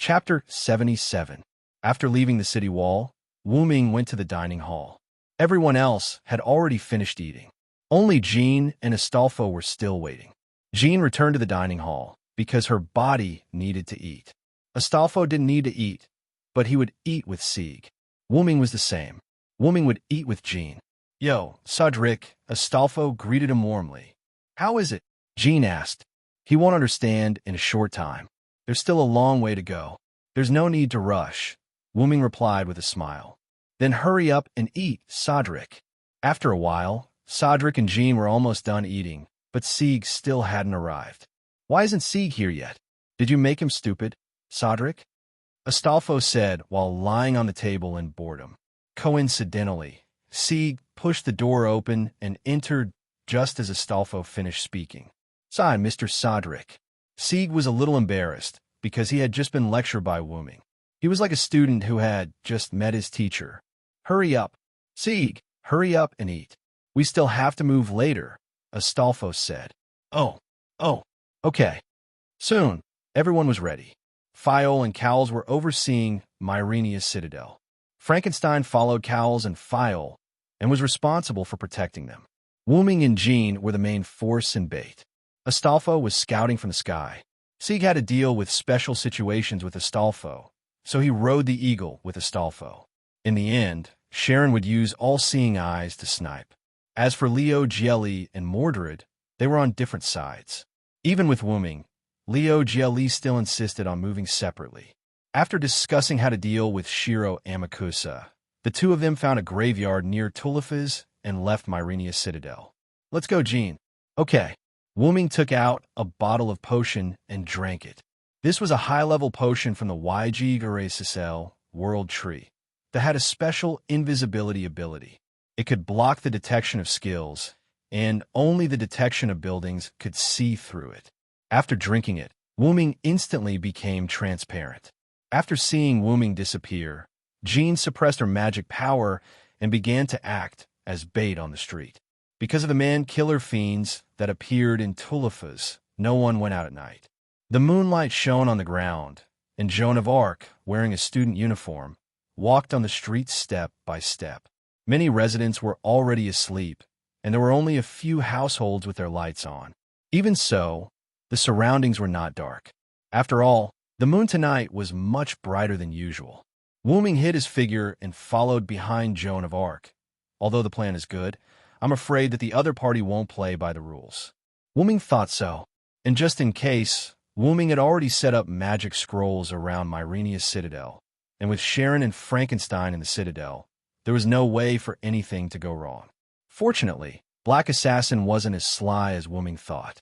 Chapter 77. After leaving the city wall, Wu Ming went to the dining hall. Everyone else had already finished eating. Only Jean and Astolfo were still waiting. Jean returned to the dining hall because her body needed to eat. Astolfo didn't need to eat, but he would eat with Sieg. Wu Ming was the same. Wu Ming would eat with Jean. "Yo, Cedric," Astolfo greeted him warmly. "How is it?" Jean asked. "He won't understand in a short time. There's still a long way to go. There's no need to rush," Wu Ming replied with a smile. "Then hurry up and eat, Cedric." After a while, Cedric and Jean were almost done eating, but Sieg still hadn't arrived. "Why isn't Sieg here yet? Did you make him stupid, Cedric?" Astolfo said while lying on the table in boredom. Coincidentally, Sieg pushed the door open and entered just as Astolfo finished speaking. "Sigh, Mr. Cedric." Sieg was a little embarrassed because he had just been lectured by Wu Ming. He was like a student who had just met his teacher. "Hurry up, Sieg, hurry up and eat. We still have to move later," Astolfo said. Oh, okay. Soon, everyone was ready. Fiol and Cowles were overseeing Myrenia's citadel. Frankenstein followed Cowles and Fiol and was responsible for protecting them. Wu Ming and Jean were the main force and bait. Astolfo was scouting from the sky. Sieg had to deal with special situations with Astolfo, so he rode the eagle with Astolfo. In the end, Sharon would use all-seeing eyes to snipe. As for Leo, Gielli, and Mordred, they were on different sides. Even with Wu Ming, Leo Gielli still insisted on moving separately. After discussing how to deal with Shiro Amakusa, the two of them found a graveyard near Tulifas and left Myrenia's citadel. "Let's go, Jean." "Okay." Wu Ming took out a bottle of potion and drank it. This was a high-level potion from the YG Garesisel World Tree that had a special invisibility ability. It could block the detection of skills, and only the detection of buildings could see through it. After drinking it, Wu Ming instantly became transparent. After seeing Wu Ming disappear, Jean suppressed her magic power and began to act as bait on the street. Because of the man-killer fiends that appeared in Tulifas, no one went out at night. The moonlight shone on the ground, and Joan of Arc, wearing a student uniform, walked on the street step by step. Many residents were already asleep, and there were only a few households with their lights on. Even so, the surroundings were not dark. After all, the moon tonight was much brighter than usual. Wu Ming hid his figure and followed behind Joan of Arc. Although the plan is good, I'm afraid that the other party won't play by the rules. Wu Ming thought so, and just in case, Wu Ming had already set up magic scrolls around Myrenia's citadel, and with Sharon and Frankenstein in the citadel, there was no way for anything to go wrong. Fortunately, Black Assassin wasn't as sly as Wu Ming thought.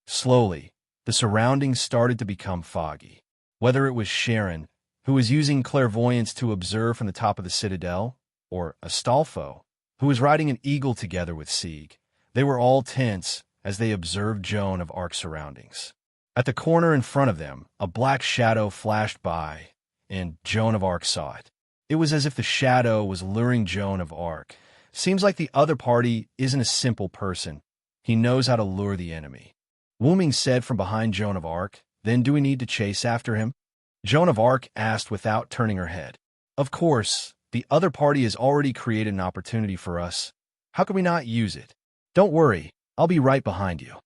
Slowly, the surroundings started to become foggy. Whether it was Sharon, who was using clairvoyance to observe from the top of the citadel, or Astolfo, who was riding an eagle together with Sieg, they were all tense as they observed Joan of Arc's surroundings. At the corner in front of them, a black shadow flashed by, and Joan of Arc saw it. It was as if the shadow was luring Joan of Arc. Seems like the other party isn't a simple person. He knows how to lure the enemy. Wu Ming said from behind Joan of Arc, "Then do we need to chase after him?" Joan of Arc asked without turning her head. "Of course. The other party has already created an opportunity for us. How can we not use it? Don't worry, I'll be right behind you."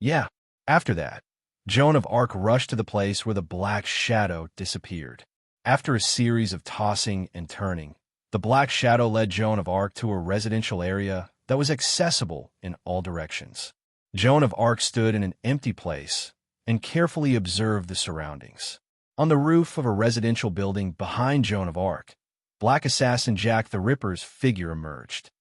Yeah. After that, Joan of Arc rushed to the place where the black shadow disappeared. After a series of tossing and turning, the black shadow led Joan of Arc to a residential area that was accessible in all directions. Joan of Arc stood in an empty place and carefully observed the surroundings. On the roof of a residential building behind Joan of Arc, Black Assassin Jack the Ripper's figure emerged.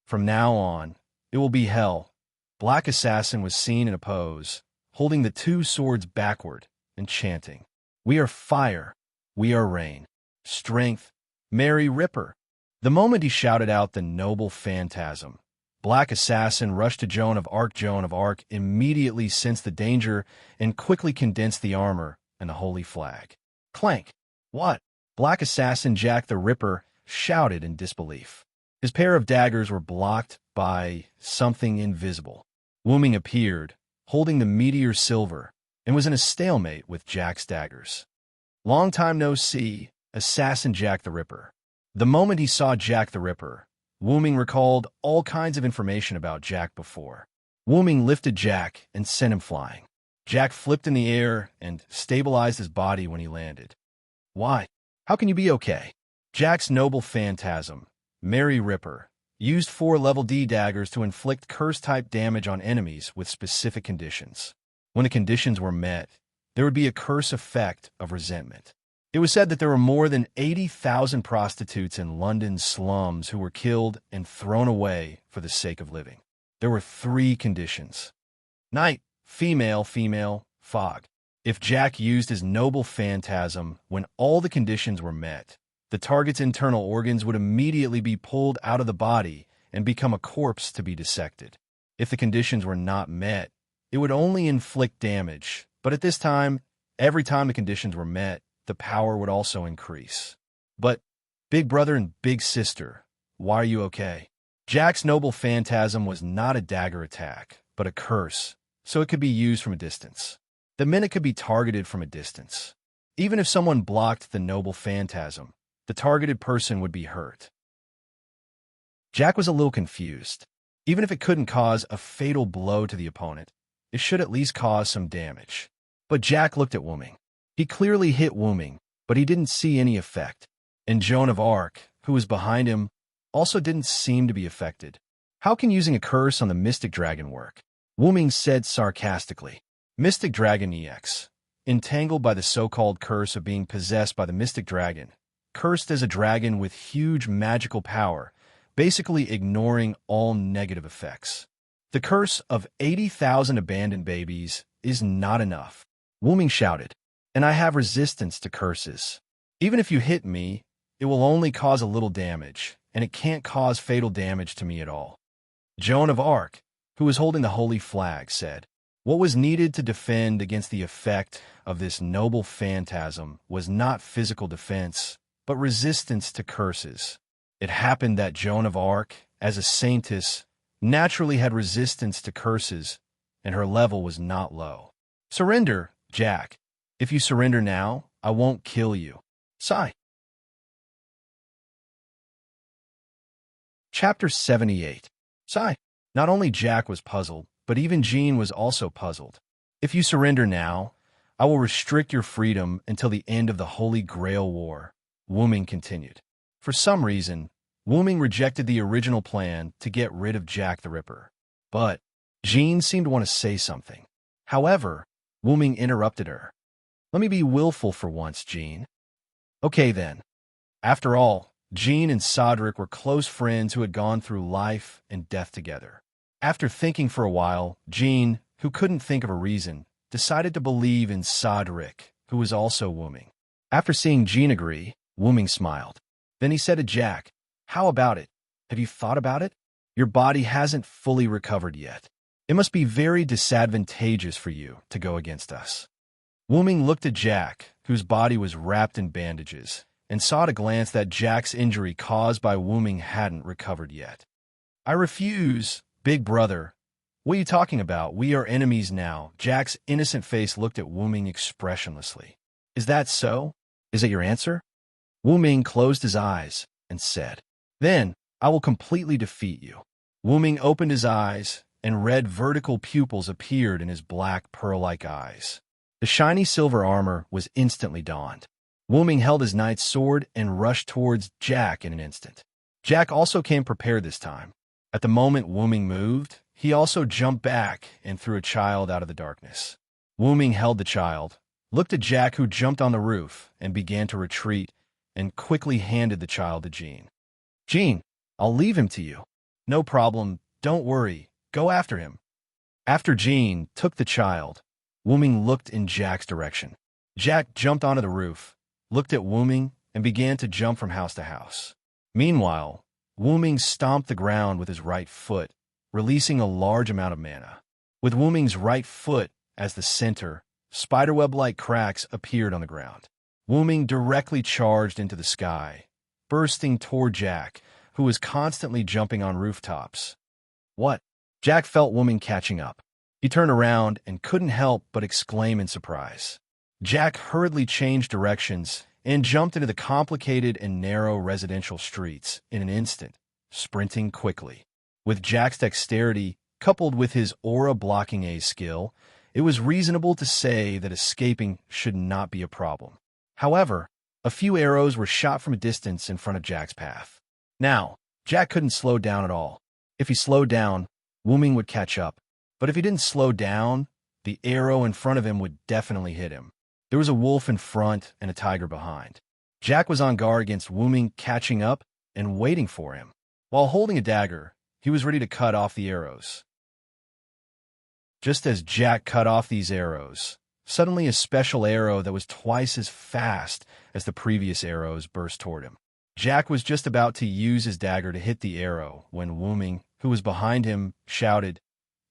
From now on, it will be hell. Black Assassin was seen in a pose, holding the two swords backward and chanting, "We are fire, we are rain, strength, Mary Ripper." The moment he shouted out the noble phantasm, Black Assassin rushed to Joan of Arc. Joan of Arc immediately sensed the danger and quickly condensed the armor and the holy flag. Clank! What? Black Assassin Jack the Ripper shouted in disbelief. His pair of daggers were blocked by something invisible. Wu Ming appeared, holding the meteor silver, and was in a stalemate with Jack's daggers. Long time no see, assassin Jack the Ripper. The moment he saw Jack the Ripper, Wu Ming recalled all kinds of information about Jack before. Wu Ming lifted Jack and sent him flying. Jack flipped in the air and stabilized his body when he landed. Why? How can you be okay? Jack's noble phantasm, Mary Ripper, used 4 level D daggers to inflict curse-type damage on enemies with specific conditions. When the conditions were met, there would be a curse effect of resentment. It was said that there were more than 80,000 prostitutes in London's slums who were killed and thrown away for the sake of living. There were 3 conditions. Night, female, fog. If Jack used his noble phantasm when all the conditions were met, the target's internal organs would immediately be pulled out of the body and become a corpse to be dissected. If the conditions were not met, it would only inflict damage, but at this time, every time the conditions were met, the power would also increase. But, big brother and big sister, why are you okay? Jack's noble phantasm was not a dagger attack, but a curse, so it could be used from a distance. The meant it could be targeted from a distance. Even if someone blocked the noble phantasm, the targeted person would be hurt. Jack was a little confused. Even if it couldn't cause a fatal blow to the opponent, it should at least cause some damage. But Jack looked at Wu Ming. He clearly hit Wu Ming, but he didn't see any effect. And Joan of Arc, who was behind him, also didn't seem to be affected. How can using a curse on the Mystic Dragon work? Wu Ming said sarcastically. Mystic Dragon EX, entangled by the so-called curse of being possessed by the Mystic Dragon, cursed as a dragon with huge magical power, basically ignoring all negative effects. The curse of 80,000 abandoned babies is not enough. Wu Ming shouted, and I have resistance to curses. Even if you hit me, it will only cause a little damage, and it can't cause fatal damage to me at all. Joan of Arc, who was holding the holy flag, said, what was needed to defend against the effect of this noble phantasm was not physical defense, but resistance to curses. It happened that Joan of Arc, as a saintess, naturally had resistance to curses, and her level was not low. Surrender, Jack. If you surrender now, I won't kill you. Sigh. Chapter 78. Sigh. Not only Jack was puzzled, but even Jean was also puzzled. If you surrender now, I will restrict your freedom until the end of the Holy Grail War, Wu Ming continued. For some reason, Wu Ming rejected the original plan to get rid of Jack the Ripper. But Jean seemed to want to say something. However, Wu Ming interrupted her. Let me be willful for once, Jean. Okay then. After all, Jean and Sodric were close friends who had gone through life and death together. After thinking for a while, Jean, who couldn't think of a reason, decided to believe in Sodric, who was also Wu Ming. After seeing Jean agree, Wu Ming smiled. Then he said to Jack, how about it? Have you thought about it? Your body hasn't fully recovered yet. It must be very disadvantageous for you to go against us. Wu Ming looked at Jack, whose body was wrapped in bandages, and saw at a glance that Jack's injury caused by Wu Ming hadn't recovered yet. I refuse, big brother. What are you talking about? We are enemies now. Jack's innocent face looked at Wu Ming expressionlessly. Is that so? Is it your answer? Wu Ming closed his eyes and said, then I will completely defeat you. Wu Ming opened his eyes, and red vertical pupils appeared in his black pearl-like eyes. The shiny silver armor was instantly donned. Wu Ming held his knight's sword and rushed towards Jack in an instant. Jack also came prepared this time. At the moment Wu Ming moved, he also jumped back and threw a child out of the darkness. Wu Ming held the child, looked at Jack, who jumped on the roof and began to retreat, and quickly handed the child to Jean. Jean, I'll leave him to you. No problem, don't worry, go after him. After Jean took the child, Wu Ming looked in Jack's direction. Jack jumped onto the roof, looked at Wu Ming, and began to jump from house to house. Meanwhile, Wu Ming stomped the ground with his right foot, releasing a large amount of mana. With Wu Ming's right foot as the center, spiderweb-like cracks appeared on the ground. Wu Ming directly charged into the sky, bursting toward Jack, who was constantly jumping on rooftops. What? Jack felt Wu Ming catching up. He turned around and couldn't help but exclaim in surprise. Jack hurriedly changed directions and jumped into the complicated and narrow residential streets in an instant, sprinting quickly. With Jack's dexterity, coupled with his aura-blocking A skill, it was reasonable to say that escaping should not be a problem. However, a few arrows were shot from a distance in front of Jack's path. Now, Jack couldn't slow down at all. If he slowed down, Wu-Ming would catch up. But if he didn't slow down, the arrow in front of him would definitely hit him. There was a wolf in front and a tiger behind. Jack was on guard against Wu-Ming catching up and waiting for him. While holding a dagger, he was ready to cut off the arrows. Just as Jack cut off these arrows, suddenly a special arrow that was twice as fast as the previous arrows burst toward him. Jack was just about to use his dagger to hit the arrow when Wu-Ming, who was behind him, shouted,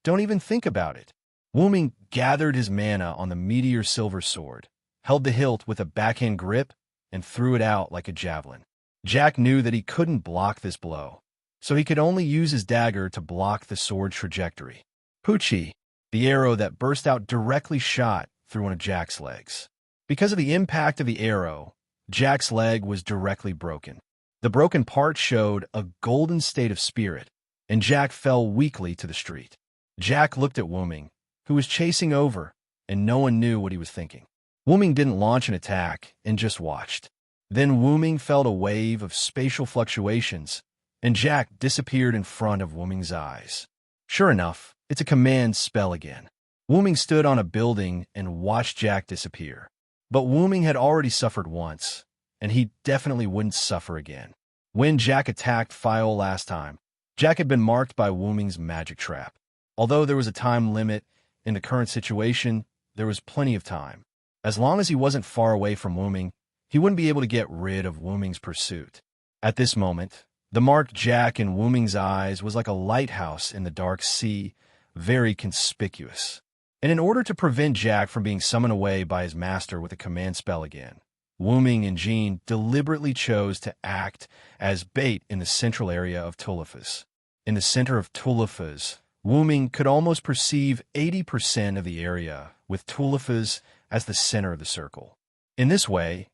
"Don't even think about it." Wu-Ming gathered his mana on the meteor silver sword, held the hilt with a backhand grip, and threw it out like a javelin. Jack knew that he couldn't block this blow, so he could only use his dagger to block the sword's trajectory. Poochie, the arrow that burst out directly shot through one of Jack's legs. Because of the impact of the arrow, Jack's leg was directly broken. The broken part showed a golden state of spirit, and Jack fell weakly to the street. Jack looked at Wu-Ming, who was chasing over, and no one knew what he was thinking. Wu-Ming didn't launch an attack and just watched. Then Wu-Ming felt a wave of spatial fluctuations, and Jack disappeared in front of Wu-Ming's eyes. Sure enough, it's a command spell again. Wu-Ming stood on a building and watched Jack disappear. But Wu-Ming had already suffered once, and he definitely wouldn't suffer again. When Jack attacked Fio last time, Jack had been marked by Wu-Ming's magic trap. Although there was a time limit, in the current situation, there was plenty of time. As long as he wasn't far away from Wu-Ming, he wouldn't be able to get rid of Wu-Ming's pursuit. At this moment, the marked Jack in Wu-Ming's eyes was like a lighthouse in the dark sea, very conspicuous. And in order to prevent Jack from being summoned away by his master with a command spell again, Wu-Ming and Jean deliberately chose to act as bait in the central area of Tulifas. In the center of Tulifas, Wu-Ming could almost perceive 80% of the area, with Tulifas as the center of the circle. In this way,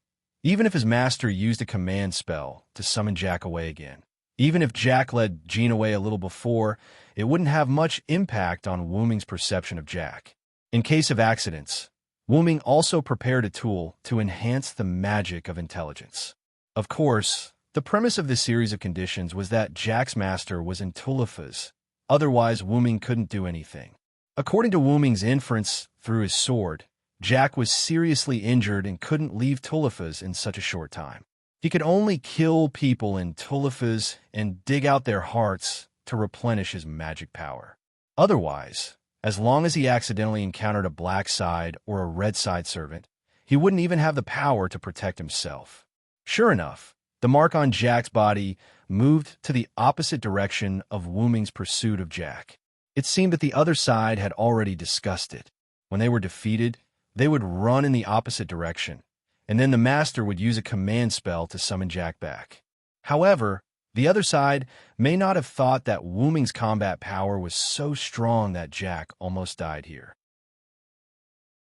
even if his master used a command spell to summon Jack away again, even if Jack led Jean away a little before, it wouldn't have much impact on Wu-Ming's perception of Jack. In case of accidents, Wu-Ming also prepared a tool to enhance the magic of intelligence. Of course, the premise of this series of conditions was that Jack's master was in Tulifas. Otherwise, Wu-Ming couldn't do anything. According to Wu-Ming's inference through his sword, Jack was seriously injured and couldn't leave Tulifas in such a short time. He could only kill people in Tulifas and dig out their hearts to replenish his magic power. Otherwise, as long as he accidentally encountered a black side or a red side servant, he wouldn't even have the power to protect himself. Sure enough, the mark on Jack's body moved to the opposite direction of Wu-Ming's pursuit of Jack. It seemed that the other side had already discussed it. When they were defeated, they would run in the opposite direction, and then the master would use a command spell to summon Jack back. However, the other side may not have thought that Wu-Ming's combat power was so strong that Jack almost died here.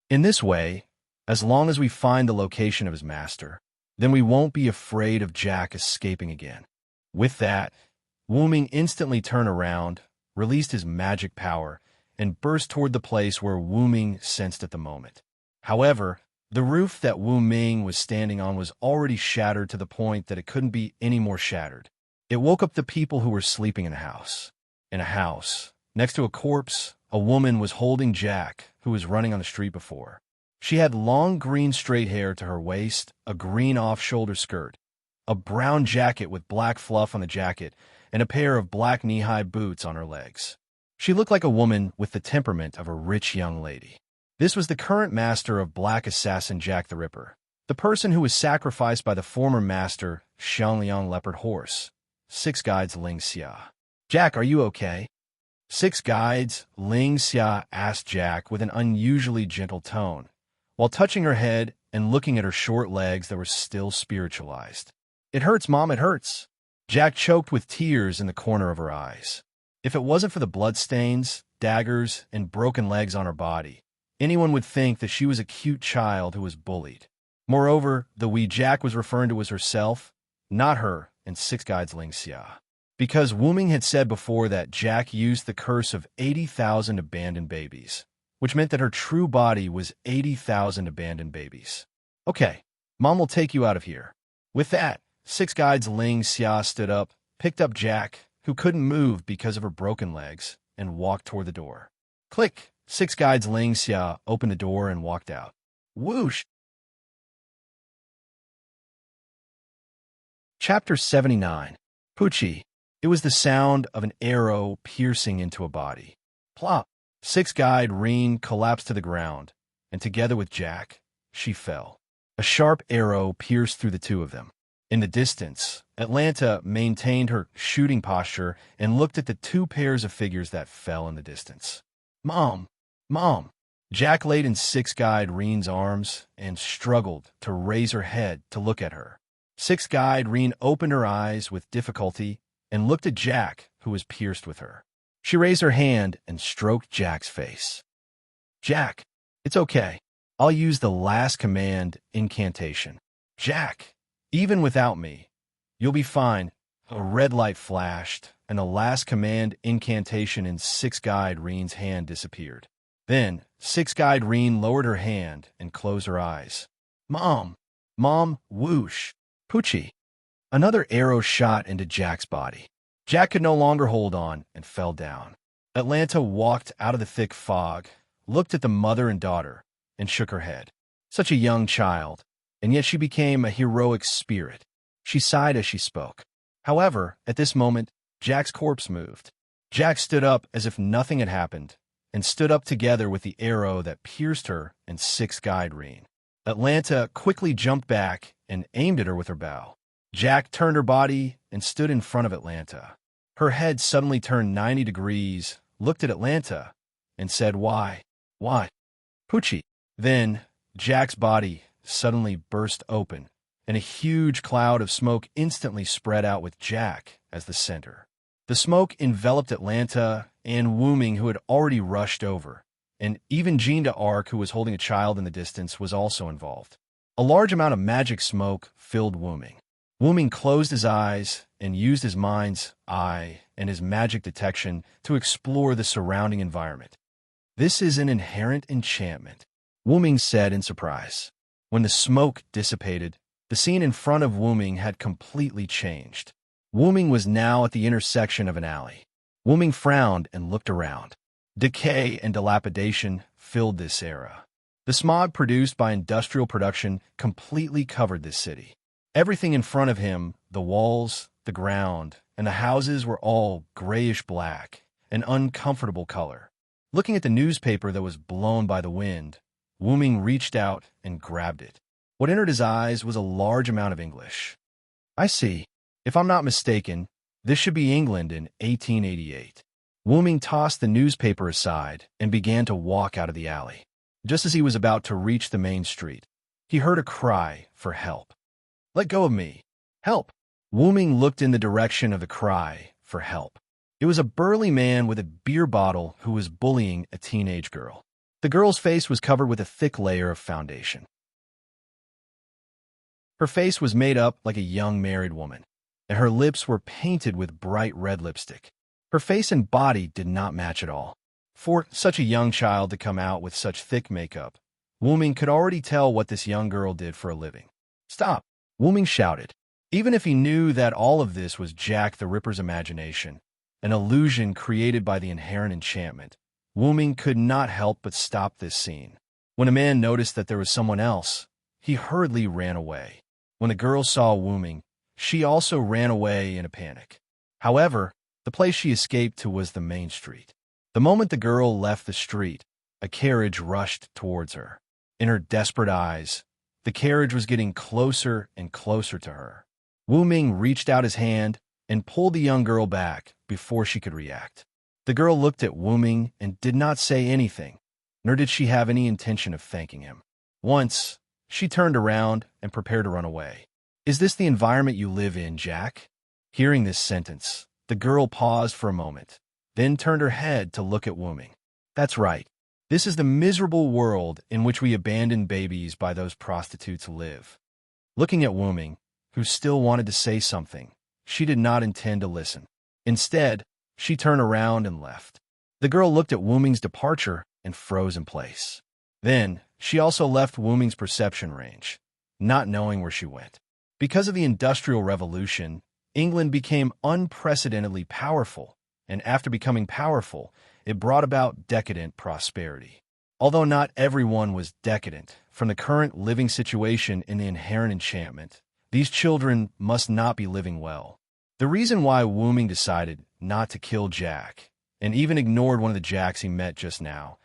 In this way, as long as we find the location of his master, then we won't be afraid of Jack escaping again. With that, Wu-Ming instantly turned around, released his magic power, and burst toward the place where Wu-Ming sensed at the moment. However, the roof that Wu-Ming was standing on was already shattered to the point that it couldn't be any more shattered. It woke up the people who were sleeping in the house. In a house, next to a corpse, a woman was holding Jack, who was running on the street before. She had long green straight hair to her waist, a green off-shoulder skirt, a brown jacket with black fluff on the jacket, and a pair of black knee-high boots on her legs. She looked like a woman with the temperament of a rich young lady. This was the current master of Black Assassin Jack the Ripper, the person who was sacrificed by the former master, Xiangliang Leopard Horse. Six Guides Ling Xia. "Jack, are you okay?" Six Guides Ling Xia asked Jack with an unusually gentle tone, while touching her head and looking at her short legs that were still spiritualized. "It hurts, Mom, it hurts." Jack choked with tears in the corner of her eyes. If it wasn't for the bloodstains, daggers, and broken legs on her body, anyone would think that she was a cute child who was bullied. Moreover, the wee Jack was referring to as herself, not her, and Six Guides Ling Xia. Because Wu Ming had said before that Jack used the curse of 80,000 abandoned babies, which meant that her true body was 80,000 abandoned babies. Okay, Mom will take you out of here. With that, Six Guides Ling Xia stood up, picked up Jack, who couldn't move because of her broken legs, and walked toward the door. Click! Six Guides Ling Xia opened the door and walked out. Whoosh! Chapter 79. Poochie. It was the sound of an arrow piercing into a body. Plop! Six Guide Reen collapsed to the ground, and together with Jack, she fell. A sharp arrow pierced through the two of them. In the distance, Atlanta maintained her shooting posture and looked at the two pairs of figures that fell in the distance. Mom! Mom! Jack laid in Six Guide Reen's arms and struggled to raise her head to look at her. Six Guide Reen opened her eyes with difficulty and looked at Jack, who was pierced with her. She raised her hand and stroked Jack's face. Jack, it's okay. I'll use the last command incantation. Jack, even without me, you'll be fine. A red light flashed, and the last command incantation in Six Guide Reen's hand disappeared. Then, Six Guide Reen lowered her hand and closed her eyes. Mom! Mom, whoosh! Poochie! Another arrow shot into Jack's body. Jack could no longer hold on and fell down. Atlanta walked out of the thick fog, looked at the mother and daughter, and shook her head. Such a young child, and yet she became a heroic spirit. She sighed as she spoke. However, at this moment, Jack's corpse moved. Jack stood up as if nothing had happened, and stood up together with the arrow that pierced her and Six Guide Reen. Atlanta quickly jumped back and aimed at her with her bow. Jack turned her body and stood in front of Atlanta. Her head suddenly turned 90 degrees, looked at Atlanta, and said, Why? What? Poochie. Then, Jack's body suddenly burst open, and a huge cloud of smoke instantly spread out with Jack as the center. The smoke enveloped Atlanta and Wu Ming, who had already rushed over, and even Jean d'Arc, who was holding a child in the distance, was also involved. A large amount of magic smoke filled Wu Ming. Wu Ming closed his eyes and used his mind's eye and his magic detection to explore the surrounding environment. This is an inherent enchantment, Wu Ming said in surprise. When the smoke dissipated, the scene in front of Wu Ming had completely changed. Wu Ming was now at the intersection of an alley. Wu Ming frowned and looked around. Decay and dilapidation filled this era. The smog produced by industrial production completely covered this city. Everything in front of him, the walls, the ground, and the houses were all grayish-black, an uncomfortable color. Looking at the newspaper that was blown by the wind, Wu Ming reached out and grabbed it. What entered his eyes was a large amount of English. I see. If I'm not mistaken, this should be England in 1888. Wu Ming tossed the newspaper aside and began to walk out of the alley. Just as he was about to reach the main street, he heard a cry for help. Let go of me. Help! Wu Ming looked in the direction of the cry for help. It was a burly man with a beer bottle who was bullying a teenage girl. The girl's face was covered with a thick layer of foundation. Her face was made up like a young married woman, and her lips were painted with bright red lipstick. Her face and body did not match at all. For such a young child to come out with such thick makeup, Wu Ming could already tell what this young girl did for a living. Stop! Wu Ming shouted. Even if he knew that all of this was Jack the Ripper's imagination, an illusion created by the inherent enchantment, Wu Ming could not help but stop this scene. When a man noticed that there was someone else, he hurriedly ran away. When the girl saw Wu Ming, she also ran away in a panic. However, the place she escaped to was the main street. The moment the girl left the street, a carriage rushed towards her. In her desperate eyes, the carriage was getting closer and closer to her. Wu Ming reached out his hand and pulled the young girl back before she could react. The girl looked at Wu Ming and did not say anything, nor did she have any intention of thanking him. Once, she turned around and prepared to run away. Is this the environment you live in, Jack? Hearing this sentence, the girl paused for a moment, then turned her head to look at Wooming. That's right. This is the miserable world in which we abandoned babies by those prostitutes live. Looking at Wooming, who still wanted to say something, she did not intend to listen. Instead, she turned around and left. The girl looked at Wooming's departure and froze in place. Then, she also left Wooming's perception range, not knowing where she went. Because of the Industrial Revolution, England became unprecedentedly powerful, and after becoming powerful, it brought about decadent prosperity. Although not everyone was decadent, from the current living situation and the inherent enchantment, these children must not be living well. The reason why Wooming decided not to kill Jack, and even ignored one of the Jacks he met just now,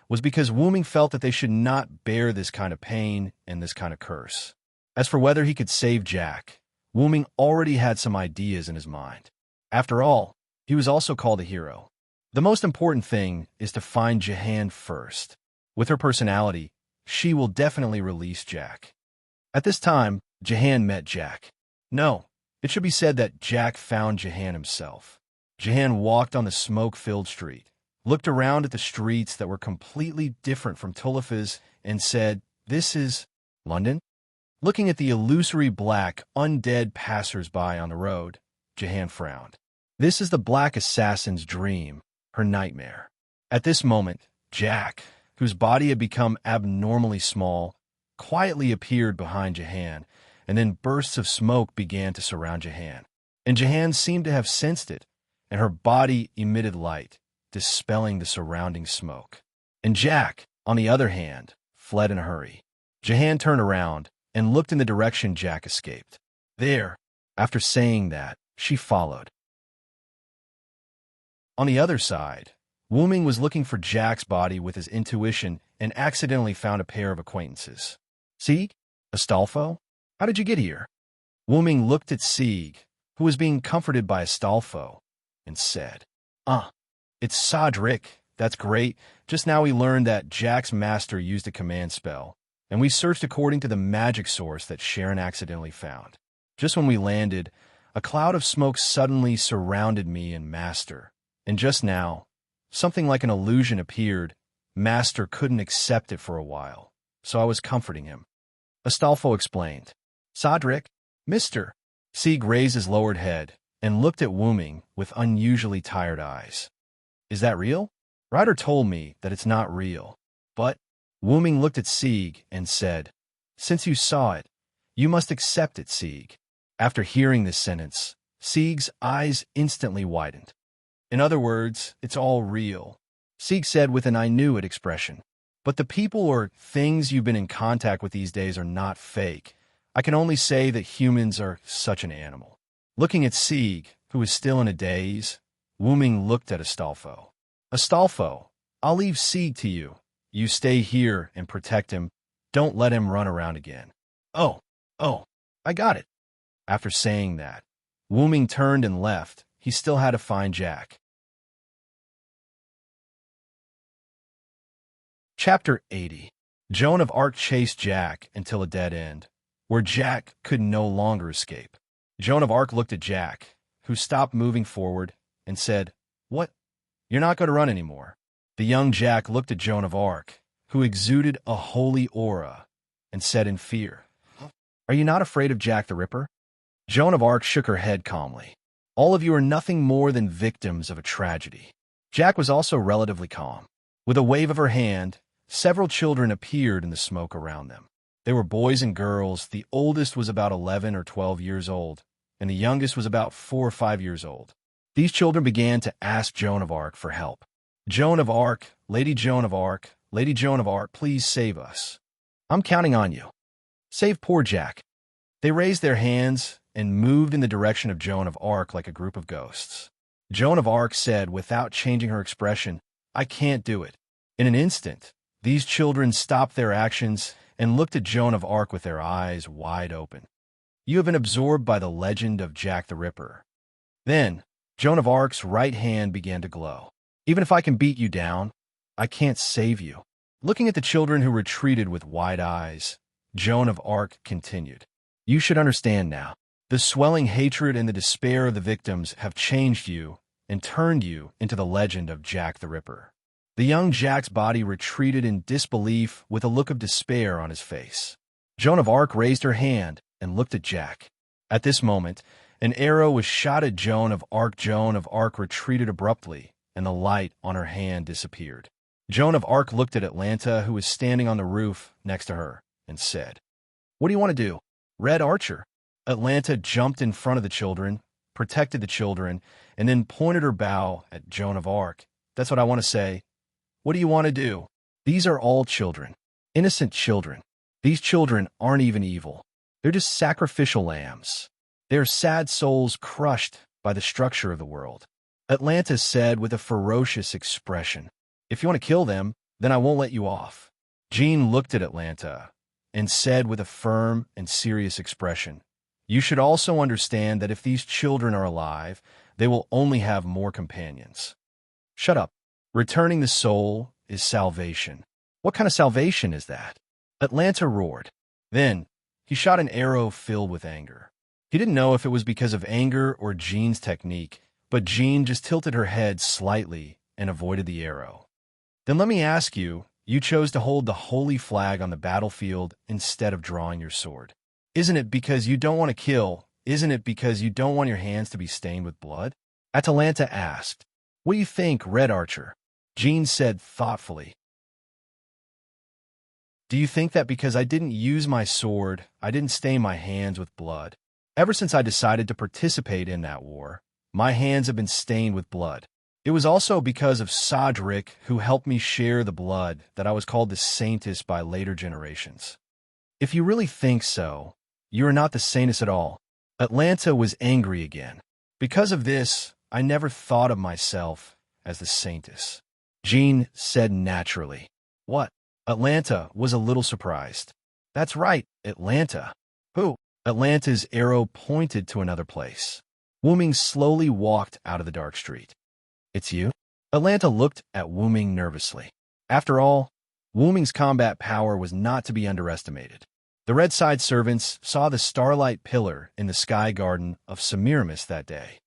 was because Wooming felt that they should not bear this kind of pain and this kind of curse. As for whether he could save Jack, Wooming already had some ideas in his mind. After all, he was also called a hero. The most important thing is to find Jahan first. With her personality, she will definitely release Jack. At this time, Jahan met Jack. No, it should be said that Jack found Jahan himself. Jahan walked on the smoke-filled street, looked around at the streets that were completely different from Tullifa's, and said, "This is London?" Looking at the illusory black, undead passers-by on the road, Jahan frowned. This is the black assassin's dream, her nightmare. At this moment, Jack, whose body had become abnormally small, quietly appeared behind Jahan, and then bursts of smoke began to surround Jahan. And Jahan seemed to have sensed it, and her body emitted light, dispelling the surrounding smoke. And Jack, on the other hand, fled in a hurry. Jahan turned around and looked in the direction Jack escaped. There, after saying that, she followed. On the other side, Wooming was looking for Jack's body with his intuition and accidentally found a pair of acquaintances. Sieg? Astolfo? How did you get here? Wooming looked at Sieg, who was being comforted by Astolfo, and said, It's Sodric. That's great. Just now we learned that Jack's master used a command spell, and we searched according to the magic source that Sharon accidentally found. Just when we landed, a cloud of smoke suddenly surrounded me and Master. And just now, something like an illusion appeared. Master couldn't accept it for a while, so I was comforting him. Astolfo explained. Sodric, Mr. Sieg raised his lowered head and looked at Wooming with unusually tired eyes. Is that real? Ryder told me that it's not real. But Wooming looked at Sieg and said, Since you saw it, you must accept it, Sieg. After hearing this sentence, Sieg's eyes instantly widened. In other words, it's all real, Sieg said with an I knew it expression. But the people or things you've been in contact with these days are not fake. I can only say that humans are such an animal. Looking at Sieg, who was still in a daze, Wooming looked at Astolfo. Astolfo, I'll leave Sieg to you. You stay here and protect him. Don't let him run around again. Oh, I got it. After saying that, Wooming turned and left. He still had to find Jack. Chapter 80. Joan of Arc chased Jack until a dead end, where Jack could no longer escape. Joan of Arc looked at Jack, who stopped moving forward, and said, What? You're not going to run anymore. The young Jack looked at Joan of Arc, who exuded a holy aura, and said in fear, Are you not afraid of Jack the Ripper? Joan of Arc shook her head calmly. All of you are nothing more than victims of a tragedy. Jack was also relatively calm. With a wave of her hand, several children appeared in the smoke around them. They were boys and girls. The oldest was about 11 or 12 years old, and the youngest was about 4 or 5 years old. These children began to ask Joan of Arc for help. Joan of Arc, Lady Joan of Arc, Lady Joan of Arc, please save us. I'm counting on you. Save poor Jack. They raised their hands and moved in the direction of Joan of Arc like a group of ghosts. Joan of Arc said without changing her expression, I can't do it. In an instant, these children stopped their actions and looked at Joan of Arc with their eyes wide open. You have been absorbed by the legend of Jack the Ripper. Then, Joan of Arc's right hand began to glow. Even if I can beat you down, I can't save you. Looking at the children who retreated with wide eyes, Joan of Arc continued. You should understand now. The swelling hatred and the despair of the victims have changed you, and turned you into the legend of Jack the Ripper. The young Jack's body retreated in disbelief with a look of despair on his face. Joan of Arc raised her hand and looked at Jack. At this moment, an arrow was shot at Joan of Arc. Joan of Arc retreated abruptly, and the light on her hand disappeared. Joan of Arc looked at Atlanta, who was standing on the roof next to her, and said, "What do you want to do, Red Archer?" Atlanta jumped in front of the children, protected the children, and then pointed her bow at Joan of Arc. "That's what I want to say. What do you want to do? These are all children, innocent children. These children aren't even evil. They're just sacrificial lambs. They're sad souls crushed by the structure of the world." Atlanta said with a ferocious expression, "If you want to kill them, then I won't let you off." Jean looked at Atlanta and said with a firm and serious expression, "You should also understand that if these children are alive, they will only have more companions." "Shut up. Returning the soul is salvation." "What kind of salvation is that?" Atlanta roared. Then he shot an arrow filled with anger. He didn't know if it was because of anger or Jean's technique, but Jean just tilted her head slightly and avoided the arrow. "Then let me ask you, you chose to hold the holy flag on the battlefield instead of drawing your sword. Isn't it because you don't want to kill? Isn't it because you don't want your hands to be stained with blood?" Atalanta asked. "What do you think, Red Archer?" Jean said thoughtfully, "Do you think that because I didn't use my sword, I didn't stain my hands with blood? Ever since I decided to participate in that war, my hands have been stained with blood. It was also because of Sodric, who helped me share the blood, that I was called the Saintess by later generations." "If you really think so, you are not the Saintess at all." Atlanta was angry again. "Because of this, I never thought of myself as the Saintess," Jean said naturally. "What?" Atlanta was a little surprised. "That's right, Atlanta." "Who?" Atlanta's arrow pointed to another place. Wuming slowly walked out of the dark street. "It's you?" Atlanta looked at Wuming nervously. After all, Wuming's combat power was not to be underestimated. The Red Side servants saw the starlight pillar in the sky garden of Semiramis that day.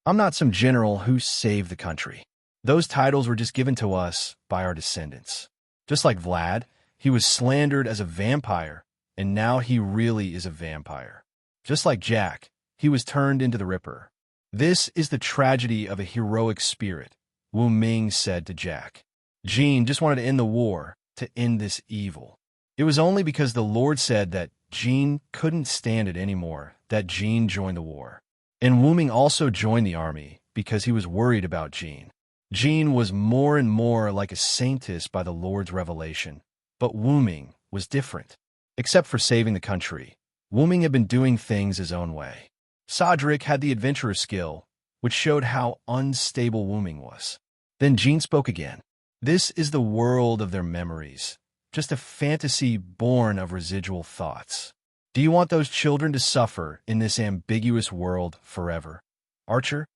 "I'm not some general who saved the country. Those titles were just given to us by our descendants. Just like Vlad, he was slandered as a vampire, and now he really is a vampire. Just like Jack, he was turned into the Ripper. This is the tragedy of a heroic spirit," Wu Ming said to Jack. "Jean just wanted to end the war, to end this evil. It was only because the Lord said that Jean couldn't stand it anymore that Jean joined the war. And Wu Ming also joined the army because he was worried about Jean. Jean was more and more like a saintess by the Lord's revelation, but Wu Ming was different. Except for saving the country, Wu Ming had been doing things his own way. Sodric had the adventurer skill, which showed how unstable Wu Ming was." Then Jean spoke again. "This is the world of their memories, just a fantasy born of residual thoughts. Do you want those children to suffer in this ambiguous world forever, Archer?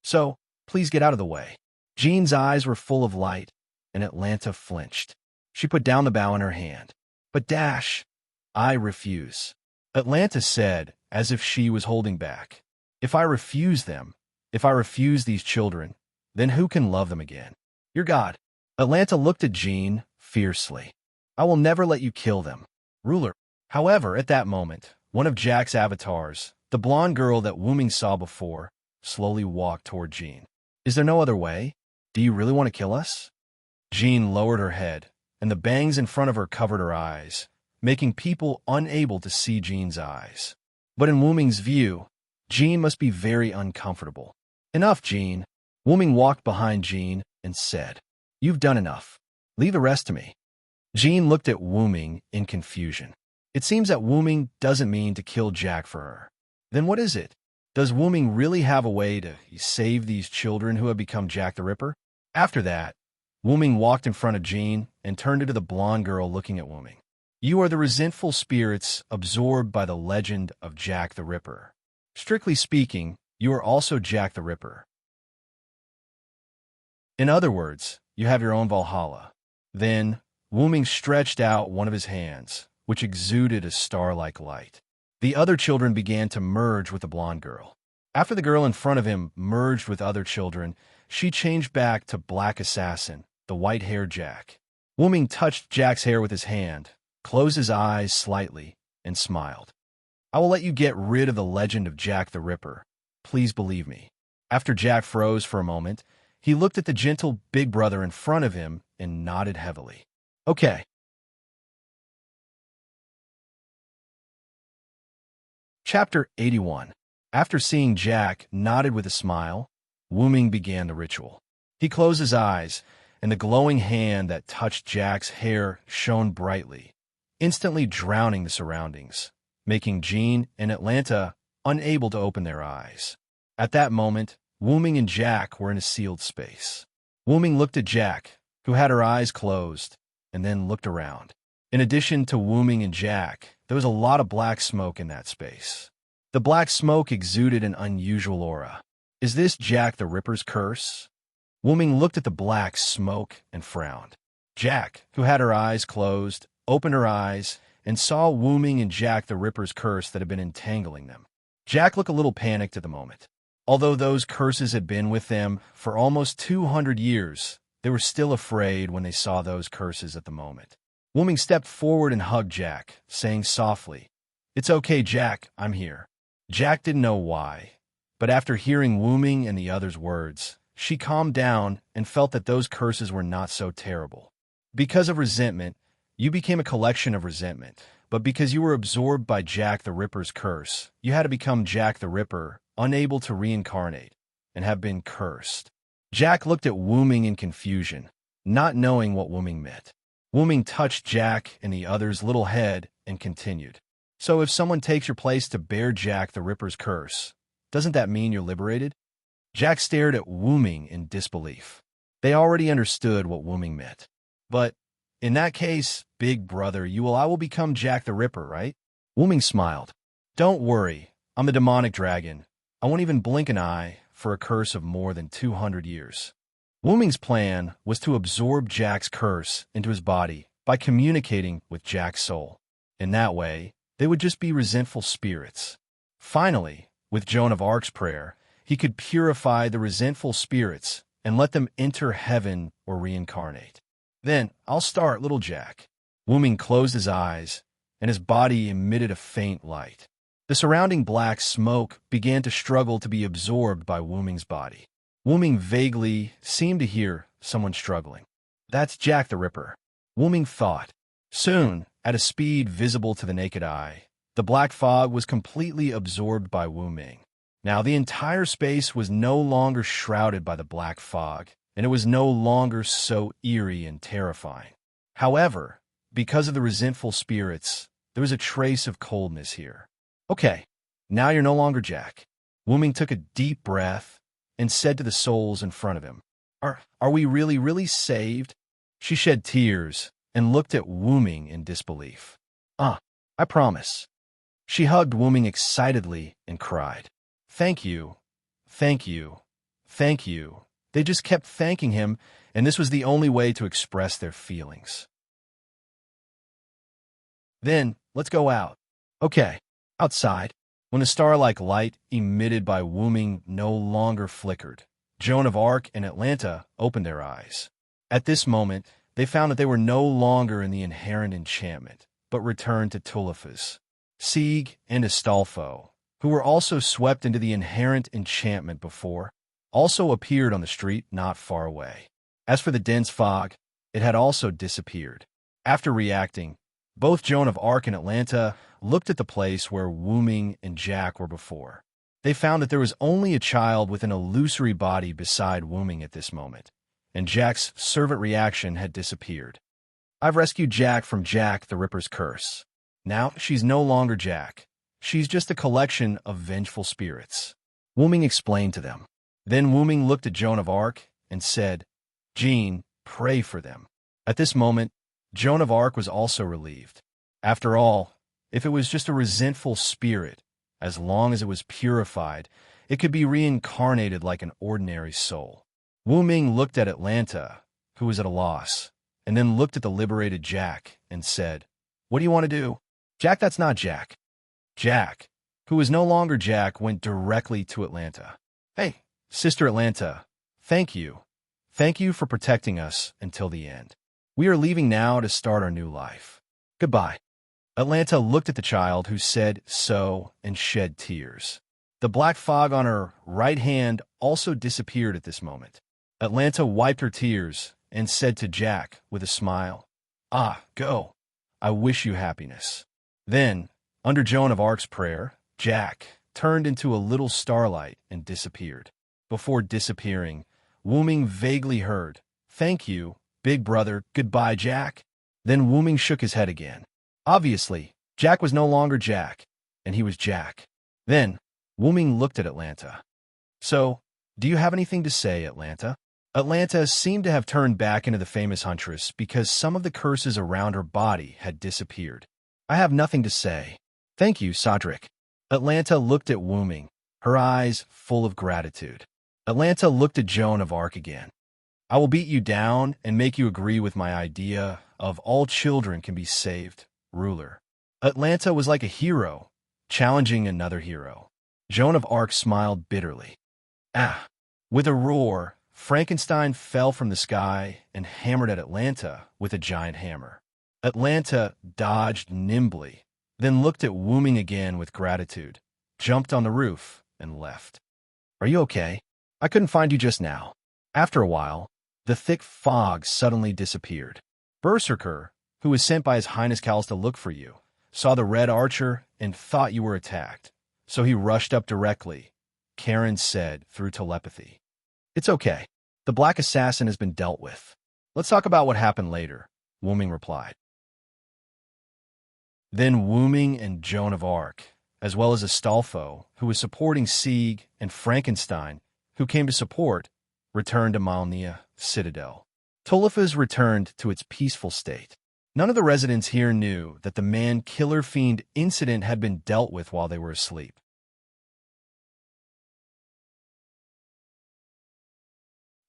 So, please get out of the way." Jean's eyes were full of light, and Atlanta flinched. She put down the bow in her hand. "But Dash, I refuse," Atlanta said, as if she was holding back. "If I refuse them, if I refuse these children, then who can love them again? Your God." Atlanta looked at Jean fiercely. "I will never let you kill them, ruler." However, at that moment, one of Jack's avatars, the blonde girl that Wu Ming saw before, slowly walked toward Jean. "Is there no other way? Do you really want to kill us?" Jean lowered her head, and the bangs in front of her covered her eyes, making people unable to see Jean's eyes. But in Wu Ming's view, Jean must be very uncomfortable. "Enough, Jean." Wu Ming walked behind Jean and said, "You've done enough. Leave the rest to me." Jean looked at Wu Ming in confusion. It seems that Wu Ming doesn't mean to kill Jack for her. Then what is it? Does Wu Ming really have a way to save these children who have become Jack the Ripper? After that, Wu Ming walked in front of Jean and turned to the blonde girl looking at Wu Ming. "You are the resentful spirits absorbed by the legend of Jack the Ripper. Strictly speaking, you are also Jack the Ripper. In other words, you have your own Valhalla." Then, Wu Ming stretched out one of his hands, which exuded a star-like light. The other children began to merge with the blonde girl. After the girl in front of him merged with other children, she changed back to Black Assassin, the white-haired Jack. Wuming touched Jack's hair with his hand, closed his eyes slightly, and smiled. I will let you get rid of the legend of Jack the Ripper. Please believe me. After Jack froze for a moment, he looked at the gentle big brother in front of him and nodded heavily. Okay. Chapter 81. After seeing Jack nodded with a smile, Wuming began the ritual. He closed his eyes, and the glowing hand that touched Jack's hair shone brightly, instantly drowning the surroundings, making Jean and Atlanta unable to open their eyes. At that moment, Wuming and Jack were in a sealed space. Wuming looked at Jack, who had her eyes closed, and then looked around. In addition to Wuming and Jack, there was a lot of black smoke in that space. The black smoke exuded an unusual aura. Is this Jack the Ripper's curse? Wuming looked at the black smoke and frowned. Jack, who had her eyes closed, opened her eyes and saw Wuming and Jack the Ripper's curse that had been entangling them. Jack looked a little panicked at the moment. Although those curses had been with them for almost 200 years, they were still afraid when they saw those curses at the moment. Wuming stepped forward and hugged Jack, saying softly, "It's okay, Jack, I'm here." Jack didn't know why, but after hearing Wuming and the others' words, she calmed down and felt that those curses were not so terrible. Because of resentment, you became a collection of resentment, but because you were absorbed by Jack the Ripper's curse, you had to become Jack the Ripper, unable to reincarnate, and have been cursed. Jack looked at Wuming in confusion, not knowing what Wuming meant. Wuming touched Jack and the other's little head and continued. So if someone takes your place to bear Jack the Ripper's curse, doesn't that mean you're liberated? Jack stared at Wuming in disbelief. They already understood what Wuming meant. But in that case, big brother, I will become Jack the Ripper, right? Wuming smiled. Don't worry, I'm a demonic dragon. I won't even blink an eye for a curse of more than 200 years. Wuming's plan was to absorb Jack's curse into his body by communicating with Jack's soul. In that way, they would just be resentful spirits. Finally, with Joan of Arc's prayer, he could purify the resentful spirits and let them enter heaven or reincarnate. Then, I'll start, little Jack. Wuming closed his eyes, and his body emitted a faint light. The surrounding black smoke began to struggle to be absorbed by Wuming's body. Wuming vaguely seemed to hear someone struggling. That's Jack the Ripper, Wuming thought. Soon, at a speed visible to the naked eye, the black fog was completely absorbed by Wuming. Now the entire space was no longer shrouded by the black fog, and it was no longer so eerie and terrifying. However, because of the resentful spirits, there was a trace of coldness here. Okay, now you're no longer Jack. Wuming took a deep breath and said to the souls in front of him, Are we really saved? She shed tears and looked at Wuming in disbelief. I promise. She hugged Wuming excitedly and cried, Thank you, thank you, thank you. They just kept thanking him, and this was the only way to express their feelings. Then, let's go out. Okay, outside. When the star-like light emitted by Wuming no longer flickered, Joan of Arc and Atlanta opened their eyes. At this moment, they found that they were no longer in the inherent enchantment, but returned to Tuliphus. Sieg and Astolfo, who were also swept into the inherent enchantment before, also appeared on the street not far away. As for the dense fog, it had also disappeared. After reacting, both Joan of Arc and Atlanta looked at the place where Wuming and Jack were before. They found that there was only a child with an illusory body beside Wuming at this moment, and Jack's servant reaction had disappeared. I've rescued Jack from Jack the Ripper's curse. Now she's no longer Jack. She's just a collection of vengeful spirits. Wuming explained to them. Then Wuming looked at Joan of Arc and said, Jean, pray for them. At this moment, Joan of Arc was also relieved. After all, if it was just a resentful spirit, as long as it was purified, it could be reincarnated like an ordinary soul. Wuming looked at Atlanta, who was at a loss, and then looked at the liberated Jack and said, What do you want to do? Jack, that's not Jack. Jack, who was no longer Jack, went directly to Atlanta. "Hey, Sister Atlanta, thank you. Thank you for protecting us until the end. We are leaving now to start our new life. Goodbye." Atlanta looked at the child, who said so and shed tears. The black fog on her right hand also disappeared at this moment. Atlanta wiped her tears and said to Jack with a smile, "Ah, go. I wish you happiness." Then, under Joan of Arc's prayer, Jack turned into a little starlight and disappeared. Before disappearing, Wooming vaguely heard, "Thank you, big brother, goodbye, Jack." Then Wooming shook his head again. Obviously, Jack was no longer Jack, and he was Jack. Then, Wooming looked at Atlanta. "So, do you have anything to say, Atlanta?" Atlanta seemed to have turned back into the famous huntress because some of the curses around her body had disappeared. "I have nothing to say. Thank you, Cedric." Atlanta looked at Wooming, her eyes full of gratitude. Atlanta looked at Joan of Arc again. "I will beat you down and make you agree with my idea of all children can be saved, ruler." Atlanta was like a hero, challenging another hero. Joan of Arc smiled bitterly. "Ah!" With a roar, Frankenstein fell from the sky and hammered at Atlanta with a giant hammer. Atlanta dodged nimbly, then looked at Wooming again with gratitude, jumped on the roof, and left. "Are you okay? I couldn't find you just now." After a while, the thick fog suddenly disappeared. Berserker, who was sent by His Highness Cals to look for you, saw the red archer and thought you were attacked, so he rushed up directly, Karen said through telepathy. "It's okay. The black assassin has been dealt with. Let's talk about what happened later," Wooming replied. Then Wooming and Joan of Arc, as well as Astolfo, who was supporting Sieg, and Frankenstein, who came to support, returned to Malnia Citadel. Tulifas returned to its peaceful state. None of the residents here knew that the man-killer fiend incident had been dealt with while they were asleep.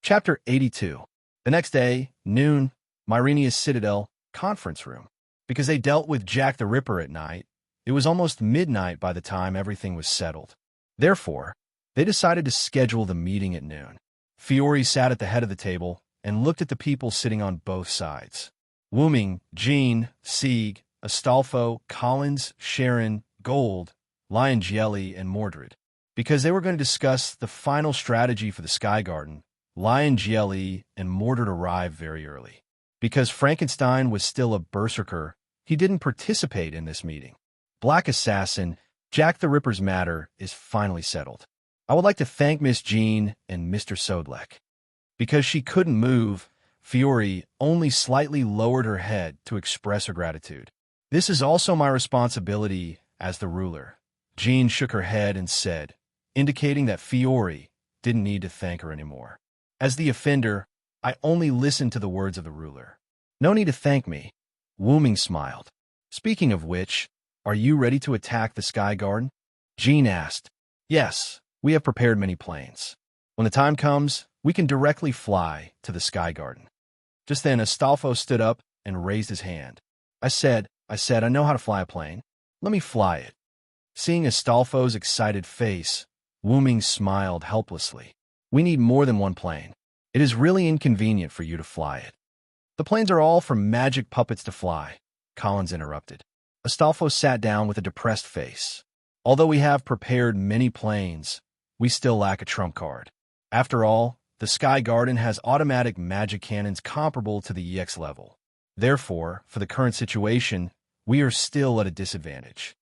Chapter 82. The next day, noon, Myrenia's Citadel, conference room. Because they dealt with Jack the Ripper at night, it was almost midnight by the time everything was settled. Therefore, they decided to schedule the meeting at noon. Fiore sat at the head of the table and looked at the people sitting on both sides. Wooming, Jean, Sieg, Astolfo, Collins, Sharon, Gold, Lion Jelly, and Mordred. Because they were going to discuss the final strategy for the Sky Garden, Lion Jelly and Mordred arrived very early. Because Frankenstein was still a berserker, he didn't participate in this meeting. Black Assassin, Jack the Ripper's matter is finally settled. I would like to thank Miss Jean and Mr. Sodlek. Because she couldn't move, Fiore only slightly lowered her head to express her gratitude. This is also my responsibility as the ruler. Jean shook her head and said, indicating that Fiore didn't need to thank her anymore. As the offender, I only listened to the words of the ruler. No need to thank me. Wooming smiled. Speaking of which, are you ready to attack the Sky Garden? Jean asked. Yes, we have prepared many planes. When the time comes, we can directly fly to the Sky Garden. Just then, Astolfo stood up and raised his hand. I said, I know how to fly a plane. Let me fly it. Seeing Astolfo's excited face, Wooming smiled helplessly. We need more than one plane. It is really inconvenient for you to fly it. The planes are all for magic puppets to fly, Collins interrupted. Astolfo sat down with a depressed face. Although we have prepared many planes, we still lack a trump card. After all, the Sky Garden has automatic magic cannons comparable to the EX level. Therefore, for the current situation, we are still at a disadvantage.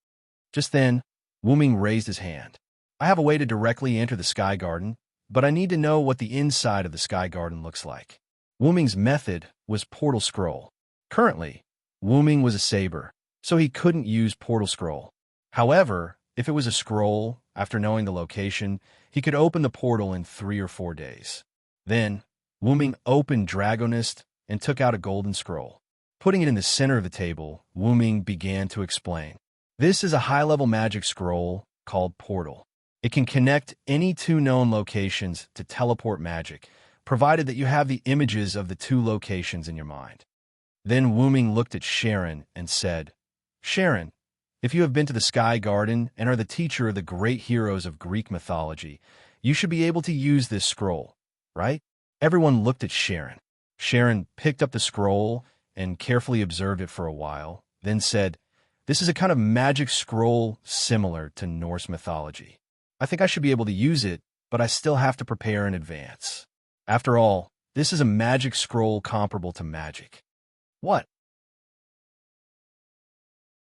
Just then, Wooming raised his hand. I have a way to directly enter the Sky Garden, but I need to know what the inside of the Sky Garden looks like. Wooming's method was Portal Scroll. Currently, Wooming was a saber, so he couldn't use Portal Scroll. However, if it was a scroll, after knowing the location, he could open the portal in 3 or 4 days. Then, Wooming opened Dragonist and took out a golden scroll. Putting it in the center of the table, Wooming began to explain. This is a high-level magic scroll called Portal. It can connect any 2 known locations to teleport magic, provided that you have the images of the 2 locations in your mind. Then Wooming looked at Sharon and said, Sharon, If you have been to the Sky Garden and are the teacher of the great heroes of Greek mythology, you should be able to use this scroll, right? Everyone looked at Sharon. Sharon picked up the scroll and carefully observed it for a while, then said, "This is a kind of magic scroll similar to Norse mythology. I think I should be able to use it, but I still have to prepare in advance. After all, this is a magic scroll comparable to magic." What?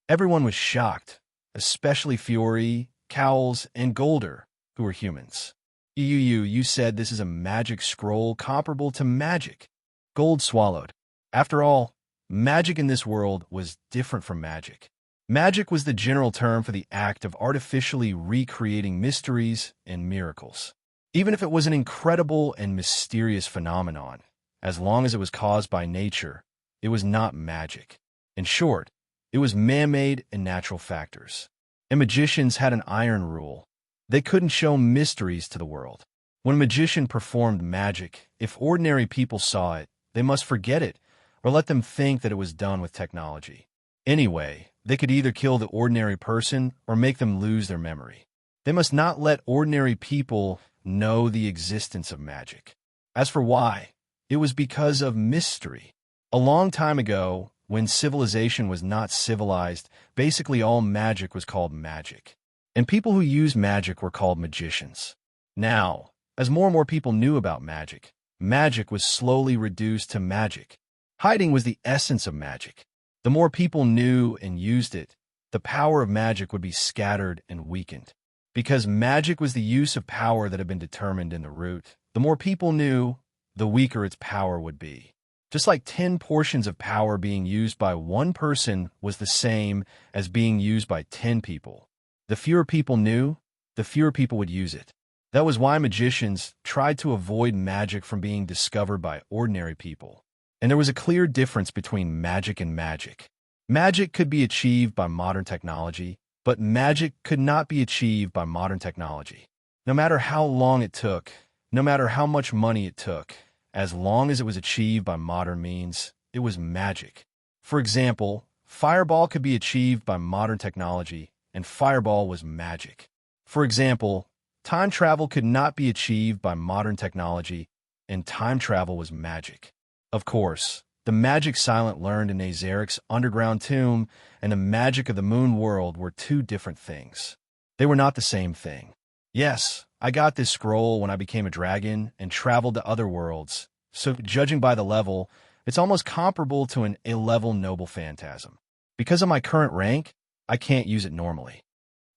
Everyone was shocked, especially Fiori, Cowles, and Golder, who were humans. You said this is a magic scroll comparable to magic. Gold swallowed. After all, magic in this world was different from magic. Magic was the general term for the act of artificially recreating mysteries and miracles. Even if it was an incredible and mysterious phenomenon, as long as it was caused by nature, it was not magic. In short, it was man-made and natural factors. And magicians had an iron rule. They couldn't show mysteries to the world. When a magician performed magic, if ordinary people saw it, they must forget it or let them think that it was done with technology. Anyway, they could either kill the ordinary person or make them lose their memory. They must not let ordinary people know the existence of magic. As for why, it was because of mystery. A long time ago, when civilization was not civilized, basically all magic was called magic. And people who used magic were called magicians. Now, as more and more people knew about magic, magic was slowly reduced to magic. Hiding was the essence of magic. The more people knew and used it, the power of magic would be scattered and weakened. Because magic was the use of power that had been determined in the root, the more people knew, the weaker its power would be. Just like 10 portions of power being used by one person was the same as being used by 10 people. The fewer people knew, the fewer people would use it. That was why magicians tried to avoid magic from being discovered by ordinary people. And there was a clear difference between magic and magic. Magic could be achieved by modern technology, but magic could not be achieved by modern technology. No matter how long it took, no matter how much money it took, as long as it was achieved by modern means, it was magic. For example, Fireball could be achieved by modern technology, and Fireball was magic. For example, time travel could not be achieved by modern technology, and time travel was magic. Of course, the magic Silent learned in Azeric's underground tomb and the magic of the moon world were two different things. They were not the same thing. Yes, I got this scroll when I became a dragon and traveled to other worlds, so judging by the level, it's almost comparable to an A-level noble phantasm. Because of my current rank, I can't use it normally.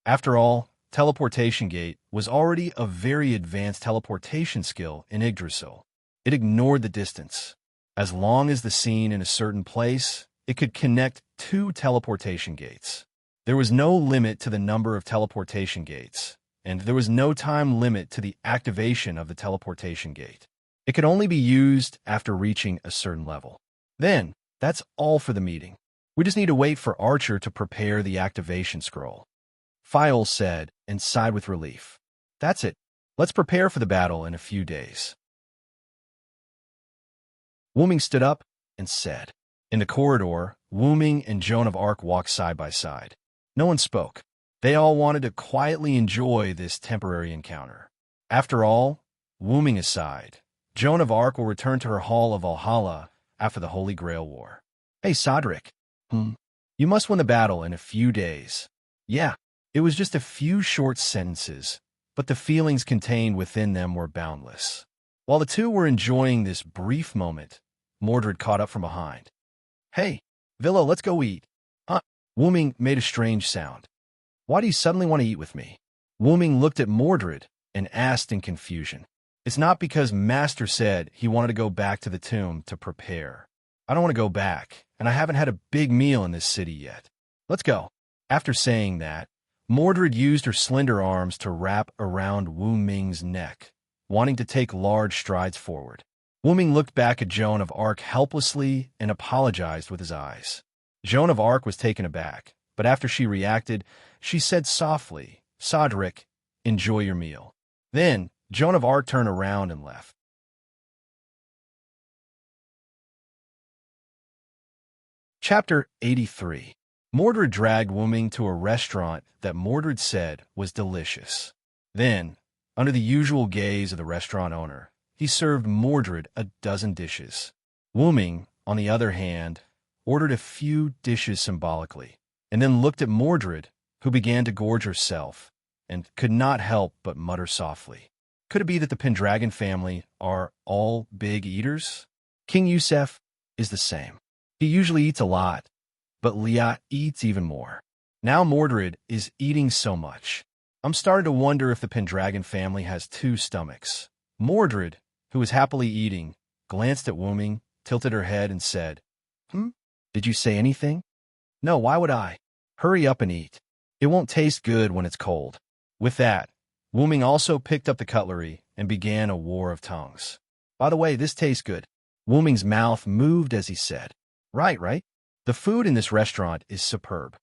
After all, Teleportation Gate was already a very advanced teleportation skill in Yggdrasil. It ignored the distance. As long as the scene in a certain place, it could connect 2 teleportation gates. There was no limit to the number of teleportation gates, and there was no time limit to the activation of the teleportation gate. It could only be used after reaching a certain level. Then, that's all for the meeting. We just need to wait for Archer to prepare the activation scroll. Files said, and sighed with relief. That's it. Let's prepare for the battle in a few days. Wooming stood up and said. In the corridor, Wooming and Joan of Arc walked side by side. No one spoke. They all wanted to quietly enjoy this temporary encounter. After all, Wooming aside, Joan of Arc will return to her Hall of Valhalla after the Holy Grail War. Hey, Sodric. You must win the battle in a few days. Yeah, it was just a few short sentences, but the feelings contained within them were boundless. While the two were enjoying this brief moment, Mordred caught up from behind. Hey, Villa, let's go eat. Wooming made a strange sound. Why do you suddenly want to eat with me? Wooming looked at Mordred and asked in confusion. It's not because Master said he wanted to go back to the tomb to prepare. I don't want to go back, and I haven't had a big meal in this city yet. Let's go. After saying that, Mordred used her slender arms to wrap around Wooming's neck, wanting to take large strides forward. Wooming looked back at Joan of Arc helplessly and apologized with his eyes. Joan of Arc was taken aback, but after she reacted, she said softly, Sodric, enjoy your meal. Then, Joan of Arc turned around and left. Chapter 83. Mordred dragged Wuming to a restaurant that Mordred said was delicious. Then, under the usual gaze of the restaurant owner, he served Mordred a dozen dishes. Wuming, on the other hand, ordered a few dishes symbolically, and then looked at Mordred, who began to gorge herself, and could not help but mutter softly. Could it be that the Pendragon family are all big eaters? King Yusef is the same. He usually eats a lot, but Liat eats even more. Now Mordred is eating so much. I'm starting to wonder if the Pendragon family has two stomachs. Mordred, who was happily eating, glanced at Wuming, tilted her head, and said, Did you say anything? No, why would I? Hurry up and eat. It won't taste good when it's cold. With that, Wuming also picked up the cutlery and began a war of tongues. By the way, this tastes good. Wuming's mouth moved as he said, Right. The food in this restaurant is superb.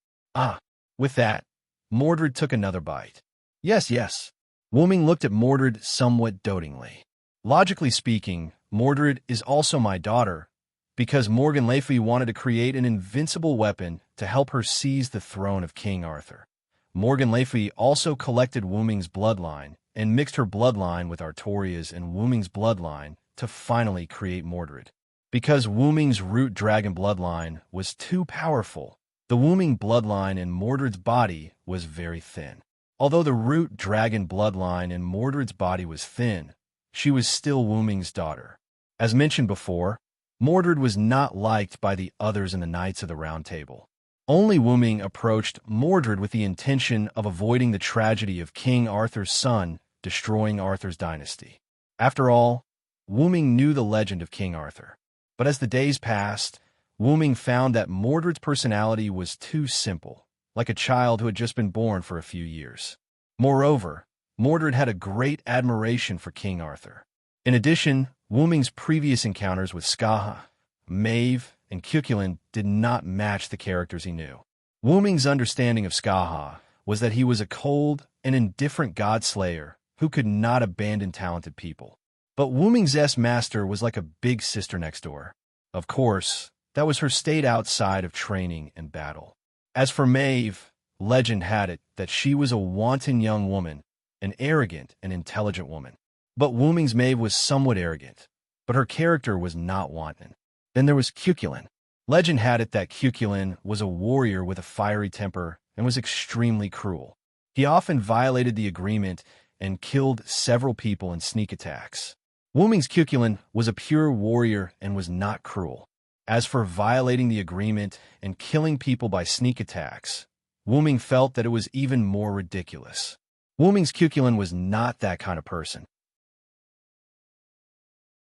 With that, Mordred took another bite. Yes. Wuming looked at Mordred somewhat dotingly. Logically speaking, Mordred is also my daughter, because Morgan Le Fay wanted to create an invincible weapon to help her seize the throne of King Arthur. Morgan Le Fay also collected Wuming's bloodline and mixed her bloodline with Artoria's and Wuming's bloodline to finally create Mordred. Because Wuming's root dragon bloodline was too powerful, the Wuming bloodline in Mordred's body was very thin. Although the root dragon bloodline in Mordred's body was thin, she was still Wuming's daughter. As mentioned before, Mordred was not liked by the others in the Knights of the Round Table. Only Wuming approached Mordred with the intention of avoiding the tragedy of King Arthur's son destroying Arthur's dynasty. After all, Wuming knew the legend of King Arthur. But as the days passed, Wuming found that Mordred's personality was too simple, like a child who had just been born for a few years. Moreover, Mordred had a great admiration for King Arthur. In addition, Wuming's previous encounters with Skaha, Maeve, and Cuchulainn did not match the characters he knew. Wuming's understanding of Skaha was that he was a cold and indifferent god-slayer who could not abandon talented people. But Wuming's S-Master was like a big sister next door. Of course, that was her state outside of training and battle. As for Maeve, legend had it that she was a wanton young woman, an arrogant and intelligent woman. But Wuming's Maeve was somewhat arrogant, but her character was not wanton. Then there was Cuchulainn. Legend had it that Cuchulainn was a warrior with a fiery temper and was extremely cruel. He often violated the agreement and killed several people in sneak attacks. Wuming's Cuchulainn was a pure warrior and was not cruel. As for violating the agreement and killing people by sneak attacks, Wuming felt that it was even more ridiculous. Wuming's Cuchulainn was not that kind of person.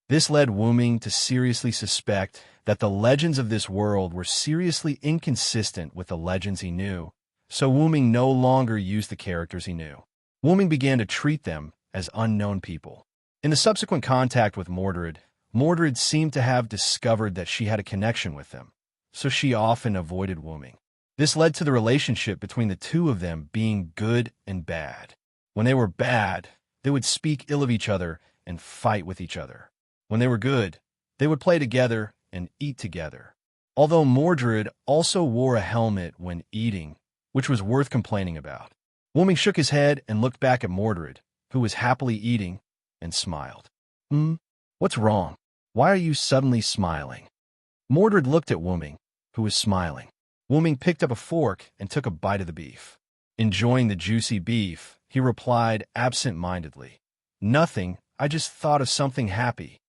This led Wuming to seriously suspect that the legends of this world were seriously inconsistent with the legends he knew, so Wuming no longer used the characters he knew. Wuming began to treat them as unknown people. In the subsequent contact with Mordred, Mordred seemed to have discovered that she had a connection with them, so she often avoided Wuming. This led to the relationship between the two of them being good and bad. When they were bad, they would speak ill of each other and fight with each other. When they were good, they would play together and eat together. Although Mordred also wore a helmet when eating, which was worth complaining about. Wuming shook his head and looked back at Mordred, who was happily eating, and smiled. What's wrong? Why are you suddenly smiling? Mordred looked at Wuming, who was smiling. Wuming picked up a fork and took a bite of the beef. Enjoying the juicy beef, he replied absent-mindedly, Nothing, I just thought of something happy.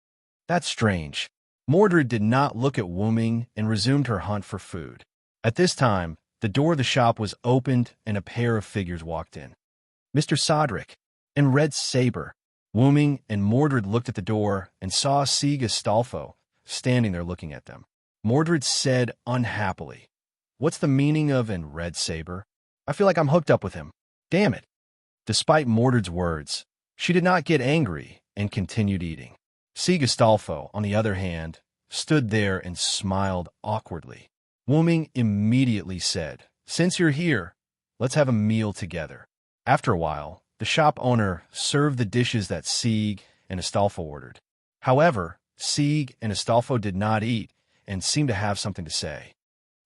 That's strange. Mordred did not look at Wuming and resumed her hunt for food. At this time, the door of the shop was opened and a pair of figures walked in. Mr. Sodric and Red Saber. Wuming and Mordred looked at the door and saw Sieg Astolfo standing there looking at them. Mordred said unhappily, What's the meaning of "and Red Saber"? I feel like I'm hooked up with him. Damn it. Despite Mordred's words, she did not get angry and continued eating. Sieg Astolfo, on the other hand, stood there and smiled awkwardly. Wuming immediately said, Since you're here, let's have a meal together. After a while, the shop owner served the dishes that Sieg and Astolfo ordered. However, Sieg and Astolfo did not eat and seemed to have something to say.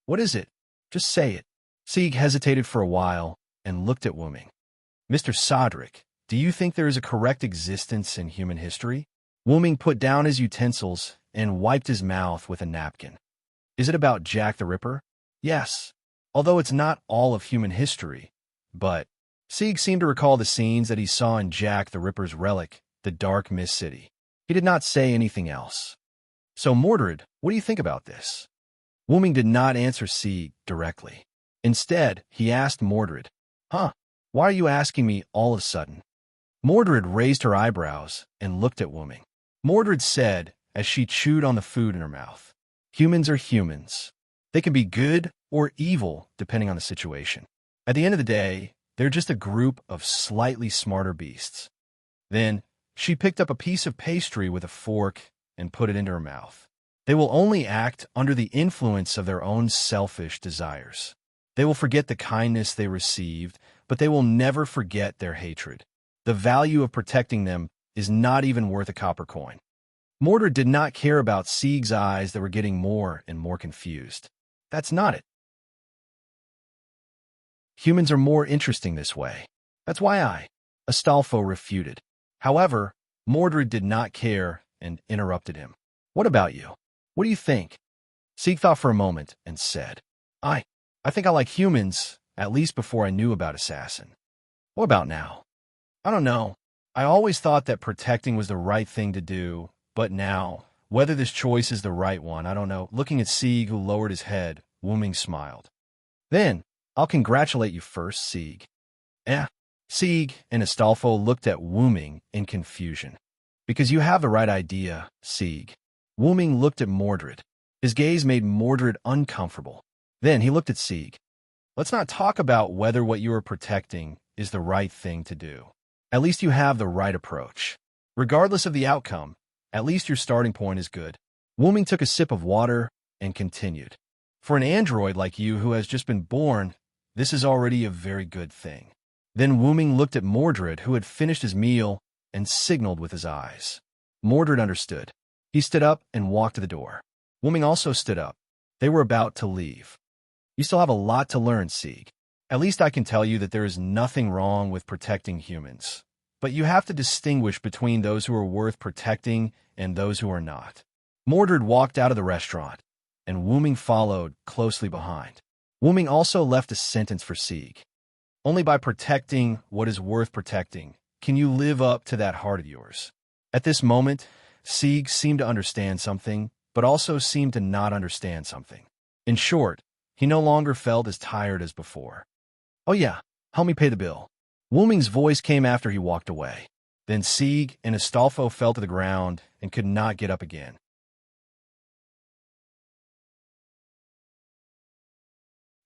What is it? Just say it. Sieg hesitated for a while and looked at Wuming. Mr. Sodrick, do you think there is a correct existence in human history? Wuming put down his utensils and wiped his mouth with a napkin. Is it about Jack the Ripper? Yes, although it's not all of human history, but Sieg seemed to recall the scenes that he saw in Jack the Ripper's relic, the Dark Mist City. He did not say anything else. So, Mordred, what do you think about this? Wuming did not answer Sieg directly. Instead, he asked Mordred, why are you asking me all of a sudden? Mordred raised her eyebrows and looked at Wuming. Mordred said, as she chewed on the food in her mouth, humans are humans. They can be good or evil depending on the situation. At the end of the day, they're just a group of slightly smarter beasts. Then, she picked up a piece of pastry with a fork and put it into her mouth. They will only act under the influence of their own selfish desires. They will forget the kindness they received, but they will never forget their hatred. The value of protecting them is not even worth a copper coin. Mordred did not care about Sieg's eyes that were getting more and more confused. That's not it. Humans are more interesting this way. That's why Astolfo refuted. However, Mordred did not care and interrupted him. What about you? What do you think? Sieg thought for a moment and said, I think I like humans, at least before I knew about Assassin. What about now? I don't know. I always thought that protecting was the right thing to do, but now, whether this choice is the right one, I don't know. Looking at Sieg, who lowered his head, Wuming smiled. Then, I'll congratulate you first, Sieg. Sieg and Astolfo looked at Wuming in confusion. Because you have the right idea, Sieg. Wuming looked at Mordred. His gaze made Mordred uncomfortable. Then he looked at Sieg. Let's not talk about whether what you are protecting is the right thing to do. At least you have the right approach. Regardless of the outcome, at least your starting point is good. Wuming took a sip of water and continued. For an android like you who has just been born, this is already a very good thing. Then Wuming looked at Mordred, who had finished his meal, and signaled with his eyes. Mordred understood. He stood up and walked to the door. Wuming also stood up. They were about to leave. You still have a lot to learn, Sieg. At least I can tell you that there is nothing wrong with protecting humans. But you have to distinguish between those who are worth protecting and those who are not. Mordred walked out of the restaurant, and Wuming followed closely behind. Wuming also left a sentence for Sieg. Only by protecting what is worth protecting can you live up to that heart of yours. At this moment, Sieg seemed to understand something, but also seemed to not understand something. In short, he no longer felt as tired as before. Oh yeah, help me pay the bill. Wuming's voice came after he walked away. Then Sieg and Astolfo fell to the ground and could not get up again.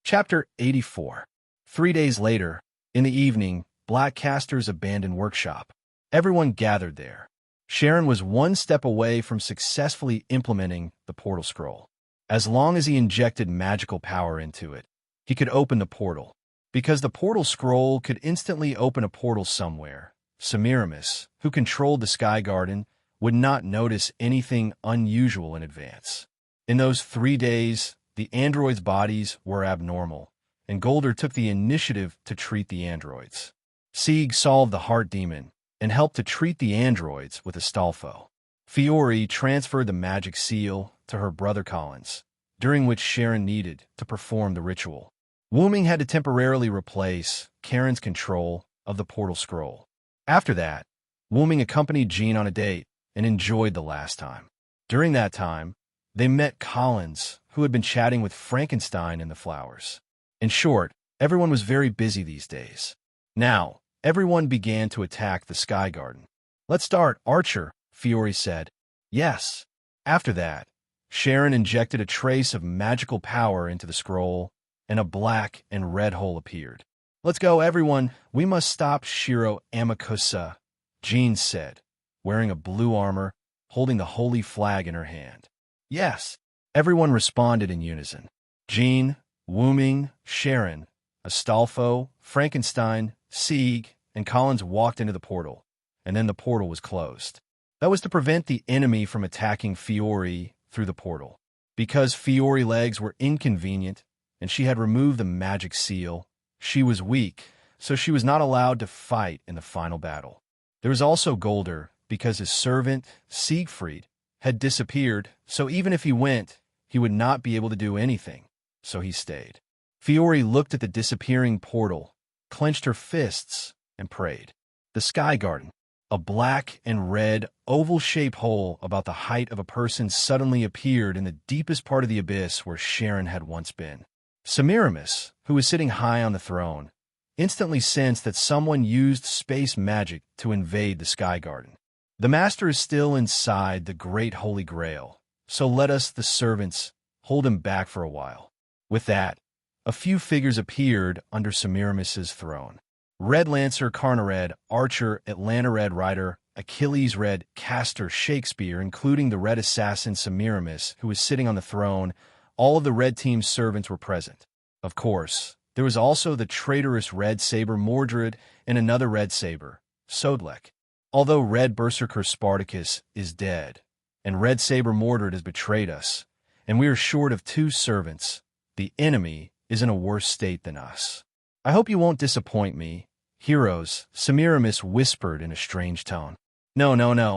Chapter 84. 3 days later, in the evening, Blackcaster's abandoned workshop. Everyone gathered there. Sharon was one step away from successfully implementing the portal scroll. As long as he injected magical power into it, he could open the portal. Because the portal scroll could instantly open a portal somewhere, Semiramis, who controlled the Sky Garden, would not notice anything unusual in advance. In those 3 days, the androids' bodies were abnormal, and Golder took the initiative to treat the androids. Sieg solved the heart demon and helped to treat the androids with Astolfo. Fiore transferred the magic seal to her brother Collins, during which Sharon needed to perform the ritual. Wuming had to temporarily replace Karen's control of the portal scroll. After that, Wuming accompanied Jean on a date and enjoyed the last time. During that time, they met Collins, who had been chatting with Frankenstein in the flowers. In short, everyone was very busy these days. Now, everyone began to attack the Sky Garden. Let's start, Archer, Fiore said. Yes. After that, Sharon injected a trace of magical power into the scroll, and a black and red hole appeared. Let's go, everyone. We must stop Shiro Amakusa, Jean said, wearing a blue armor, holding the holy flag in her hand. Yes. Everyone responded in unison. Jean, Wuming, Sharon, Astolfo, Frankenstein, Sieg, and Collins walked into the portal, and then the portal was closed. That was to prevent the enemy from attacking Fiore through the portal. Because Fiore legs were inconvenient, and she had removed the magic seal. She was weak, so she was not allowed to fight in the final battle. There was also Golder, because his servant, Siegfried, had disappeared, so even if he went, he would not be able to do anything, so he stayed. Fiore looked at the disappearing portal, clenched her fists, and prayed. The Sky Garden, a black and red, oval-shaped hole about the height of a person, suddenly appeared in the deepest part of the abyss where Sharon had once been. Semiramis, who was sitting high on the throne, instantly sensed that someone used space magic to invade the Sky Garden. The Master is still inside the Great Holy Grail, so let us, the servants, hold him back for a while. With that, a few figures appeared under Semiramis's throne. Red Lancer Carnared, Archer, Atlanta Red Rider, Achilles Red, Castor, Shakespeare, including the Red Assassin Semiramis, who was sitting on the throne. All of the Red Team's servants were present. Of course, there was also the traitorous Red Saber Mordred and another Red Saber, Sodlek. Although Red Berserker Spartacus is dead, and Red Saber Mordred has betrayed us, and we are short of 2 servants, the enemy is in a worse state than us. I hope you won't disappoint me, heroes, Semiramis whispered in a strange tone. No,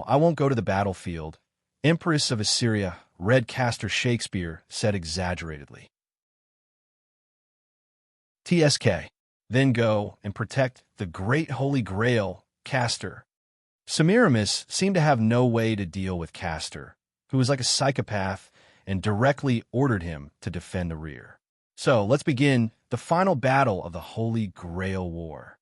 I won't go to the battlefield. Empress of Assyria, Red Castor Shakespeare said exaggeratedly. TSK. Then go and protect the Great Holy Grail, Castor. Semiramis seemed to have no way to deal with Castor, who was like a psychopath, and directly ordered him to defend the rear. So, let's begin the final battle of the Holy Grail War.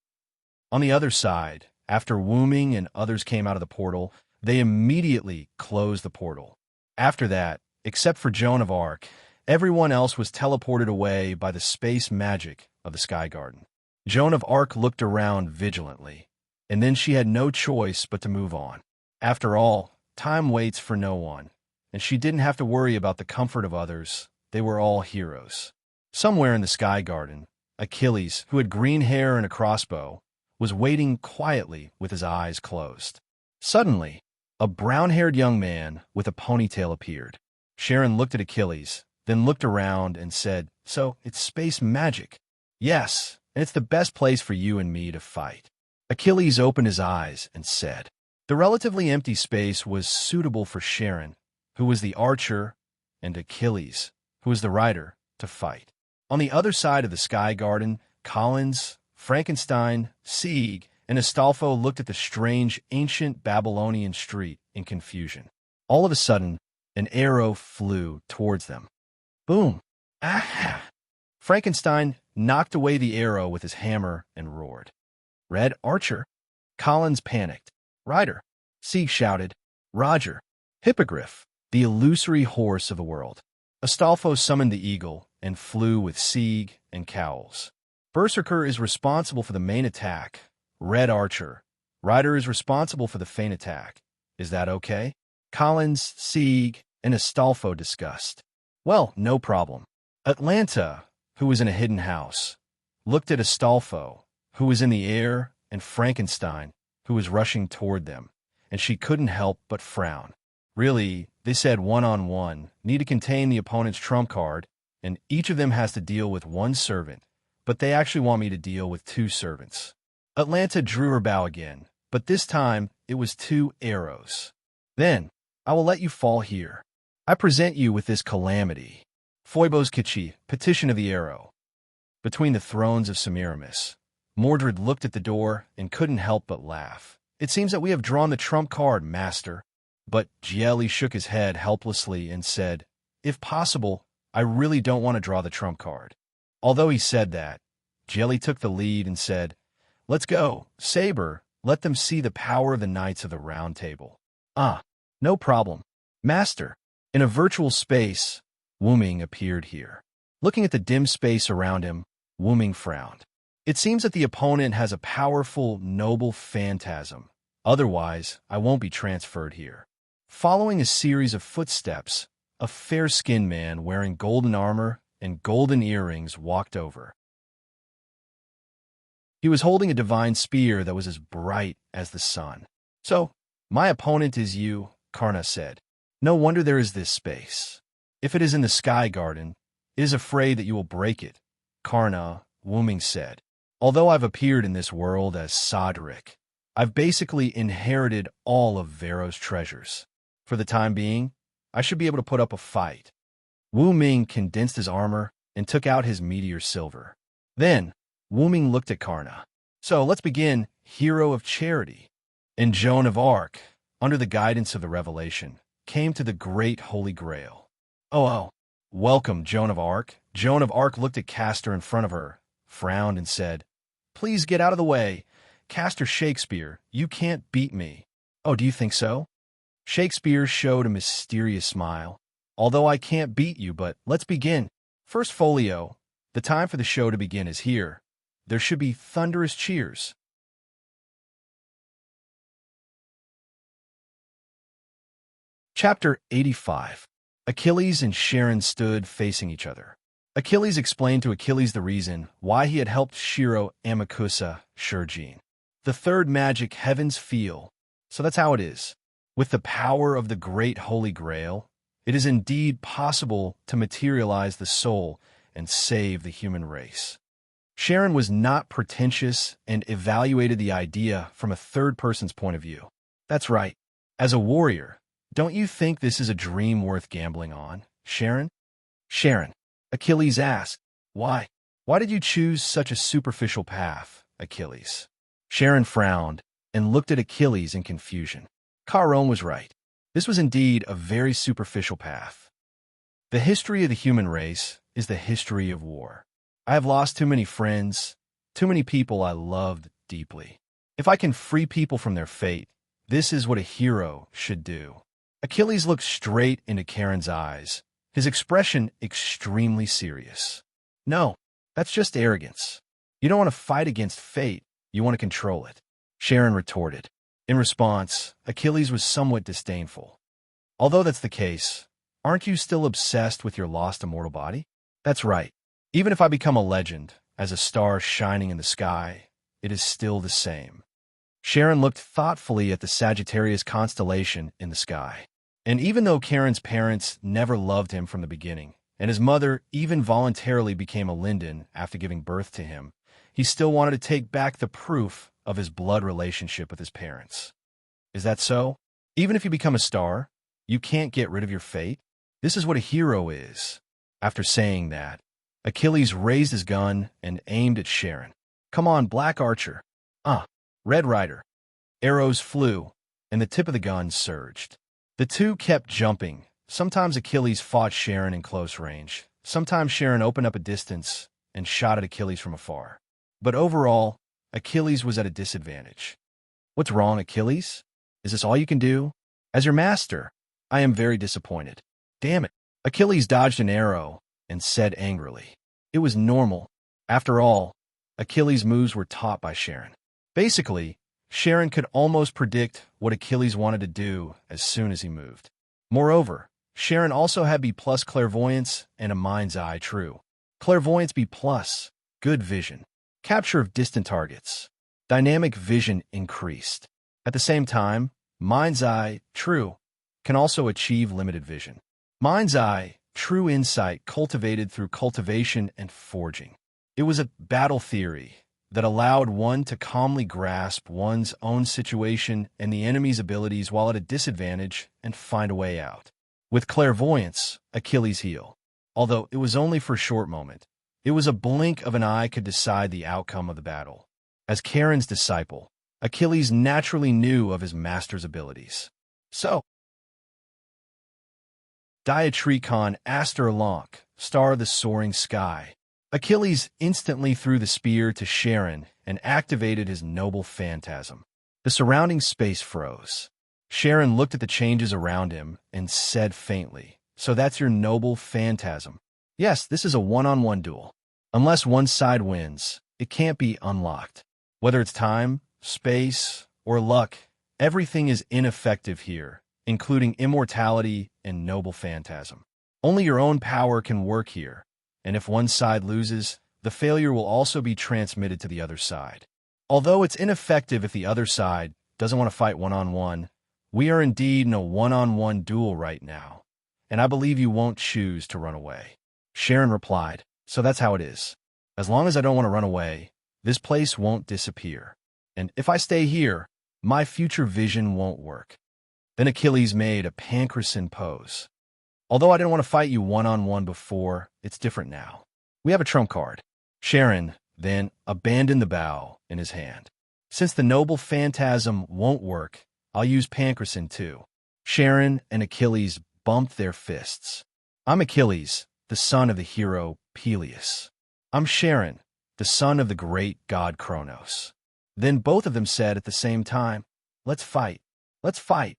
On the other side, after Wuming and others came out of the portal, they immediately closed the portal. After that, except for Joan of Arc, everyone else was teleported away by the space magic of the Sky Garden. Joan of Arc looked around vigilantly, and then she had no choice but to move on. After all, time waits for no one, and she didn't have to worry about the comfort of others. They were all heroes. Somewhere in the Sky Garden, Achilles, who had green hair and a crossbow, was waiting quietly with his eyes closed. Suddenly, a brown-haired young man with a ponytail appeared. Sharon looked at Achilles, then looked around and said, "So, it's space magic." "Yes, and it's the best place for you and me to fight." Achilles opened his eyes and said. The relatively empty space was suitable for Sharon, who was the archer, and Achilles, who was the rider, to fight. On the other side of the Sky Garden, Collins, Frankenstein, Sieg, and Astolfo looked at the strange, ancient Babylonian street in confusion. All of a sudden, an arrow flew towards them. Boom! Ah! Frankenstein knocked away the arrow with his hammer and roared. "Red Archer!" Collins panicked. "Rider!" Sieg shouted. "Roger!" Hippogriff, the illusory horse of the world. Astolfo summoned the eagle and flew with Sieg and Cowls. Berserker is responsible for the main attack. Red Archer. Rider is responsible for the feint attack. Is that okay? Collins, Sieg, and Astolfo discussed. Well, no problem. Atlanta, who was in a hidden house, looked at Astolfo, who was in the air, and Frankenstein, who was rushing toward them, and she couldn't help but frown. Really, they said one-on-one, need to contain the opponent's trump card, and each of them has to deal with 1 servant, but they actually want me to deal with 2 servants. Atlanta drew her bow again, but this time it was 2 arrows. Then, I will let you fall here. I present you with this calamity. Phoebos Kichi, Petition of the Arrow. Between the thrones of Semiramis, Mordred looked at the door and couldn't help but laugh. It seems that we have drawn the trump card, Master. But Gielli shook his head helplessly and said, "If possible, I really don't want to draw the trump card." Although he said that, Gielli took the lead and said, "Let's go, Saber, let them see the power of the Knights of the Round Table." "Ah, no problem, Master." In a virtual space, Wuming appeared here. Looking at the dim space around him, Wuming frowned. It seems that the opponent has a powerful, noble phantasm. Otherwise, I won't be transferred here. Following a series of footsteps, a fair-skinned man wearing golden armor and golden earrings walked over. He was holding a divine spear that was as bright as the sun. "So, my opponent is you," Karna said. "No wonder there is this space. If it is in the Sky Garden, It is afraid that you will break it, Karna, Wuming said. Although I've appeared in this world as Sodric, I've basically inherited all of Vero's treasures. For the time being, I should be able to put up a fight. Wu Ming condensed his armor and took out his meteor silver. Then, Wu Ming looked at Karna. So let's begin, hero of charity. And Joan of Arc, under the guidance of the revelation, came to the great Holy Grail. Oh, welcome, Joan of Arc. Joan of Arc looked at Castor in front of her, frowned and said, Please get out of the way. Castor Shakespeare, you can't beat me. Oh, do you think so? Shakespeare showed a mysterious smile. Although I can't beat you, but let's begin. First folio. The time for the show to begin is here. There should be thunderous cheers. Chapter 85. Achilles and Charon stood facing each other. Achilles explained to Achilles the reason why he had helped Shiro Amakusa Shurjin. The third magic heavens feel. So that's how it is. With the power of the great Holy Grail, it is indeed possible to materialize the soul and save the human race. Charon was not pretentious and evaluated the idea from a third person's point of view. That's right. As a warrior, don't you think this is a dream worth gambling on, Charon? Charon, Achilles asked, Why? Why did you choose such a superficial path, Achilles? Charon frowned and looked at Achilles in confusion. Charon was right. This was indeed a very superficial path. The history of the human race is the history of war. I have lost too many friends, too many people I loved deeply. If I can free people from their fate, this is what a hero should do. Achilles looked straight into Charon's eyes, his expression extremely serious. No, that's just arrogance. You don't want to fight against fate, you want to control it, Charon retorted. In response, Achilles was somewhat disdainful. Although that's the case, aren't you still obsessed with your lost immortal body? That's right. Even if I become a legend, as a star shining in the sky, it is still the same. Charon looked thoughtfully at the Sagittarius constellation in the sky. And even though Charon's parents never loved him from the beginning, and his mother even voluntarily became a Linden after giving birth to him, he still wanted to take back the proof of his blood relationship with his parents. Is that so? Even if you become a star, you can't get rid of your fate? This is what a hero is. After saying that, Achilles raised his gun and aimed at Charon. Come on, Black Archer. Red Rider. Arrows flew, and the tip of the gun surged. The two kept jumping. Sometimes Achilles fought Charon in close range. Sometimes Charon opened up a distance and shot at Achilles from afar. But overall, Achilles was at a disadvantage. What's wrong, Achilles? Is this all you can do? As your master, I am very disappointed. Damn it. Achilles dodged an arrow and said angrily. It was normal. After all, Achilles' moves were taught by Charon. Basically, Charon could almost predict what Achilles wanted to do as soon as he moved. Moreover, Charon also had B+ clairvoyance and a mind's eye true. Clairvoyance B+, good vision. Capture of distant targets. Dynamic vision increased. At the same time, mind's eye true can also achieve limited vision. Mind's eye, true insight cultivated through cultivation and forging. It was a battle theory that allowed one to calmly grasp one's own situation and the enemy's abilities while at a disadvantage and find a way out. With clairvoyance, Achilles' heel. Although it was only for a short moment, it was a blink of an eye could decide the outcome of the battle. As Charon's disciple, Achilles naturally knew of his master's abilities. So, Diatricon Asterlonk, star of the soaring sky. Achilles instantly threw the spear to Charon and activated his noble phantasm. The surrounding space froze. Charon looked at the changes around him and said faintly, So that's your noble phantasm. Yes, this is a one-on-one duel. Unless one side wins, it can't be unlocked. Whether it's time, space, or luck, everything is ineffective here, including immortality and noble phantasm. Only your own power can work here, and if one side loses, the failure will also be transmitted to the other side. Although it's ineffective if the other side doesn't want to fight one-on-one, we are indeed in a one-on-one duel right now, and I believe you won't choose to run away. Sharon replied, "So that's how it is. As long as I don't want to run away, this place won't disappear. And if I stay here, my future vision won't work." Then Achilles made a pancreasin pose. "Although I didn't want to fight you one-on-one before, it's different now. We have a trump card." Sharon then abandoned the bow in his hand. "Since the noble phantasm won't work, I'll use pancreasin too." Sharon and Achilles bumped their fists. "I'm Achilles, the son of the hero Peleus. I'm Sharon, the son of the great god Kronos." Then both of them said at the same time, "Let's fight. Let's fight."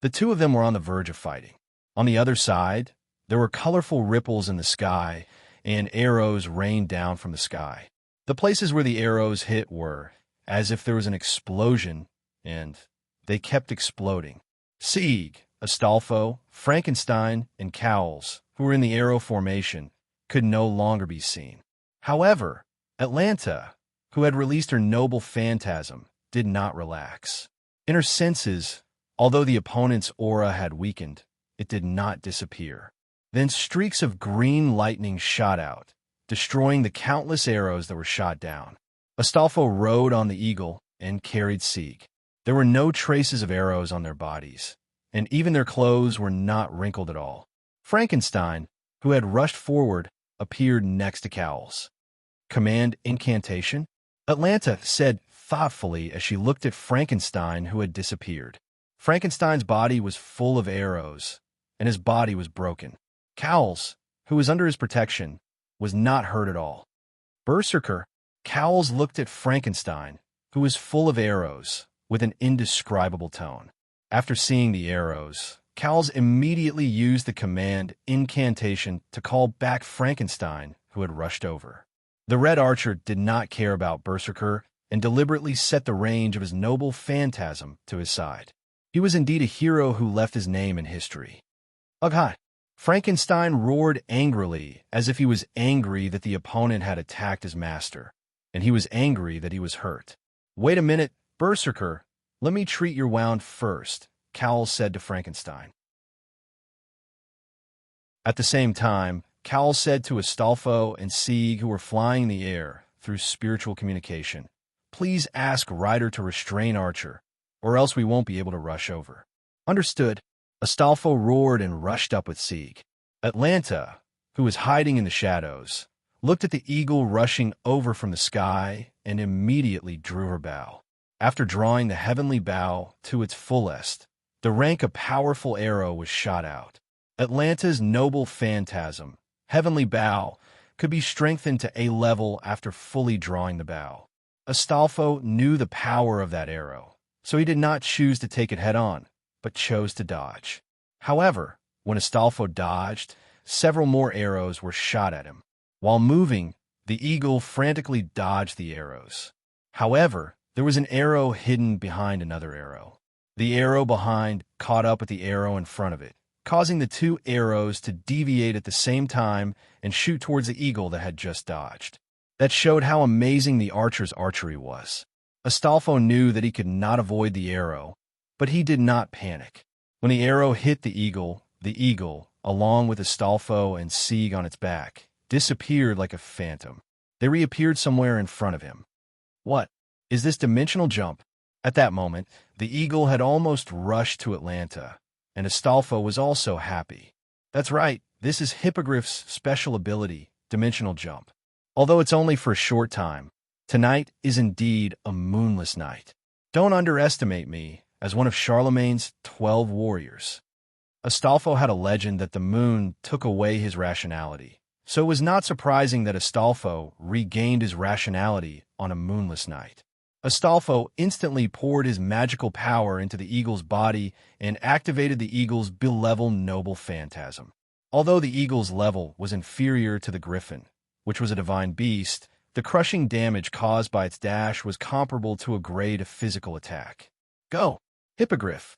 The two of them were on the verge of fighting. On the other side, there were colorful ripples in the sky, and arrows rained down from the sky. The places where the arrows hit were as if there was an explosion, and they kept exploding. Sieg, Astolfo, Frankenstein, and Cowles, who were in the arrow formation, could no longer be seen. However, Atlanta, who had released her noble phantasm, did not relax. In her senses, although the opponent's aura had weakened, it did not disappear. Then streaks of green lightning shot out, destroying the countless arrows that were shot down. Astolfo rode on the eagle and carried Sieg. There were no traces of arrows on their bodies, and even their clothes were not wrinkled at all. Frankenstein, who had rushed forward, appeared next to Cowles. "Command incantation?" Atlanta said thoughtfully as she looked at Frankenstein, who had disappeared. Frankenstein's body was full of arrows, and his body was broken. Cowles, who was under his protection, was not hurt at all. Berserker, Cowles looked at Frankenstein, who was full of arrows, with an indescribable tone. After seeing the arrows, Cowles immediately used the command incantation to call back Frankenstein, who had rushed over. The Red Archer did not care about Berserker and deliberately set the range of his noble phantasm to his side. He was indeed a hero who left his name in history. "Ugh!" Frankenstein roared angrily, as if he was angry that the opponent had attacked his master, and he was angry that he was hurt. "Wait a minute, Berserker. Let me treat your wound first," Cowles said to Frankenstein. At the same time, Cowles said to Astolfo and Sieg, who were flying in the air through spiritual communication, "Please ask Ryder to restrain Archer, or else we won't be able to rush over." "Understood." Astolfo roared and rushed up with Sieg. Atlanta, who was hiding in the shadows, looked at the eagle rushing over from the sky and immediately drew her bow. After drawing the heavenly bow to its fullest, the rank a powerful arrow was shot out. Atlanta's noble phantasm, heavenly bow, could be strengthened to A level after fully drawing the bow. Astolfo knew the power of that arrow, so he did not choose to take it head-on, but chose to dodge. However, when Astolfo dodged, several more arrows were shot at him. While moving, the eagle frantically dodged the arrows. However, there was an arrow hidden behind another arrow. The arrow behind caught up with the arrow in front of it, causing the two arrows to deviate at the same time and shoot towards the eagle that had just dodged. That showed how amazing the archer's archery was. Astolfo knew that he could not avoid the arrow, but he did not panic. When the arrow hit the eagle, along with Astolfo and Sieg on its back, disappeared like a phantom. They reappeared somewhere in front of him. "What? Is this dimensional jump?" At that moment, the eagle had almost rushed to Atlanta, and Astolfo was also happy. "That's right, this is Hippogriff's special ability, dimensional jump. Although it's only for a short time, tonight is indeed a moonless night. Don't underestimate me as one of Charlemagne's 12 warriors." Astolfo had a legend that the moon took away his rationality, so it was not surprising that Astolfo regained his rationality on a moonless night. Astolfo instantly poured his magical power into the eagle's body and activated the eagle's B-level noble phantasm. Although the eagle's level was inferior to the griffin, which was a divine beast, the crushing damage caused by its dash was comparable to a grade of physical attack. "Go, Hippogriff!"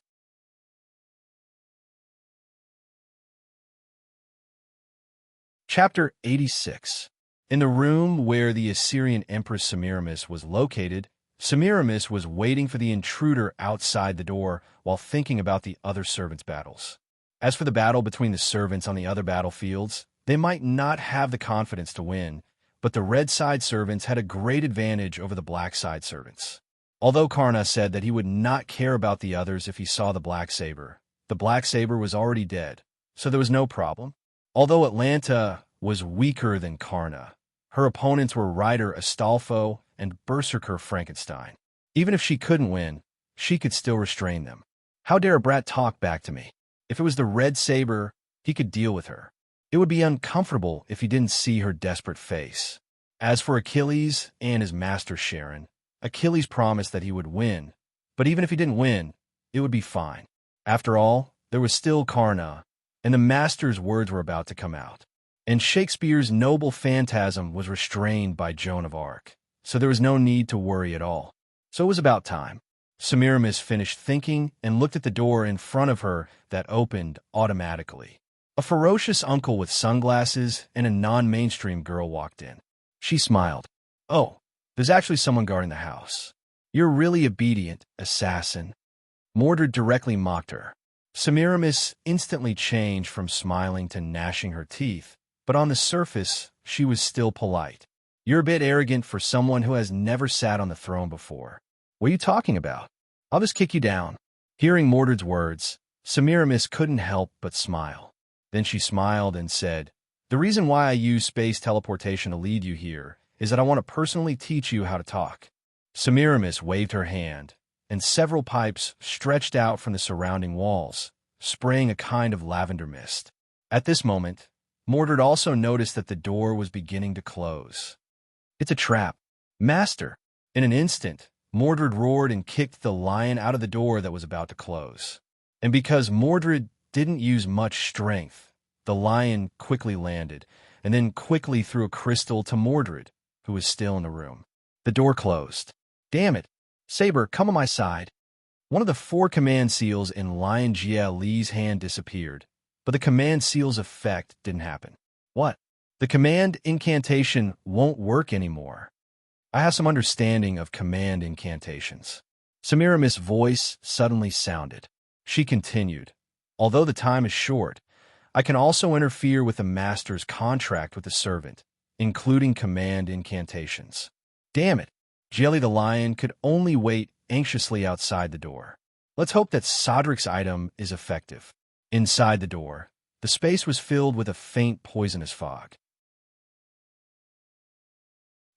Chapter 86. In the room where the Assyrian Empress Semiramis was located, Semiramis was waiting for the intruder outside the door while thinking about the other servants' battles. As for the battle between the servants on the other battlefields, They might not have the confidence to win, but the red side servants had a great advantage over the black side servants. Although Karna said that he would not care about the others if he saw the black saber was already dead, so there was no problem. Although Atlanta was weaker than Karna, her opponents were Rider Astolfo and Berserker Frankenstein. Even if she couldn't win, she could still restrain them. How dare a brat talk back to me? If it was the red saber, he could deal with her. It would be uncomfortable if he didn't see her desperate face. As for Achilles and his master Sharon, Achilles promised that he would win, but even if he didn't win, it would be fine. After all, there was still Karna, and the master's words were about to come out. And Shakespeare's noble phantasm was restrained by Joan of Arc, so there was no need to worry at all. So it was about time. Semiramis finished thinking and looked at the door in front of her that opened automatically. A ferocious uncle with sunglasses and a non-mainstream girl walked in. She smiled. "Oh, there's actually someone guarding the house. You're really obedient, assassin." Mordred directly mocked her. Semiramis instantly changed from smiling to gnashing her teeth, but on the surface, she was still polite. "You're a bit arrogant for someone who has never sat on the throne before. What are you talking about? I'll just kick you down." Hearing Mordred's words, Semiramis couldn't help but smile. Then she smiled and said, "The reason why I use space teleportation to lead you here is that I want to personally teach you how to talk." Semiramis waved her hand, and several pipes stretched out from the surrounding walls, spraying a kind of lavender mist. At this moment, Mordred also noticed that the door was beginning to close. "It's a trap, Master!" In an instant, Mordred roared and kicked the lion out of the door that was about to close. And because Mordred didn't use much strength, the lion quickly landed, and then quickly threw a crystal to Mordred, who was still in the room. The door closed. "Damn it! Saber, come on my side." One of the 4 command seals in Lion Jia Li's hand disappeared, but the command seal's effect didn't happen. "What? The command incantation won't work anymore." "I have some understanding of command incantations." Semiramis' voice suddenly sounded. She continued, "Although the time is short, I can also interfere with the master's contract with the servant, including command incantations." Damn it! Jelly the lion could only wait anxiously outside the door. Let's hope that Sodric's item is effective. Inside the door, the space was filled with a faint poisonous fog.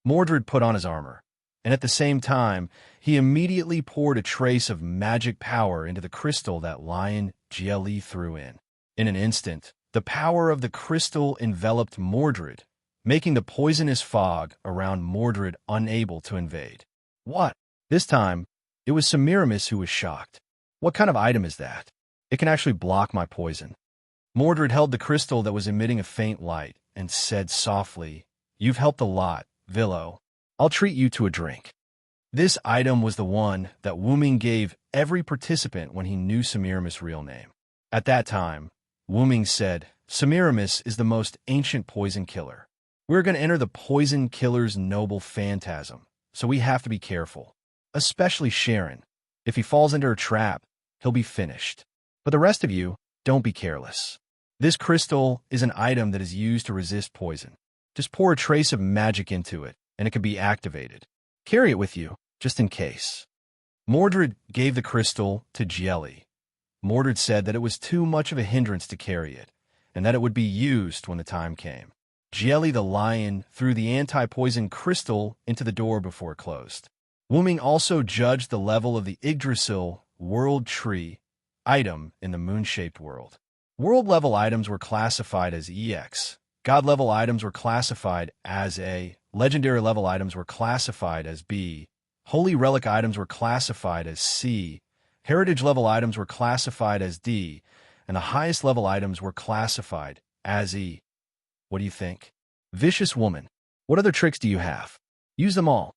Mordred put on his armor, and at the same time, he immediately poured a trace of magic power into the crystal that Lion Jieli threw in. In an instant, the power of the crystal enveloped Mordred, making the poisonous fog around Mordred unable to invade. "What?" This time, it was Semiramis who was shocked. "What kind of item is that? It can actually block my poison." Mordred held the crystal that was emitting a faint light and said softly, "You've helped a lot, Villo. I'll treat you to a drink." This item was the one that Wu Ming gave every participant when he knew Semiramis' real name. At that time, Wu Ming said, "Semiramis is the most ancient poison killer. We're going to enter the poison killer's noble phantasm, so we have to be careful. Especially Sharon. If he falls into her trap, he'll be finished. But the rest of you, don't be careless. This crystal is an item that is used to resist poison. Just pour a trace of magic into it, and it can be activated. Carry it with you, just in case." Mordred gave the crystal to Jelly. Mordred said that it was too much of a hindrance to carry it, and that it would be used when the time came. Jelly the lion threw the anti-poison crystal into the door before it closed. Wu Ming also judged the level of the Yggdrasil World Tree item in the moon-shaped world. World-level items were classified as EX. God-level items were classified as A. Legendary-level items were classified as B. Holy relic items were classified as C. Heritage-level items were classified as D. And the highest-level items were classified as E. What do you think? Vicious woman, what other tricks do you have? Use them all.